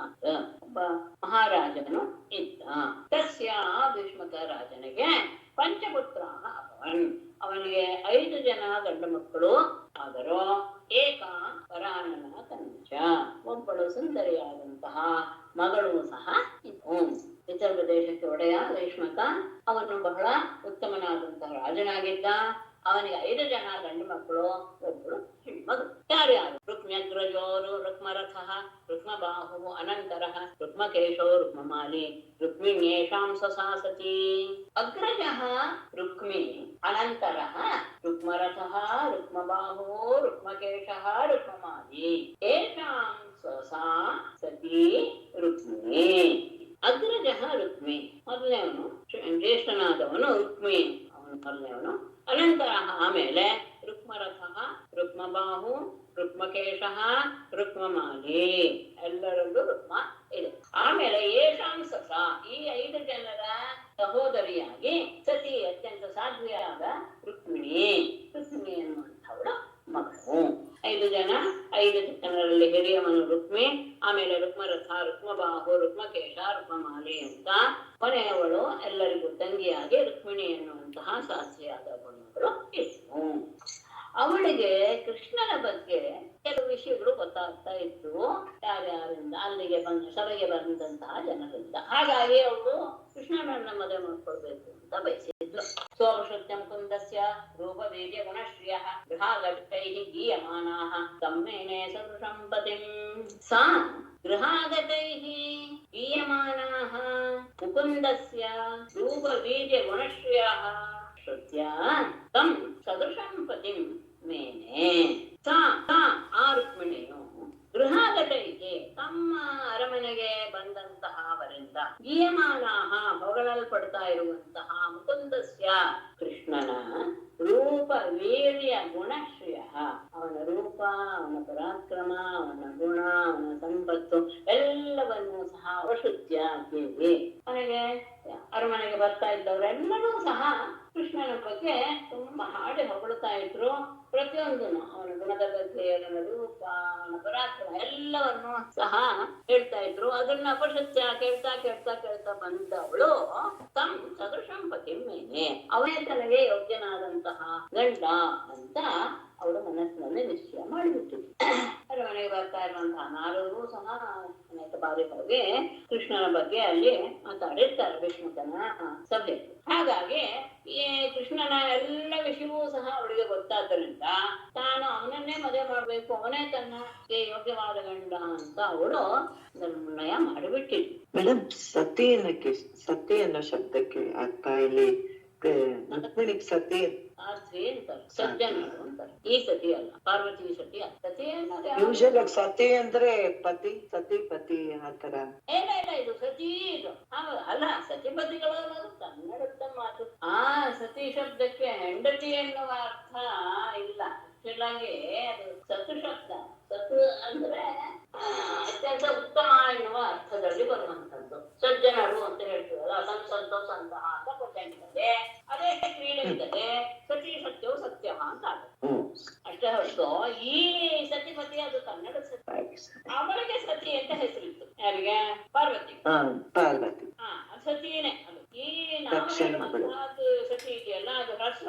ಆತ, ಒಬ್ಬ ಮಹಾರಾಜನು ಇದ್ದ. ತಸ್ಯ ಭೀಷ್ಮಕ ರಾಜನಿಗೆ ಪಂಚಪುತ್ರ ಅಭವನ್, ಅವನಿಗೆ 5 ಜನ ಗಂಡು ಮಕ್ಕಳು ಆದರೂ. ಏಕ ವರಾನನ ಕನ್ಯಚ, ಒಬ್ಬಳು ಸುಂದರಿಯಾದಂತಹ ಮಗಳು ಸಹ ಇತ್ತು. ವಿದರ್ಭ ದೇಶಕ್ಕೆ ಒಡೆಯ ಭೀಷ್ಮಕ, ಅವನು ಬಹಳ ಉತ್ತಮನಾದಂತಹ ರಾಜನಾಗಿದ್ದ. ಅವನಿಗೆ 5 ಜನ ಗಂಡು ಮಕ್ಕಳು, ಒಬ್ಬಳು ಹೆಣ್ಮಗಳು. ಯಾರ್ಯಾರು? ರುಕ್ಮ್ಯಗ್ರಜೋರು ರುಕ್ಮರಥಃ, ರುಕ್ಮಬಾಹು ಅನಂತರಃ, ರುಕ್ಮಕೇಶೋ ರುಕ್ಮಮಾಲಿ, ರುಕ್ಮಿಣ್ಯೇಷಾಂ ಸಸಾಸತಿ. ಅಗ್ರಜಃ ರುಕ್ಮಿ, ಅನಂತರಃ ರುಕ್ಮರಥಃ, ರುಕ್ಮಬಾಹು, ರುಕ್ಮಕೇಶಃ, ರುಕ್ಮಮಾಲಿ, ಏಷಾಂ ಸಸಾ ಸತಿ ರುಕ್ಮಿಣಿ. ಅಗ್ರಜಃ ರುಕ್ಮಿ, ಮೊದಲನೇವನು ಜ್ಯೇಷ್ಠನಾದವನು ರುಕ್ಮಿ, ಅವನು ಮೊದಲನೇವನು. ಅನಂತರ ಆಮೇಲೆ ರುಕ್ಮರಥಃ, ರುಕ್ಮಬಾಹು, ರುಕ್ಮಕೇಶಃ, ರುಕ್ಮಮಾಲಿ, ಎಲ್ಲರಲ್ಲೂ ರುಕ್ಮ ಇದೆ. ಆಮೇಲೆ ಏಷಾಂ ಸಸ, ಈ 5 ಜನರ ಸಹೋದರಿಯಾಗಿ ಸತಿ, ಅತ್ಯಂತ ಸಾಧ್ವಿಯಾದ ರುಕ್ಮಿಣಿ, ರುಕ್ಮಿಣಿ ಎನ್ನುವಂಥವಳು ಮಗಳು. 5 ಜನರಲ್ಲಿ ಹಿರಿಯವನು ರುಕ್ಮಿ, ಆಮೇಲೆ ರುಕ್ಮರಥ, ರುಕ್ಮಬಾಹು, ರುಕ್ಮಕೇಶ, ರುಕ್ಮಮಾಲಿ ಅಂತ ಕೊನೆಯವಳು ಎಲ್ಲರಿಗೂ ತಂಗಿಯಾಗಿ ರುಕ್ಮಿಣಿ ಎನ್ನುವಂತಹ ಸಾಧ್ವಿಯಾದ ಮಗಳು ಇತ್ತು. ಅವಳಿಗೆ ಕೃಷ್ಣನ ಬಗ್ಗೆ ಕೆಲವು ವಿಷಯಗಳು ಗೊತ್ತಾಗ್ತಾ ಇತ್ತು, ಯಾರ್ಯಾರಿಂದ, ಅಲ್ಲಿಗೆ ಸಭೆಗೆ ಬಂದಂತಹ ಜನರಿಂದ. ಹಾಗಾಗಿ ಅವಳು ಕೃಷ್ಣನನ್ನ ಮದುವೆ ಮಾಡ್ಕೊಳ್ಬೇಕು ಅಂತ ಬಯಸಿದ್ಲು. ಸೋಮಶ್ರುತ್ಯಂ ಕುಂದಸ್ಯ ರೂಪ ವೀರ್ಯ ಗುಣಶ್ರಿಯ ಗೃಹಾಗತೈಃ ಗೀಯಮಾನಾಃ ತಮ್ಮೇನೆ ಸದೃಶಂ ಪತಿಂ. ಸಾ ಗೃಹಾಗತೈಃ ಗೀಯಮಾನಾಃ ಮುಕುಂದಸ್ಯ ರೂಪ ವೀರ್ಯ ಗುಣಶ್ರಿಯಃ ಶ್ರುತ್ಯ ತಂ ಸದೃಶಂ ಪತಿಂ ಮೇನೆ. ಆ ರುಕ್ಮಿಣಿಯು ಗೃಹಾಗತೈಗೆ, ತಮ್ಮ ಅರಮನೆಗೆ ಬಂದಂತಹವರಿಂದ, ಗೀಯಮಾನಾಹ ಹೊಗಳಲ್ಪಡ್ತಾ ಇರುವಂತಹ ಮುಕುಂದಸ್ಯ ಕೃಷ್ಣನ ರೂಪ ವೀರ್ಯ ಗುಣಶ್ರಿಯ, ಅವನ ರೂಪ, ಅವನ ಪರಾಕ್ರಮ, ಅವನ ಗುಣ, ಅವನ ಸಂಪತ್ತು ಎಲ್ಲವನ್ನೂ ಸಹ ಅವಶುದ್ಧ ಕೇಳಿ ಅವನಿಗೆ ಅರಮನೆಗೆ ಬರ್ತಾ ಇದ್ದವರೆಲ್ಲರೂ ಸಹ ಕೃಷ್ಣನ ಬಗ್ಗೆ ತುಂಬಾ ಹಾಡಿ ಹೊಗಳ್ತಾ ಇದ್ರು. ಪ್ರತಿಯೊಂದನ್ನು, ಅವನ ಗುಣದ ಬಗ್ಗೆ, ಅವನ ರೂಪ, ಅವನ ಪರಾಕ್ರಮ ಎಲ್ಲವನ್ನು ಸಹ ಹೇಳ್ತಾ ಇದ್ರು. ಅದನ್ನ ಅಪಶಸ್ಯ ಕೇಳ್ತಾ ಕೇಳ್ತಾ ಕೇಳ್ತಾ ಬಂದವಳು ತಂ ಸದೃಶಂ ಪತಿಂ ಮೇನೆ, ಅವನೇ ತನಗೆ ಯೋಗ್ಯನಾದಂತಹ ಗಂಡ ಅಂತ ಅವಳು ಮನಸ್ಸಿನಲ್ಲಿ ನಿಶ್ಚಯ ಮಾಡಿಬಿಟ್ಟಿದ್ರು. ಅರಮನೆಗೆ ಬರ್ತಾ ಇರುವಂತಹ ನಾರದರು ಸಹ ಅನೇಕ ಬಾರಿ ಹೋಗಿ ಕೃಷ್ಣನ ಬಗ್ಗೆ ಅಲ್ಲಿ ಮಾತಾಡಿರ್ತಾರೆ ಭೀಷ್ಮಕನ ಸಭೆ. ಹಾಗಾಗಿ ಈ ಕೃಷ್ಣನ ಎಲ್ಲ ವಿಷಯವೂ ಸಹ ಅವಳಿಗೆ ಗೊತ್ತಾದ್ದರಿಂದ ತಾನು ಅವನನ್ನೇ ಮದುವೆ ಮಾಡ್ಬೇಕು, ಅವನೇ ತನ್ನಗೆ ಯೋಗ್ಯವಾದ ಗಂಡ ಅಂತ ಅವಳು ನಿರ್ಣಯ ಮಾಡಿಬಿಟ್ಟಿದ್ಳು. ಮೇಡಮ್, ಸತಿ ಅನ್ನೋ ಶಬ್ದಕ್ಕೆ ಅರ್ಥ ಇಲ್ಲಿ ರುಕ್ಮಿಣಿಗ್ ಸತಿ ಸಾಧ್ವಿ ಅಂತಾರೆ, ಸಜ್ಜನರು ಅಂತಾರೆ. ಈ ಸತಿ ಅಲ್ಲ, ಪಾರ್ವತಿ ಸತಿ ಅಲ್ಲ. ಸತಿ ಅನ್ನೋದು ಯೂಶಲ್ ಸತಿ ಅಂದ್ರೆ ಪತಿ ಪತಿ ಆತರ. ಇಲ್ಲ ಇಲ್ಲ, ಇದು ಸತಿ ಇದು ಅಲ್ಲ. ಸತಿಪತಿಗಳು ಅನ್ನೋದು ಕನ್ನಡದ ಮಾತು. ಸತಿ ಶಬ್ದಕ್ಕೆ ಹೆಂಡತಿ ಎನ್ನುವ ಅರ್ಥ ಇಲ್ಲ. ಆಕ್ಚುಲಾಗಿ ಅದು ಸತು ಶಬ್ದ. ಸತು ಅಂದ್ರೆ ಅತ್ಯಂತ ಉತ್ತಮ ಎನ್ನುವ ಅರ್ಥದಲ್ಲಿ ಬರುವಂತದ್ದು. ಸಜ್ಜನರು ಅಂತ ಹೇಳ್ತೀವಲ್ಲ, ಸಂತೋಷ ಅಂತ ಕೊಟ್ಟೆ. ಅದೇ ಕ್ರೀಡೆ ಇದ್ದರೆ ಸತಿ ಸತ್ಯವು ಸತ್ಯ ಅಂತ ಆಗುತ್ತೆ ಅಷ್ಟೇ ಹೊರತು ಈ ಸತಿಪತಿ ಅದು ಕನ್ನಡ ಸತಿ. ಅವಳಿಗೆ ಸತಿ ಅಂತ ಹೆಸರಿತ್ತು. ಯಾರಿಗೆ? ಪಾರ್ವತಿ. ಪಾರ್ವತಿ ಸತಿನೇ ಅದು. ಈ ನಾವು ಸತಿ ಇದೆಯಲ್ಲ, ಅದು ಹ್ರಸ್ವ.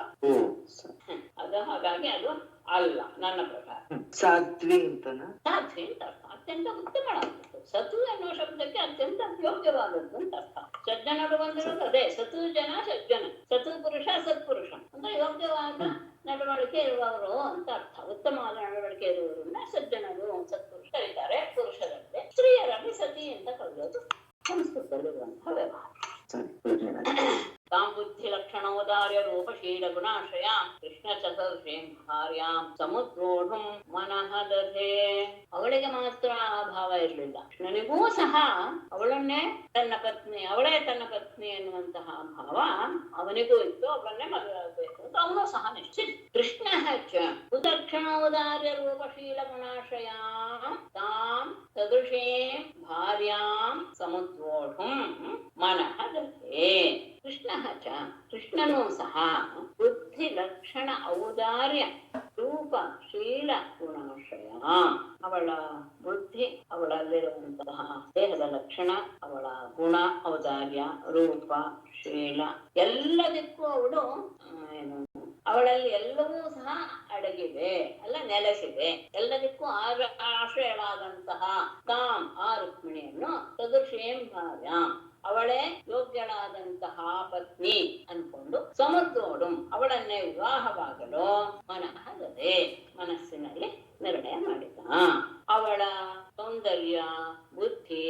ಅದು ಹಾಗಾಗಿ ಅದು ಅಲ್ಲ ನನ್ನ ಪ್ರಕಾರ. ಸಾಧ್ವಿ ಅಂತನ. ಸಾಧ್ವಿ ಅಂತ ಅರ್ಥ. ಅತ್ಯಂತ ಉತ್ತಮವಾದದ್ದು. ಸತು ಎನ್ನುವ ಶಬ್ದಕ್ಕೆ ಅತ್ಯಂತ ಯೋಗ್ಯವಾದದ್ದು ಅಂತ ಅರ್ಥ. ಸಜ್ಜನರು ಬಂದಿರೋದು ಅದೇ. ಸತು ಜನ ಸಜ್ಜನ, ಸತು ಪುರುಷ ಸತ್ಪುರುಷ ಅಂದ್ರೆ ಯೋಗ್ಯವಾದ ನಡವಳಿಕೆ ಇರುವವರು ಅಂತ ಅರ್ಥ. ಉತ್ತಮವಾದ ನಡವಳಿಕೆ ಇರುವವರನ್ನ ಸಜ್ಜನರು ಸತ್ಪುರುಷ ಕರೀತಾರೆ. ಪುರುಷರಲ್ಲಿ, ಸ್ತ್ರೀಯರಲ್ಲಿ ಸತಿ ಅಂತ ಕರೆಯೋದು ಸಂಸ್ಕೃತದಲ್ಲಿರುವಂತಹ ವ್ಯವಹಾರ. ತಾಂ ಬುದ್ಧಿ ಲಕ್ಷಣೋದಾರ್ಯ ರೂಪಶೀಲ ಗುಣಾಶ್ರಯಾಂ ಕೃಷ್ಣ ಚತುರ್ಷೀಂ ಭಾರ್ಯಾಂ ಸಮುದ್ರೋಢುಂ ಮನಃ ದಧೆ. ಅವಳಿಗೆ ಮಾತ್ರ ಆ ಭಾವ ಇರಲಿಲ್ಲ, ಕೃಷ್ಣನಿಗೂ ಸಹ ಅವಳನ್ನೇ ತನ್ನ ಪತ್ನಿ, ಅವಳೇ ತನ್ನ ಪತ್ನಿ ಎನ್ನುವಂತಹ ಭಾವ ಅವನಿಗೂ ಇತ್ತು. ಅವಳನ್ನೇ ಮದುವೆಯಾಗಬೇಕು ಅಂತ ಅವನು ಸಹ ನಿಶ್ಚಿತ. ಕೃಷ್ಣ ಲಕ್ಷಣೋದಾರ್ಯ ರೂಪಶೀಲ ಗುಣಾಶ್ರಯಾಂ ತಾಂ ಸದೃಶೀಂ ಭಾರ್ಯಾಂ ಸಮುದ್ರೋಢುಂ ಮನಃ ದಧೆ. ಕೃಷ್ಣನೂ ಸಹ ಬುದ್ಧಿ ಲಕ್ಷಣ ಔದಾರ್ಯ ರೂಪ ಶೀಲ ಗುಣಾಶ್ರಯ. ಅವಳ ಬುದ್ಧಿ, ಅವಳಲ್ಲಿರುವಂತಹ ದೇಹದ ಲಕ್ಷಣ, ಅವಳ ಗುಣ, ಔದಾರ್ಯ, ರೂಪ, ಶೀಲ ಎಲ್ಲದಕ್ಕೂ ಅವಳು ಅವಳಲ್ಲಿ ಎಲ್ಲವೂ ಸಹ ಅಡಗಿವೆ, ಎಲ್ಲ ನೆಲೆಸಿದೆ. ಎಲ್ಲದಕ್ಕೂ ಆಶ್ರಯವಾದಂತಹ ತಾಂ ಆ ರುಕ್ಮಿಣಿಯನ್ನು ಸದೃಶೀಂ ಭಾರ್ಯಾಂ ಅವಳೇ ಯೋಗ್ಯಳಾದಂತಹ ಪತ್ನಿ ಅನ್ಕೊಂಡು ಸಮುದ್ರೋಡು ಅವಳನ್ನೇ ವಿವಾಹವಾಗಲು ಮನಃದದೆ ಮನಸ್ಸಿನಲ್ಲಿ ನಿರ್ಣಯ ಮಾಡಿದ. ಅವಳ ಸೌಂದರ್ಯ, ಬುದ್ಧಿ,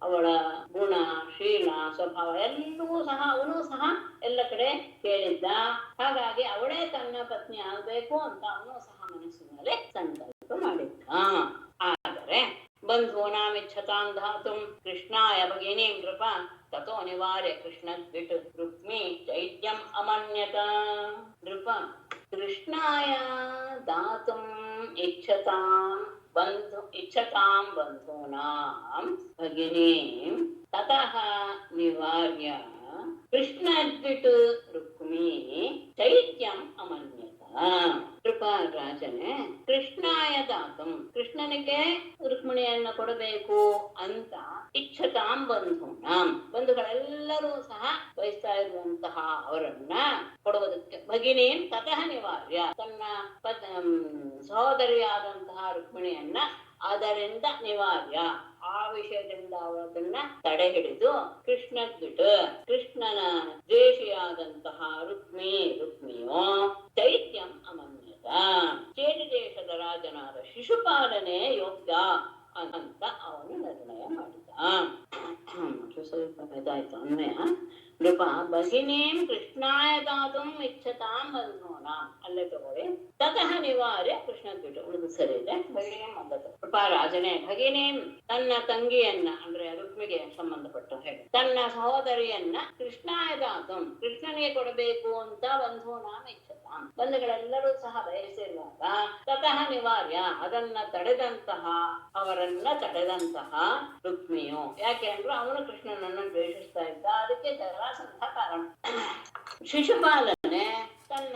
ಅವಳ ಗುಣ, ಶೀಲ, ಸ್ವಭಾವ ಎಲ್ಲವೂ ಸಹ ಅವನು ಸಹ ಎಲ್ಲ ಕಡೆ ಕೇಳಿದ್ದ. ಹಾಗಾಗಿ ಅವಳೇ ತನ್ನ ಪತ್ನಿ ಆಗ್ಬೇಕು ಅಂತ ಅವನು ಸಹ ಮನಸ್ಸಿನಲ್ಲಿ ಸಂಕಲ್ಪ ಮಾಡಿದ್ದ. ಆದರೆ ಬಂಧೂನಾಮಿಚ್ಛತಾಂ ಧಾತುಂ ಕೃಷ್ಣಾಯ ಭಗಿನೀಂ ನೃಪ ತಥೋ ನಿವಾರ್ಯ ಕೃಷ್ಣದ್ವಿಟ್ ರುಕ್ಮಿ ಚೈತ್ಯಂ ಅಮನ್ಯತ. ನೃಪ ಕೃಷ್ಣಾಯ ದಾತುಂ ಇಚ್ಛತಾಂ ಬಂಧೂನಾಂ ಭಗಿನೀಂ ತತಃ ನಿವಾರ್ಯ ಕೃಷ್ಣದ್ವಿಟ್ ರುಕ್ಮಿ ಚೈತ್ಯಂ ಅಮನ್ಯತ. ಕೃಪಾರಾಜನೇ ಕೃಷ್ಣಾಯ ದಾತಂ ಕೃಷ್ಣನಿಗೆ ರುಕ್ಮಿಣಿಯನ್ನು ಕೊಡಬೇಕು ಅಂತ ಇಚ್ಛತಾಂ ಬಂಧೂನಾಂ ಬಂಧುಗಳೆಲ್ಲರೂ ಸಹ ಬಯಸ್ತಾ ಇರುವಂತಹ ಅವರನ್ನ ಕೊಡುವುದಕ್ಕೆ ಭಗಿನೀಂ ತತಃ ನಿವಾರ್ಯ ತನ್ನ ಸಹೋದರಿಯಾದಂತಹ ರುಕ್ಮಿಣಿಯನ್ನ ಅದರಿಂದ ನಿವಾರ್ಯ ಆ ವಿಷಯದಿಂದ ಅವರನ್ನ ತಡೆ ಹಿಡಿದು ಕೃಷ್ಣನ ದ್ವೇಷಿಯಾದಂತಹ ರುಕ್ಮಿಯೋ ಚೈತ್ಯಂ ಅಮನ್ಯತ ಚೇಟಿ ದೇಶದ ರಾಜನಾದ ಶಿಶುಪಾಲನೆ ಯೋಗ್ಯ ಅಂತ ಅವನು ನಿರ್ಣಯ ಮಾಡಿದ. ಸ್ವಲ್ಪ ಇದಾಯ್ತು ಅನ್ವಯ. ನೃಪ ಭಗಿನೀಂ ಕೃಷ್ಣಾಯ ದಾತುಂ ಇಚ್ಛತಾಂ ಬಂಧೂನಾಂ ಅಲ್ಲೇ ತಗೊಳ್ಳಿ. ತತಃ ನಿವಾರ್ಯ ಕೃಷ್ಣ ಬಿಟ್ಟು ಉಳಿದು ಸರಿ ಇದೆ. ಭಗಿನೀಂ ಅಂದದ್ದು ಕೃಪಾರಾಜನೇ ಭಗಿನೀಂ ತನ್ನ ತಂಗಿಯನ್ನ ಅಂದ್ರೆ ರುಕ್ಮಿಗೆ ಸಂಬಂಧಪಟ್ಟ ಹೇಳಿ ತನ್ನ ಸಹೋದರಿಯನ್ನ ಕೃಷ್ಣಾಯ ದಾತುಂ ಕೃಷ್ಣನಿಗೆ ಕೊಡಬೇಕು ಅಂತ ಬಂಧೂನಾಂ ಇಚ್ಛತಾಂ ಬಂಧುಗಳೆಲ್ಲರೂ ಸಹ ಬಯಸಿರುವಾಗ ತತಃ ನಿವಾರ್ಯ ಅದನ್ನ ಅವರನ್ನ ತಡೆದಂತಹ ರುಕ್ಮಿಯು ಯಾಕೆ ಅಂದ್ರೆ ಅವನು ಕೃಷ್ಣನನ್ನು ದ್ವೇಷಿಸ್ತಾ ಇದ್ದ. ಅದಕ್ಕೆ ಜರಾಸಂಧ ಕಾರಣ. ಶಿಶುಪಾಲನೆ ತನ್ನ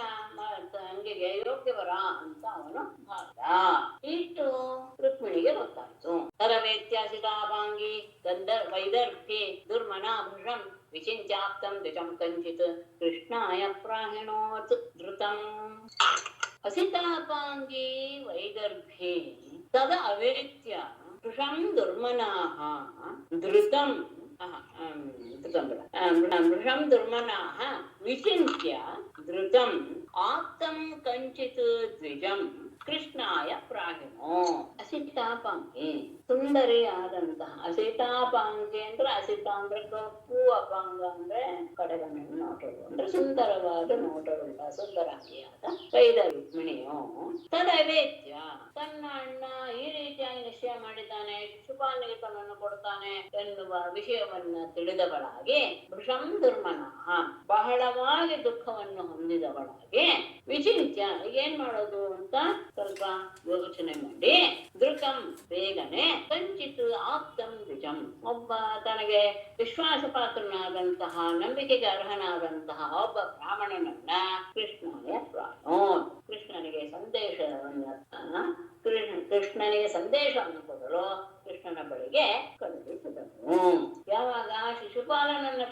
ತಂಗಿಗೆ ಯೋಗ್ಯವರ ಅಂತ ಅವನು ಭಾಗ. ಇಷ್ಟು ರುಕ್ಮಿಣಿಗೆ ಗೊತ್ತಾಯ್ತು. ತರವೇತ್ಯಾಸಿತಾಪಾಂಗಿ ವೈದರ್ಭಿ ದುರ್ಮನಾಭೃಷಂ ವಿಚಿಂತ್ಯಾಪ್ತಂ ದ್ವಿಜಂ ಕಂಚಿತ್ ಕೃಷ್ಣಾಯ ಪ್ರಾಹಿಣೋತ್ ಧೃತಂ. ಅಸಿತಾಪಾಂಗಿ ವೈದರ್ಭಿ ತದ ಅವೇತ್ಯ ಭೃಷಂ ದುರ್ಮನಾಃ ಧೃತಂ ಭೃಷಂ ದುರ್ಮನಾಃ ವಿಚಿಂತ್ಯ ಧೃತಂ ಆಪ್ತಂ ಕಂಚಿತ್ ದ್ವಿಜಂ ಕೃಷ್ಣಾಯ ಪ್ರಾಹಿಣೋ. ಅಸಿತಾಪಾಂಗಿ, ಸುಂದರಿ ಆದಂತಹ. ಅಸಿತಾಪಾಂಗಿ ಅಂದ್ರೆ ಅಸಿತ ಅಂದ್ರೆ ಕಪ್ಪು, ಅಪಾಂಗ ಅಂದ್ರೆ ಕಡೆಗಣ್ಣಿನ ನೋಟಗಳು, ಅಂದ್ರೆ ಸುಂದರವಾದ ನೋಟವುಳ್ಳ ಸುಂದರಾಂಗಿಯಾದ ವೈದ ರುಕ್ಮಿಣಿಯು ತದವೇತ್ಯ, ತನ್ನ ಅಣ್ಣ ಈ ರೀತಿಯಾಗಿ ನಿಶ್ಚಯ ಮಾಡಿದ್ದಾನೆ, ಶಿಶುಪಾಲನಿಗೆ ತನ್ನನ್ನು ಕೊಡ್ತಾನೆ ಎನ್ನುವ ವಿಷಯವನ್ನ ತಿಳಿದವಳಾಗಿ ವೃಷಂ ದುರ್ಮನಃ, ಬಹಳವಾಗಿ ದುಃಖವನ್ನು ಹೊಂದಿದವಳಾಗಿ ವಿಚಿಂತ್ಯ, ಏನ್ ಮಾಡೋದು ಅಂತ ಸ್ವಲ್ಪ ಯೋಚನೆ ಮಾಡಿ, ದೃಕಂ ಬೇಗನೆ, ಕಂಚಿತ್ ಆಪ್ತಂ ದ್ವಿಜಂ, ಒಬ್ಬ ತನಗೆ ವಿಶ್ವಾಸ ಪಾತ್ರನಾದಂತಹ, ನಂಬಿಕೆಗೆ ಅರ್ಹನಾದಂತಹ ಒಬ್ಬ ಬ್ರಾಹ್ಮಣನನ್ನ ಕೃಷ್ಣನಿಗೆ ಕೃಷ್ಣನಿಗೆ ಸಂದೇಶವನ್ನು ಕೊಡಲು ಕೃಷ್ಣನ ಬಳಿಗೆ ಕಳುಹಿಸಿದನು. ಯಾವಾಗ ಶಿಶುಪಾಲನಿಗೆ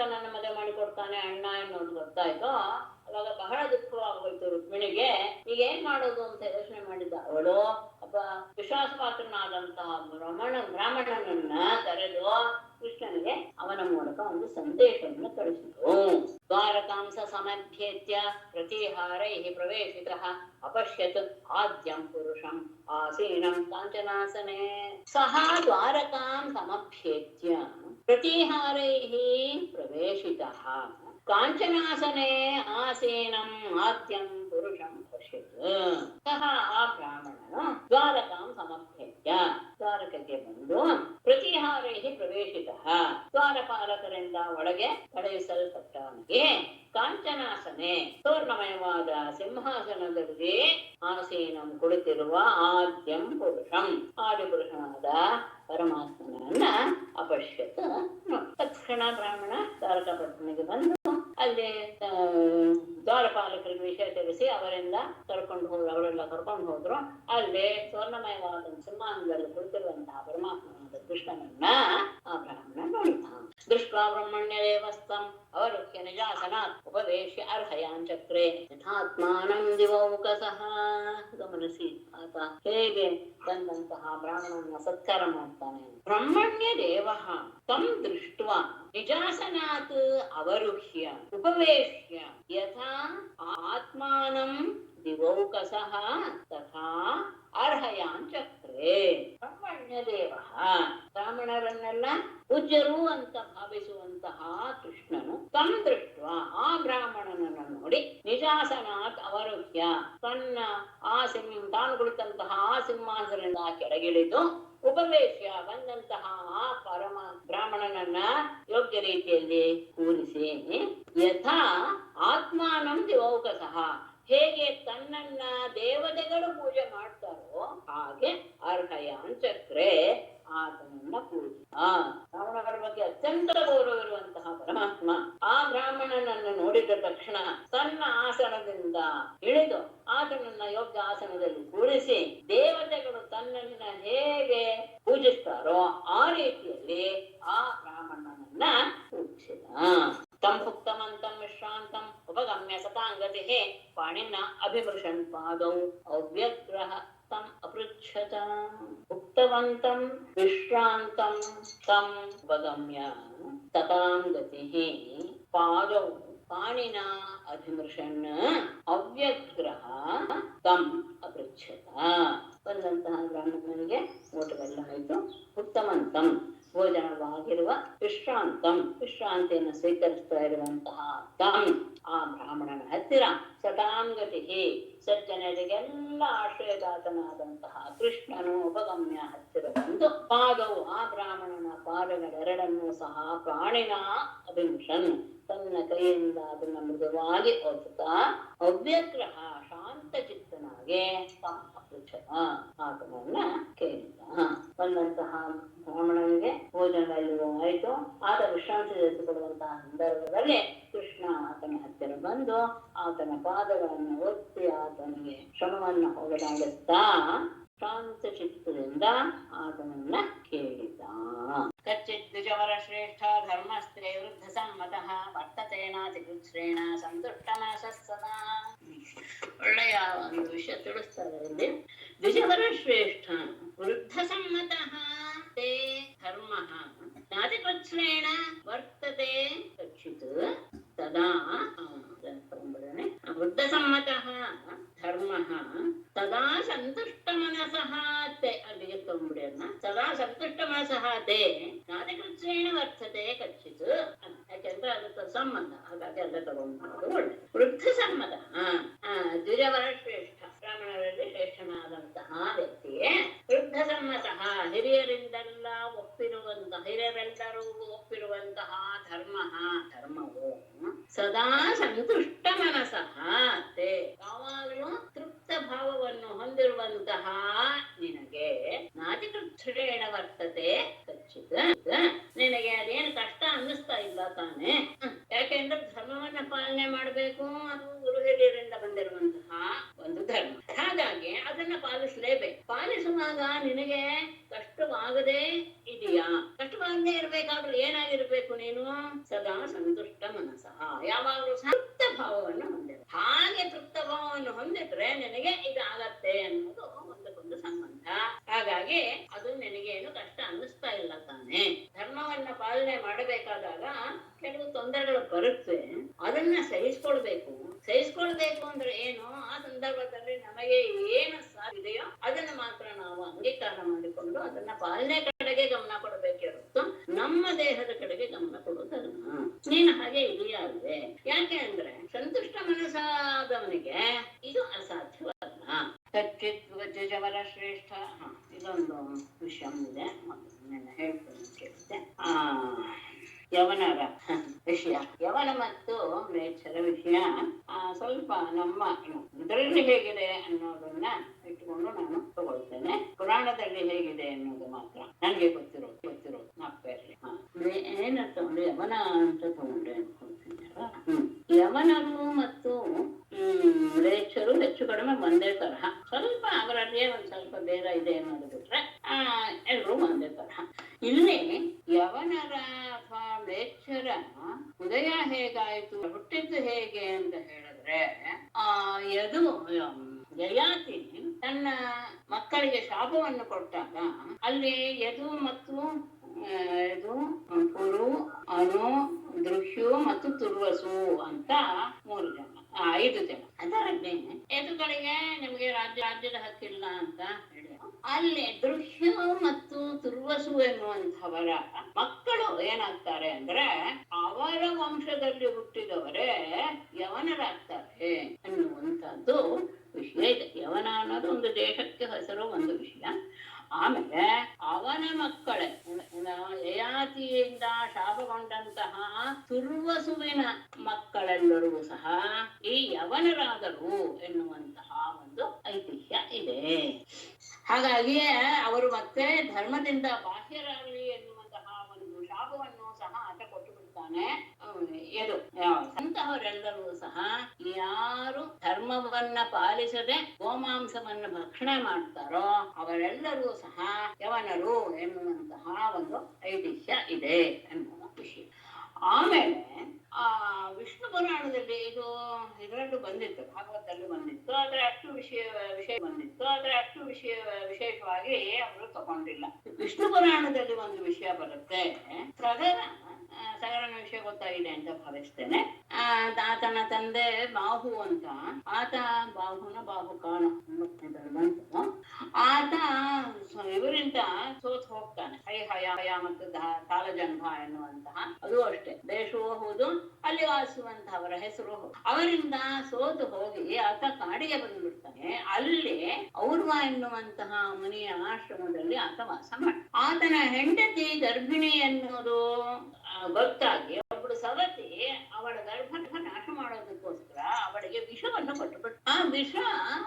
ತನ್ನನ್ನು ಮದುವೆ ಮಾಡಿಕೊಡ್ತಾನೆ ಅಣ್ಣ ಎನ್ನುವುದು ಗೊತ್ತಾಯ್ತೋ, ಅವಾಗ ಬಹಳ ದುಃಖವಾಗೋಯ್ತು ರುಕ್ಮಿಣಿಗೆ. ಈಗ ಏನ್ ಮಾಡೋದು ಅಂತ ಯೋಚನೆ ಮಾಡಿದ್ದ ಅವಳು, ಒಬ್ಬ ವಿಶ್ವಾಸಪಾತ್ರನಾದಂತಹ ಬ್ರಾಹ್ಮಣನನ್ನ ಕರೆದು ಕೃಷ್ಣನಿಗೆ ಅವನ ಮೂಲಕ ಒಂದು ಸಂದೇಶವನ್ನು ಕಳಿಸಿತು. ದ್ವಾರಕಾಂಸ ಸಮಭ್ಯೇತ್ಯ ಪ್ರತಿಹಾರೈಃ ಪ್ರವೇಶಿತಃ ಅಪಶ್ಯತ್ ಆದ್ಯಂ ಪುರುಷಂ ಆಸೀನಂ ಕಾಂಚನಾಸನೆ. ಸಹ ದ್ವಾರಕಾಂ ಸಮಭ್ಯೇತ್ಯ ಪ್ರತಿಹಾರೈಃ ಪ್ರವೇಶಿತಃ ಕಾಂಚನಾಸನೆ ಆಸೀನಂ ಆದ್ಯಂ ಪುರುಷಂ ಪಶ್ಯತ್. ಸಹ ಆ ಬ್ರಾಹ್ಮಣನು ದ್ವಾರಕಾಂ ಸಮಭ್ಯೇತ್ಯ, ದ್ವಾರಕಕ್ಕೆ ಬಂದು ಪ್ರತಿಹಾರೈಃ ಪ್ರವೇಶಿತಃ, ದ್ವಾರಪಾಲಕರಿಂದ ಒಳಗೆ ಕಳುಹಿಸಲ್ಪಟ್ಟವನಿಗೆ ಕಾಂಚನಾಸನೆ, ಸುವರ್ಣಮಯವಾದ ಸಿಂಹಾಸನದಲ್ಲಿ ಆಸೀನಂ ಕುಳಿತಿರುವ ಆದ್ಯಂ ಪುರುಷಂ, ಆದಿಪುರುಷನಾದ ಪರಮಾತ್ಮನನ್ನ ಅಪಶ್ಯತ್. ತಕ್ಷಣ ಬ್ರಾಹ್ಮಣ ದ್ವಾರಕಾಪಟ್ಟಣಕ್ಕೆ ಬಂದು ಅಲ್ಲಿ ದ್ವಾರಪಾಲಕರಿಗೆ ವಿಷಯ ತಿಳಿಸಿ ಅವರೆಲ್ಲ ಅವರೆಲ್ಲ ಕರ್ಕೊಂಡು ಹೋದ್ರು. ಅಲ್ಲಿ ಸ್ವರ್ಣಮಯವಾದ ಸಿಂಹಾಸನದಲ್ಲಿ ಕುಳಿತಿರುವಂತಹ ಪರಮಾತ್ಮನಾದ ಕೃಷ್ಣನನ್ನ ಆ ಬ್ರಾಹ್ಮಣ ನೋಡಿದ. ದೃಷ್ಟ್ವಾ ಬ್ರಹ್ಮಣ್ಯ ದೇವಸ್ಥಂ ಅವರುಖ್ಯ ನಿಜಾಸನಾತ್ ಉಪವೇಶ್ಯ ಅರ್ಹಯಾಂಚಕ್ರೆ ಯಥಾತ್ಮಾನಂ ದಿವೌಕಸಃ. ಗಮನಿಸಿ ಆತ ಹೇಗೆ ಬಂದಂತಹ ಬ್ರಾಹ್ಮಣನ ಸತ್ಕಾರ ಮಾಡ್ತಾನೆ. ಬ್ರಹ್ಮಣ್ಯ ದೇವಃ ತಂ ದೃಷ್ಟ್ವಾ ನಿಜಾಸನಾತ್ ಅವರುಹ್ಯ ಉಪವೇಶ್ಯ ಯಥಾ ಆತ್ಮಾನಂ ದಿವೌಕಸಃ ತಥಾ ಅರ್ಹಯಾಂಚಕ್ರೆ. ಬ್ರಹ್ಮಣ್ಯ ದೇವ, ಬ್ರಾಹ್ಮಣರನ್ನೆಲ್ಲ ಪೂಜ್ಯರು ಅಂತ ಭಾವಿಸುವಂತಹ ಕೃಷ್ಣನು ತಂ ದೃಷ್ಟ, ಆ ಬ್ರಾಹ್ಮಣನನ್ನು ನೋಡಿ, ನಿಜಾಸನಾತ್ ಅವರುಹ್ಯ, ತನ್ನ ತಾನು ಕುಳಿತಂತಹ ಆ ಸಿಂಹಾಸನದಿಂದ ಕೆಳಗಿಳಿದು ಉಪವೇಶ್ಯ ಬಂದಂತಹ ಆ ಪರಮ ಬ್ರಾಹ್ಮಣನನ್ನ ಯೋಗ್ಯ ರೀತಿಯಲ್ಲಿ ಕೂರಿಸಿ ಯಥಾ ಆತ್ಮಾನಂ ದಿವೌಕಸಃ, ಹೇಗೆ ತನ್ನನ್ನ ದೇವತೆಗಳು ಪೂಜೆ ಮಾಡ್ತಾರೋ ಹಾಗೆ ಅರ್ಹಯಾಂಚಕ್ರೆ ಆತನನ್ನ ಪೂಜೆ. ಬ್ರಾಹ್ಮಣರ ಬಗ್ಗೆ ಅತ್ಯಂತ ಗೌರವವಿರುವಂತಹ ಪರಮಾತ್ಮ ಆ ಬ್ರಾಹ್ಮಣನನ್ನು ನೋಡಿದ ತಕ್ಷಣ ತನ್ನ ಆಸನದಿಂದ ಇಳಿದು ಆತನನ್ನ ಯೋಗ್ಯ ಆಸನದಲ್ಲಿ ಕೂರಿಸಿ ದೇವತೆಗಳು ತನ್ನನ್ನ ಹೇಗೆ ಪೂಜಿಸ್ತಾರೋ ಆ ರೀತಿಯಲ್ಲಿ ಆ ಬ್ರಾಹ್ಮಣನನ್ನ ಪೂಜಿಸಿದ. ತಂ ಭುಕ್ತಮಂತಂ ವಿಶ್ರಾಂತಂ ಉಪಗಮ್ಯ ಸತಾಂಗತಿಃ ಪಾಣಿನ ಅಭಿಮೃಶನ್ ಪಾದೌ ಅವ್ಯಗ್ರಹ ತಂ ಅಪೃಚ್ಛತ. ಭುಕ್ತವಂತಂ ವಿಶ್ರಾಂತಂ ತಂ ಉಪಗಮ್ಯ ಸತಾಂಗತಿಃ ಪಾದೌ ಪಾಣಿನ ಅಭಿಮೃಶನ್ ಅವ್ಯಗ್ರಹ ತಂ ಅಪೃಚ್ಛತ. ಬಂದಂತಹ ಬ್ರಾಹ್ಮಣನಿಗೆ ಊಟವೆಲ್ಲ ಆಯ್ತು. ಉತ್ತಮಂತಂ ಭೋಜನವಾಗಿರುವ ವಿಶ್ರಾಂತಂ ವಿಶ್ರಾಂತಿಯನ್ನು ಸ್ವೀಕರಿಸ್ತಾ ಇರುವಂತಹ ತಂ ಆ ಬ್ರಾಹ್ಮಣನ ಹತ್ತಿರ ಸತಾಂಗತಿ ಸಜ್ಜನರಿಗೆಲ್ಲ ಆಶ್ರಯದಾತನಾದಂತಹ ಕೃಷ್ಣನು ಉಪಗಮ್ಯ ಹತ್ತಿರ ಬಂದು ಪಾದವು ಆ ಬ್ರಾಹ್ಮಣನ ಪಾದಗಳೆರಡನ್ನೂ ಸಹ ಪ್ರಾಣಿನ ಅಭಿಂಶನ್ ತನ್ನ ಕೈಯಿಂದ ಅದನ್ನ ಮೃದುವಾಗಿ ಒತ್ತುತ್ತಾ ಅವ್ಯಗ್ರಹ ಶಾಂತ ಚಿತ್ತನಾಗೆ ಆತನನ್ನ ಕೇಳಿದ. ಬಂದಂತಹ ಬ್ರಾಹ್ಮಣನಿಗೆ ಭೋಜನದಲ್ಲಿ ಆಯಿತು. ಆತ ವಿಶ್ರಾಂತಿ ತೆಗೆದುಕೊಳ್ಳುವಂತಹ ಸಂದರ್ಭದಲ್ಲಿ ಕೃಷ್ಣ ಆತನ ಹತ್ತಿರ ಬಂದು ಆತನ ಪಾದಗಳನ್ನು ಒತ್ತಿ ಆತನಿಗೆ ಶ್ರಮವನ್ನು ಹೋಗಲಾಡಿಸ್ತಾ ಶಾಂತ ಚಿತ್ತದಿಂದ ಆತನನ್ನ ಕೇಳಿದ. ಕಚ್ಚಿತ್ ದ್ವಿಜವರ ಶ್ರೇಷ್ಠ ಧರ್ಮಸ್ತ್ರೇ ವೃದ್ಧ ಸಮ್ಮತಃ ವರ್ತತೆ ನಾತಿಕೃಚ್ಛ್ರೇಣ ಸಂತುಷ್ಟಮಸತ್ಸದಾ. ಒಳ್ಳೆಯ ಒಂದು ವಿಷಯ ತಿಳಿಸ್ತಾರೆ ಇಲ್ಲಿ. ದ್ವಿಜವರ ಶ್ರೇಷ್ಠ ವೃದ್ಧ ಸಮ್ಮತಃ ತೇ ಧರ್ಮಃ ನಾತಿಕೃಚ್ಛ್ರೇಣ ವರ್ತತೆ ಕಚ್ಚಿತ್ ತದಾ ವೃದ್ಧ ಸಮ್ಮತಃ ಧರ್ಮಃ ತದಾ ಸಂತುಷ್ಟ ಮನಸಃ ತೇ, ಅಲ್ಲಿಗೆ ತೊಂಬಿಡಿ ಅದನ್ನ. ಸದಾ ಸಂತುಷ್ಟ ಮನಸಃ ತೇ ನಾದಿಕೃತ್ರೇಣ ವರ್ತತೆ ಕಚ್ಚಿತ್. ಯಾಕೆಂದ್ರೆ ಅದಕ್ಕೆ ಸಂಬಂಧ, ಹಾಗಾಗಿ ಅಲ್ಲ ತಗೊಂಡು ಒಳ್ಳೆ ವೃದ್ಧ ಸಮ್ಮತ. ದ್ವಿಜವರ ಶ್ರೇಷ್ಠ, ಬ್ರಾಹ್ಮಣರಲ್ಲಿ ಶ್ರೇಷ್ಠನಾದಂತಹ ವ್ಯಕ್ತಿಯೇ ವೃದ್ಧ ಸಮ್ಮತಃ, ಹಿರಿಯರಿಂದೆಲ್ಲ ಒಪ್ಪಿರುವಂತಹ, ಹಿರಿಯರೆಲ್ಲರೂ ಒಪ್ಪಿರುವಂತಹ ಧರ್ಮವು ಸದಾ ಸಂತುಷ್ಟ ಮನಸಃ ತೇ, ಯಾವಾಗಲೂ ತೃಪ್ತ ಭಾವವನ್ನು ಹೊಂದಿರುವಂತಹ ನಿನಗೆ ನಾತಿಕೃಚ್ಛ್ರೇಣ ವರ್ತತೆ ಕಚ್ಚಿತ್. ನಿನಗೆ ಅದೇನು ಕಷ್ಟ ಅನ್ನಿಸ್ತಾ ಇಲ್ಲ ತಾನೆ? ಯಾಕೆಂದ್ರೆ ಧರ್ಮವನ್ನ ಪಾಲನೆ ಮಾಡಬೇಕು, ಅದು ಗುರು ಹಿರಿಯರಿಂದ ಬಂದಿರುವಂತಹ ಒಂದು ಧರ್ಮ. ಹಾಗಾಗಿ ಅದನ್ನ ಪಾಲಿಸಲೇಬೇಕು. ಪಾಲಿಸುವಾಗ ನಿನಗೆ ಕಷ್ಟವಾಗದೇ ಇದೆಯಾ? ಕಷ್ಟವಾಗದೇ ಇರ್ಬೇಕಾದ್ರೆ ಏನಾಗಿರ್ಬೇಕು ನೀನು? ಸದಾ ಸಂತುಷ್ಟ ಮನಸ್ಸಃ, ಯಾವಾಗಲೂ ತೃಪ್ತ ಭಾವವನ್ನು ಹೊಂದಿರ. ಹಾಗೆ ತೃಪ್ತ ಭಾವವನ್ನು ಹೊಂದಿದ್ರೆ ನಿನಗೆ ಇದಾಗತ್ತೆ ಅನ್ನೋದು ಒಂದಕ್ಕೊಂದು ಸಂಬಂಧ. ಹಾಗಾಗಿ ಅದು ನಿನಗೇನು ಕಷ್ಟ ಅನ್ನಿಸ್ತಾ ಇಲ್ಲ ತಾನೆ? ಧರ್ಮವನ್ನ ಪಾಲನೆ ಮಾಡಬೇಕಾದಾಗ ಕೆಲವು ತೊಂದರೆಗಳು ಬರುತ್ತೆ, ಅದನ್ನ ಸಹಿಸ್ಕೊಳ್ಬೇಕು. ಸಹಿಸ್ಕೊಳ್ಬೇಕು ಅಂದ್ರೆ ಏನು? ಆ ಸಂದರ್ಭದಲ್ಲಿ ನಮಗೆ ಏನು ಸಾಧ್ಯದೆಯೋ ಅದನ್ನ ಮಾತ್ರ ನಾವು ಅಂಗೀಕಾರ ಮಾಡಿಕೊಂಡು ಅದನ್ನ ಪಾಲನೆ ಕಡೆಗೆ ಗಮನ ಕೊಡಬೇಕೇ ಹೊರತು ನಮ್ಮ ದೇಹದ ಕಡೆಗೆ ಗಮನ ಕೊಡೋದಲ್ಲ. ನೀನು ಹಾಗೆ ಇದೆಯಾ ಅಲ್ವೇ? ಯಾಕೆ ಅಂದ್ರೆ ಸಂತುಷ್ಟ ಮನಸ್ಸಾದವನಿಗೆ ಇದು ಅಸಾಧ್ಯವಲ್ಲ. ಕಚ್ಚಿತ್ ದ್ವಿಜವರ ಶ್ರೇಷ್ಠ. ಇದೊಂದು ವಿಷಯ ಇದೆ, ಹೇಳ್ತೀನಿ ಕೇಳಿದ್ದೆ. ಯವನರ ವಿಷಯ, ಯವನ ಮತ್ತು ಮ್ಲೇಚ್ಛರ ವಿಷಯ ಸ್ವಲ್ಪ ನಮ್ಮ ಇದರಲ್ಲಿ ಹೇಗಿದೆ ಅನ್ನೋದನ್ನ ಇಟ್ಕೊಂಡು ನಾನು ತಗೊಳ್ತೇನೆ. ಪುರಾಣದಲ್ಲಿ ಹೇಗಿದೆ ಅನ್ನೋದು ಮಾತ್ರ ನನಗೆ ಗೊತ್ತಿರೋದು ನಾಲ್ಕರಲ್ಲಿ. ಏನಂತ ತಗೊಂಡು ಯವನ ಅಂತ ತಗೊಂಡೆ ಅನ್ಕೊಳ್ತೀನಿ. ಯವನರು ಮತ್ತು ಮ್ಲೇಚ್ಛರು ಹೆಚ್ಚು ಕಡಿಮೆ ಒಂದೇ ತರಹ. ಸ್ವಲ್ಪ ಅವರಲ್ಲಿಯೇ ಒಂದ್ ಸ್ವಲ್ಪ ಭೇದ ಇದೆ ಅನ್ನೋದು ಬಿಟ್ರೆ ಎಲ್ರು ಒಂದೇ ತರಹ. ಇಲ್ಲಿ ಯವನರ ಅಥವಾ ಮ್ಲೇಚ್ಛರ ಉದಯ ಹೇಗಾಯ್ತು, ಹುಟ್ಟಿದ್ದು ಹೇಗೆ ಅಂತ ಹೇಳಿದ್ರೆ, ಯಯಾತಿ ತನ್ನ ಮಕ್ಕಳಿಗೆ ಶಾಪವನ್ನು ಕೊಟ್ಟಾಗ ಅಲ್ಲಿ ಯದು ಮತ್ತು ಪುರು, ಅನು, ದೃಶ್ಯು ಮತ್ತು ತುರ್ವಸು ಅಂತ 3 ಜನ, 5 ಜನ. ಅದರಲ್ಲಿ ಯದುಗಳಿಗೆ ನಿಮ್ಗೆ ರಾಜ್ಯದ ಹಕ್ಕಿಲ್ಲ ಅಂತ ಹೇಳಿ ಅಲ್ಲಿ ದೃಶ್ಯ ಮತ್ತು ತುರ್ವಸು ಎನ್ನುವಂಥವರ ಮಕ್ಕಳು ಏನಾಗ್ತಾರೆ ಅಂದ್ರೆ ಅವರ ವಂಶದಲ್ಲಿ ಹುಟ್ಟಿದವರೇ ಯವನರಾಗ್ತಾರೆ ಅನ್ನುವಂಥದ್ದು ವಿಷಯ ಇದೆ. ಯವನ ಅನ್ನೋದು ಒಂದು ದೇಶಕ್ಕೆ ಹೆಸರು, ಒಂದು ವಿಷಯ. ಆಮೇಲೆ ಅವನ ಮಕ್ಕಳೇ ಯಯಾತಿಯಿಂದ ಶಾಪಗೊಂಡಂತಹ ತುರ್ವಸುವಿನ ಮಕ್ಕಳೆಲ್ಲರೂ ಸಹ ಈ ಯವನರಾದರು ಎನ್ನುವಂತಹ ಒಂದು ಐತಿಹ್ಯ ಇದೆ. ಹಾಗಾಗಿಯೇ ಅವರು ಮತ್ತೆ ಧರ್ಮದಿಂದ ಬಾಹ್ಯರಾಗಲಿ ಎನ್ನುವಂತಹ ಒಂದು ಶಾಪವನ್ನು ಸಹ ಆತ ಕೊಟ್ಟು ಬಿಡ್ತಾನೆ. ಅಂತಹವರೆಲ್ಲರೂ ಸಹ ಯಾರು ಧರ್ಮವನ್ನ ಪಾಲಿಸದೆ ಗೋಮಾಂಸವನ್ನು ಭಕ್ಷಣೆ ಮಾಡ್ತಾರೋ ಅವರೆಲ್ಲರೂ ಸಹ ಯವನರು ಎನ್ನುವಂತಹ ಒಂದು ಐತಿಹ್ಯ ಇದೆ ಎನ್ನುವ ವಿಷಯ. ಆಮೇಲೆ ವಿಷ್ಣು ಪುರಾಣದಲ್ಲಿ ಇದರಲ್ಲೂ ಬಂದಿತ್ತು, ಭಾಗವತಲ್ಲೂ ಬಂದಿತ್ತು. ಆದ್ರೆ ಅಷ್ಟು ವಿಷಯ ಬಂದಿತ್ತು, ಆದ್ರೆ ಅಷ್ಟು ವಿಶೇಷವಾಗಿ ಅವರು ತಗೊಂಡಿಲ್ಲ. ವಿಷ್ಣು ಪುರಾಣದಲ್ಲಿ ಒಂದು ವಿಷಯ ಬರುತ್ತೆ. ಸಗರನ ವಿಷಯ ಗೊತ್ತಾಗಿದೆ ಅಂತ ಭಾವಿಸ್ತೇನೆ. ಆತನ ತಂದೆ ಬಾಹು ಅಂತ, ಆತ ಬಾಹುಕಾಣ ಬಂತು. ಆತ ಇವರಿಂದ ಸೋತ್ ಹೋಗ್ತಾನೆ. ಹಯ ಮತ್ತು ತಾಲಜಂಘ ಎನ್ನುವಂತಹ, ಅದು ಅಷ್ಟೇ ದೇಶವೂ ಹೌದು, ಅಲ್ಲಿ ವಾಸಿಸುವಂತಹವರ ಹೆಸರು ಹೌದು. ಅವರಿಂದ ಸೋತು ಹೋಗಿ ಆತ ಕಾಡಿಗೆ ಬಂದ್ಬಿಡ್ತಾನೆ. ಅಲ್ಲಿ ಔರ್ವ ಎನ್ನುವಂತಹ ಮುನಿಯ ಆಶ್ರಮದಲ್ಲಿ ಆತ ವಾಸ ಮಾಡ. ಆತನ ಹೆಂಡತಿ ಗರ್ಭಿಣಿ ಎನ್ನುವುದು ಗೊತ್ತಾಗಿ ಒಬ್ಬಳು ಸವತಿ ಅವಳ ಗರ್ಭ ನಾಶ ಮಾಡೋದಕ್ಕೋಸ್ಕರ ಅವಳಿಗೆ ವಿಷವನ್ನು ಕೊಟ್ಟುಬಿಟ್ಟು, ಆ ವಿಷ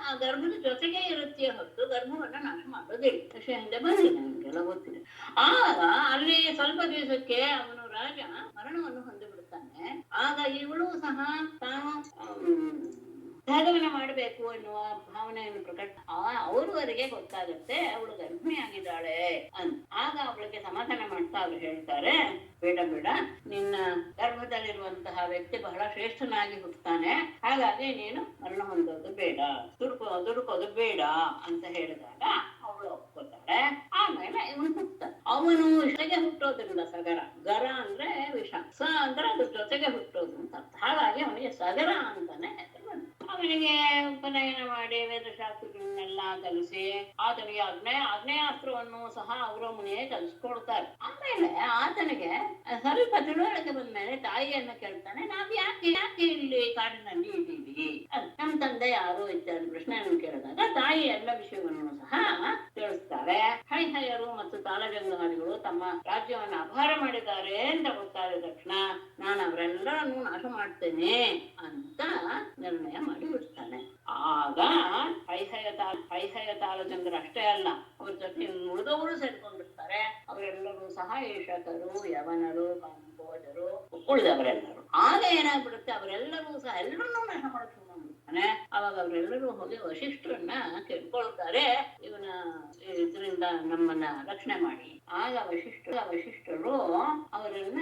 ಆ ಗರ್ಭದ ಜೊತೆಗೆ ಇರುತ್ತೆ ಹೊತ್ತು ಗರ್ಭವನ್ನ ನಾಶ ಮಾಡೋದಿಲ್ಲ. ವಿಷಯ ಹಿಂದೆ ಬಂದಿದೆ, ನಮ್ಗೆಲ್ಲ ಗೊತ್ತಿದೆ. ಆಗ ಅಲ್ಲಿ ಸ್ವಲ್ಪ ದಿವಸಕ್ಕೆ ಅವನು ರಾಜ ಮರಣವನ್ನು ಹೊಂದಿಬಿಡ್ತಾನೆ. ಆಗ ಇವಳು ಸಹ ತಾನು ತ್ಯಾಗವನ್ನ ಮಾಡಬೇಕು ಎನ್ನುವ ಭಾವನೆಯನ್ನು ಪ್ರಕಟ ಅವರವರೆಗೆ ಗೊತ್ತಾಗುತ್ತೆ ಅವಳು ಗರ್ಭಿಣಿಯಾಗಿದ್ದಾಳೆ ಅಂತ. ಆಗ ಅವಳಿಗೆ ಸಮಾಧಾನ ಮಾಡ್ತಾ ಅವ್ರು ಹೇಳ್ತಾರೆ, ಬೇಡ ನಿನ್ನ ಗರ್ಭದಲ್ಲಿರುವಂತಹ ವ್ಯಕ್ತಿ ಬಹಳ ಶ್ರೇಷ್ಠನಾಗಿ ಹುಟ್ಟುತ್ತಾನೆ, ಹಾಗಾಗಿ ನೀನು ಮರಣ ಹೊಂದೋದು ಬೇಡ, ದುಡುಕೋದು ಬೇಡ ಅಂತ ಹೇಳಿದಾಗ ಅವಳು ಒಪ್ಕೋತಾಳೆ. ಆಮೇಲೆ ಇವನು ಹುಟ್ಟುತ್ತಾನೆ. ಅವನು ವಿಷಗೆ ಹುಟ್ಟೋದ್ರಿಂದ ಸಗರ, ಗರ ಅಂದ್ರೆ ವಿಷ, ಸ ಅಂದ್ರೆ ಅದ್ರ ಜೊತೆಗೆ ಹುಟ್ಟೋದು ಅಂತ. ಹಾಗಾಗಿ ಅವನಿಗೆ ಸಗರ ಅಂತಾನೆ ಹೆಸರು ಬಂತು. ಅವನಿಗೆ ಉಪನಯನ ಮಾಡಿ ವೇದಶಾಸ್ತ್ರಗಳನ್ನೆಲ್ಲ ಕಲಿಸಿ ಆತನಿಗೆ ಆಗ್ನೇಯಾಸ್ತ್ರವನ್ನು ಸಹ ಅವರ ಮುನಿಯೇ ಕಲಿಸ್ಕೊಡ್ತಾರೆ. ಆಮೇಲೆ ಆತನಿಗೆ ಸ್ವಲ್ಪ ತಿಳುವಳಿಕೆ ಬಂದ್ಮೇಲೆ ತಾಯಿಯನ್ನ ಕೇಳ್ತಾನೆ, ನಾವ್ ಯಾಕೆ ಇಲ್ಲಿ ಕಾಡಿನಲ್ಲಿ ಇದ್ದೀವಿ, ನಮ್ ತಂದೆ ಯಾರು ಇತ್ಯಾದಿ ಪ್ರಶ್ನೆಯನ್ನು ಕೇಳಿದಾಗ ತಾಯಿ ಎಲ್ಲ ವಿಷಯವನ್ನು ಸಹ ತಿಳಿಸ್ತಾರೆ. ಹೈಹಯರು ಮತ್ತು ತಾಳಜಂಗಾದಿಗಳು ತಮ್ಮ ರಾಜ್ಯವನ್ನು ಅಪಹಾರ ಮಾಡಿದ್ದಾರೆ ಅಂತ ಗೊತ್ತಾದ ತಕ್ಷಣ ನಾನು ಅವರೆಲ್ಲರನ್ನೂ ನಾಶ ಮಾಡ್ತೇನೆ ಅಂತ ನಿರ್ಣಯ ಮಾಡಿ ಬಿಡ್ತಾನೆ. ಆಗ ಹೈಹಯ ತಾಳಜಂಗರು ಅಷ್ಟೇ ಅಲ್ಲ, ಅವ್ರ ಜೊತೆ ಉಳಿದವರು ಸೇರ್ಕೊಂಡಿರ್ತಾರೆ. ಅವರೆಲ್ಲರೂ ಸಹ ಈ ಶಕರು, ಯವನರು, ಕಾಂಬೋಜರು, ಉಳಿದವರೆಲ್ಲರೂ. ಆಗ ಏನಾಗ್ಬಿಡುತ್ತೆ, ಅವರೆಲ್ಲರೂ ಸಹ ಎಲ್ಲರನ್ನೂ ನಾಶ ಮಾಡಕ್ ಶುರು ಮಾಡ್ಬಿಡ್ತಾನೆ. ಅವಾಗ ಅವರೆಲ್ಲರೂ ಹೋಗಿ ವಶಿಷ್ಠರನ್ನ ಕೇಳ್ಕೊಳ್ತಾರೆ, ಇದರಿಂದ ನಮ್ಮನ್ನ ರಕ್ಷಣೆ ಮಾಡಿ. ಆಗ ವಶಿಷ್ಠರು ಅವರನ್ನ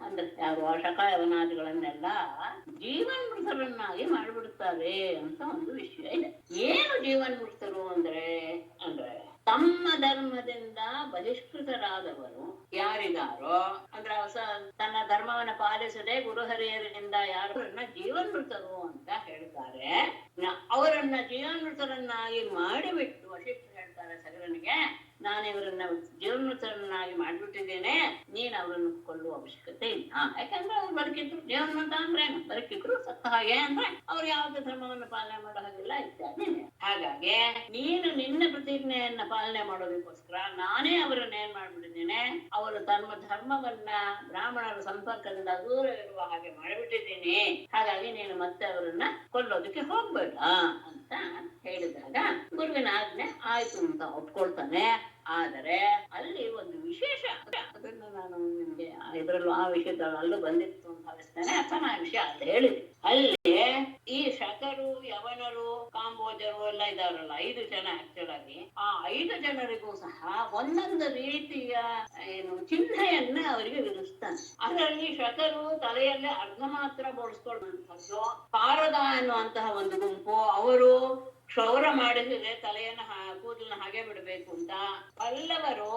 ಅಂದ್ರೆ ಯಾರು ಶಕ ಯವನಾದಿಗಳನ್ನೆಲ್ಲ ಜೀವನ್ಮೃತರನ್ನಾಗಿ ಮಾಡಿಬಿಡ್ತಾರೆ ಅಂತ ಒಂದು ವಿಷಯ ಇದೆ. ಏನು ಜೀವನ್ಮೃತರು ಅಂದ್ರೆ ತಮ್ಮ ಧರ್ಮದಿಂದ ಬಹಿಷ್ಕೃತರಾದವರು ಯಾರಿಗಾರೋ ಅಂದ್ರೆ ತನ್ನ ಧರ್ಮವನ್ನ ಪಾಲಿಸದೆ ಗುರುಹರಿಯರಿಂದ ಯಾರನ್ನ ಜೀವನ್ಮೃತರು ಅಂತ ಹೇಳ್ತಾರೆ. ಅವರನ್ನ ಜೀವನ್ಮೃತರನ್ನಾಗಿ ಮಾಡಿಬಿಟ್ಟು ವಶಿಷ್ಠರು ಹೇಳ್ತಾರೆ ಸಗರನಿಗೆ, ನಾನು ಇವರನ್ನ ಜೀವನ್ಮೃತರನ್ನಾಗಿ ಮಾಡ್ಬಿಟ್ಟಿದ್ದೇನೆ, ನೀನ್ ಅವರನ್ನು ಕೊಲ್ಲುವ ಅವಶ್ಯಕತೆ ಇಲ್ಲ. ಯಾಕಂದ್ರೆ ಅವ್ರು ಬದುಕಿದ್ರು, ಜೀವನ್ಮೃತ ಅಂದ್ರೆ ಬದುಕಿದ್ರು, ಸತ್ತ ಹಾಗೆ ಅಂದ್ರೆ ಅವ್ರು ಯಾವ್ದು ಧರ್ಮವನ್ನು ಪಾಲನೆ ಮಾಡೋ ಹಾಗಿಲ್ಲ ಇತ್ಯಾದಿ. ಹಾಗಾಗಿ ನೀನು ನಿನ್ನ ಪ್ರತಿಜ್ಞೆಯನ್ನ ಪಾಲನೆ ಮಾಡೋದಕ್ಕೋಸ್ಕರ ನಾನೇ ಅವರನ್ನ ಏನ್ ಮಾಡ್ಬಿಟ್ಟಿದ್ದೇನೆ, ಅವರು ತಮ್ಮ ಧರ್ಮವನ್ನ ಬ್ರಾಹ್ಮಣರ ಸಂಪರ್ಕದಿಂದ ದೂರ ಇರುವ ಹಾಗೆ ಮಾಡಿಬಿಟ್ಟಿದ್ದೀನಿ. ಹಾಗಾಗಿ ನೀನು ಮತ್ತೆ ಅವರನ್ನ ಕೊಲ್ಲೋದಕ್ಕೆ ಹೋಗ್ಬೇಡ ಅಂತ ಹೇಳಿದಾಗ ಗುರುವಿನ ಆಜ್ಞೆ ಆಯ್ತು ಅಂತ ಒಪ್ಕೊಳ್ತಾನೆ. ಆದರೆ ಅಲ್ಲಿ ಒಂದು ವಿಶೇಷ, ಅದನ್ನು ನಾನು ನಿಮ್ಗೆ ಇದ್ರಲ್ಲೂ ಆ ವಿಷಯದಲ್ಲೂ ಬಂದಿತ್ತು ಅಂತ ಭಾವಿಸ್ತೇನೆ, ಅಥವಾ ಆ ವಿಷಯ ಅಂತ ಹೇಳಿದೆ. ಅಲ್ಲಿ ಈ ಶಕರು, ಯವನರು, ಕಾಂಬೋಜರು ಎಲ್ಲ ಇದಾರಲ್ಲ, 5 ಜನ ಆಕ್ಚುಲ್ ಆಗಿ, ಆ 5 ಜನರಿಗೂ ಸಹ ಒಂದೊಂದು ರೀತಿಯ ಚಿಹ್ನೆಯನ್ನ ಅವರಿಗೆ ವಿಧಿಸ್ತಾನೆ. ಅದರಲ್ಲಿ ಶಕರು ತಲೆಯಲ್ಲಿ ಅರ್ಧ ಮಾತ್ರ ಬೋಡಿಸ್ಕೊಳ್ಳುವಂಥದ್ದು, ಪಾರದ ಎನ್ನುವಂತಹ ಒಂದು ಗುಂಪು, ಅವರು ಕ್ಷೌರ ಮಾಡಿದ್ರೆ ತಲೆಯನ್ನ ಕೂದಲನ್ನ ಹಾಗೆ ಬಿಡ್ಬೇಕು ಅಂತ. ಪಲ್ಲವರು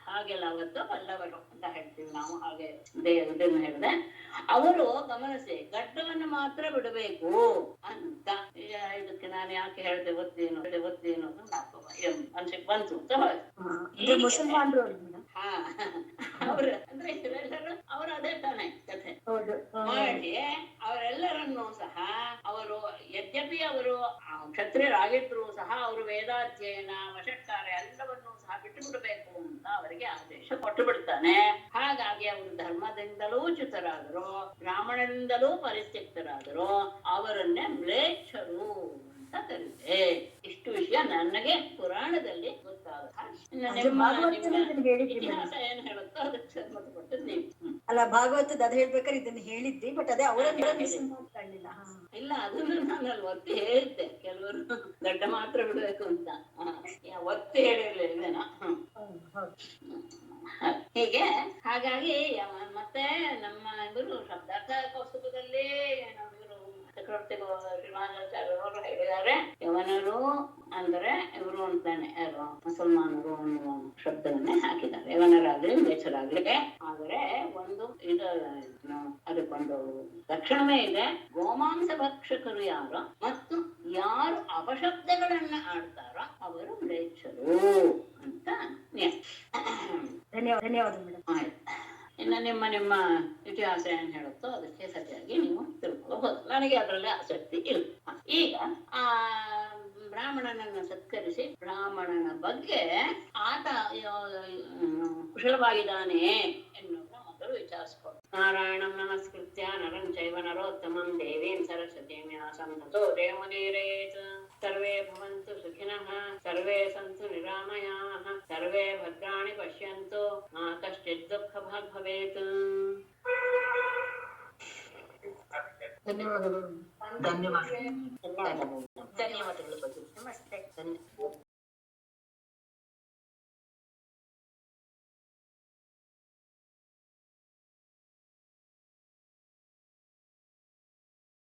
ಹಾಗೆಲ್ಲ ಅವತ್ತು ಪಲ್ಲವರು ಅಂತ ಹೇಳ್ತೀವಿ ನಾವು, ಹಾಗೆ ಇದನ್ನು ಹೇಳಿದೆ. ಅವರು ಗಮನಿಸಿ ಗಡ್ಡವನ್ನು ಮಾತ್ರ ಬಿಡಬೇಕು ಅಂತ. ಇದಕ್ಕೆ ನಾನು ಯಾಕೆ ಹೇಳ್ದೆ ಗೊತ್ತೇನು ಮನ್ಸಿಗೆ ಬಂತು ಅಂತ ಮುಸಲ್ಮಾನರು ಅವ್ರು ಅಂದ್ರೆ ಇವರೆಲ್ಲರೂ ಅವರು ಅದೇ ತಾನೆ ಕಥೆ ಮಾಡಿ ಅವರೆಲ್ಲರನ್ನೂ ಸಹ ಅವರು ಯದ್ಯಪಿ ಅವರು ಕ್ಷತ್ರಿಯರಾಗಿದ್ರು ಸಹ ಅವರು ವೇದಾಧ್ಯಯನ ವಶಟ್ಕಾರ ಎಲ್ಲವನ್ನೂ ಸಹ ಬಿಟ್ಟು ಬಿಡಬೇಕು ಅಂತ ಅವರಿಗೆ ಆದೇಶ ಕೊಟ್ಟು ಬಿಡ್ತಾನೆ. ಹಾಗಾಗಿ ಅವರು ಧರ್ಮದಿಂದಲೂ ಚ್ಯುತರಾದರು, ಬ್ರಾಹ್ಮಣರಿಂದಲೂ ಪರಿತ್ಯಕ್ತರಾದರು, ಅವರನ್ನೇ ಮ್ಲೇಚ್ಛರು ಅಂತ ಕರೀತೆ. ಇಷ್ಟು ವಿಷಯ ನನಗೆ ಪುರಾಣದಲ್ಲಿ ಇತಿಹಾಸ ಏನ್ ಹೇಳುತ್ತೋ ಅದಕ್ಕೆ ಸಂಬಂಧಪಟ್ಟದ್ದು ನೀವು. ಅಲ್ಲ, ಭಾಗವತದ ಅದ್ ಹೇಳ್ಬೇಕಾದ್ರೆ ಇದನ್ನ ಹೇಳಿದ್ರಿ, ಬಟ್ ಅದೇ ಅವರನ್ನ ಇಲ್ಲ, ಅದನ್ನು ನಾನು ಅಲ್ಲಿ ಒತ್ತಿ ಹೇಳಿದ್ದೆ. ಕೆಲವರು ಗಡ್ಡ ಮಾತ್ರ ಬಿಡ್ಬೇಕು ಅಂತ ಒತ್ತಿ ಹೇಳಿರ್ಲಿಲ್ಲ ಹೀಗೆ. ಹಾಗಾಗಿ ಮತ್ತೆ ನಮ್ಮ ಇವರು ಶಬ್ದಾರ್ಥ ಕೌಸ್ತುಭದಲ್ಲಿ ಚಕ್ರವರ್ತಿ ಶ್ರೀನಿವಾಸಾಚಾರ್ಯರು ಹೇಳಿದ್ದಾರೆ, ಯವನರು ಅಂದ್ರೆ ಇವರು ಅಂತಾನೆ ಯಾರು ಮುಸಲ್ಮಾನರು ಅನ್ನುವ ಶಬ್ದವನ್ನೇ ಹಾಕಿದ್ದಾರೆ, ಯವನರಾಗ್ಲಿ ಮ್ಲೇಚ್ಛರಾಗ್ಲಿ. ಆದರೆ ಒಂದು ಅದಕ್ಕೊಂದು ಲಕ್ಷಣವೇ ಇದೆ, ಗೋಮಾಂಸ ಭಕ್ಷಕರು ಯಾರು ಮತ್ತು ಯಾರು ಅಪಶಬ್ದಗಳನ್ನ ಆಡ್ತಾರೋ ಅವರು ಮ್ಲೇಚ್ಛರು ಅಂತ. ಧನ್ಯವಾದ ಮೇಡಮ್. ಆಯ್ತು, ಇನ್ನು ನಿಮ್ಮ ಇತಿಹಾಸ ಏನ್ ಹೇಳುತ್ತೋ ಅದಕ್ಕೆ ಸರಿಯಾಗಿ ನೀವು ತಿಳ್ಕೊಬಹುದು. ನನಗೆ ಅದರಲ್ಲಿ ಆಸಕ್ತಿ ಇಲ್ಲ. ಈಗ ಆ ಬ್ರಾಹ್ಮಣನನ್ನ ಸತ್ಕರಿಸಿ ಬ್ರಾಹ್ಮಣನ ಬಗ್ಗೆ ಆತ ಕುಶಲವಾಗಿದ್ದಾನೆ ಎನ್ನುವುದನ್ನ ಮೊದಲು ವಿಚಾರಿಸ್ಕೊಂಡು, ನಾರಾಯಣಂ ನಮಸ್ಕೃತ್ಯ ನರಂ ಚೈವ ನರೋತ್ತಮಂ ದೇವೀಂ ಸರಸ್ವತೀಂ ವ್ಯಾಸಂ ತತೋ ಜಯಮುದೀರಯೇತ್. ಸರ್ವೇ ಭವಂತು ಸುಖಿನಃ, ಸರ್ವೇ ಸಂತು ನಿರಾಮಯಾಃ, ಸರ್ವೇ ಭದ್ರಾಣಿ ಪಶ್ಯಂತು, ಮಾ ಕಶ್ಚಿತ್ ದುಃಖಭಾಗ್ ಭವೇತ್. ಧನ್ಯವಾದಗಳು. ಧನ್ಯವಾದಗಳು. ನಮಸ್ತೆ.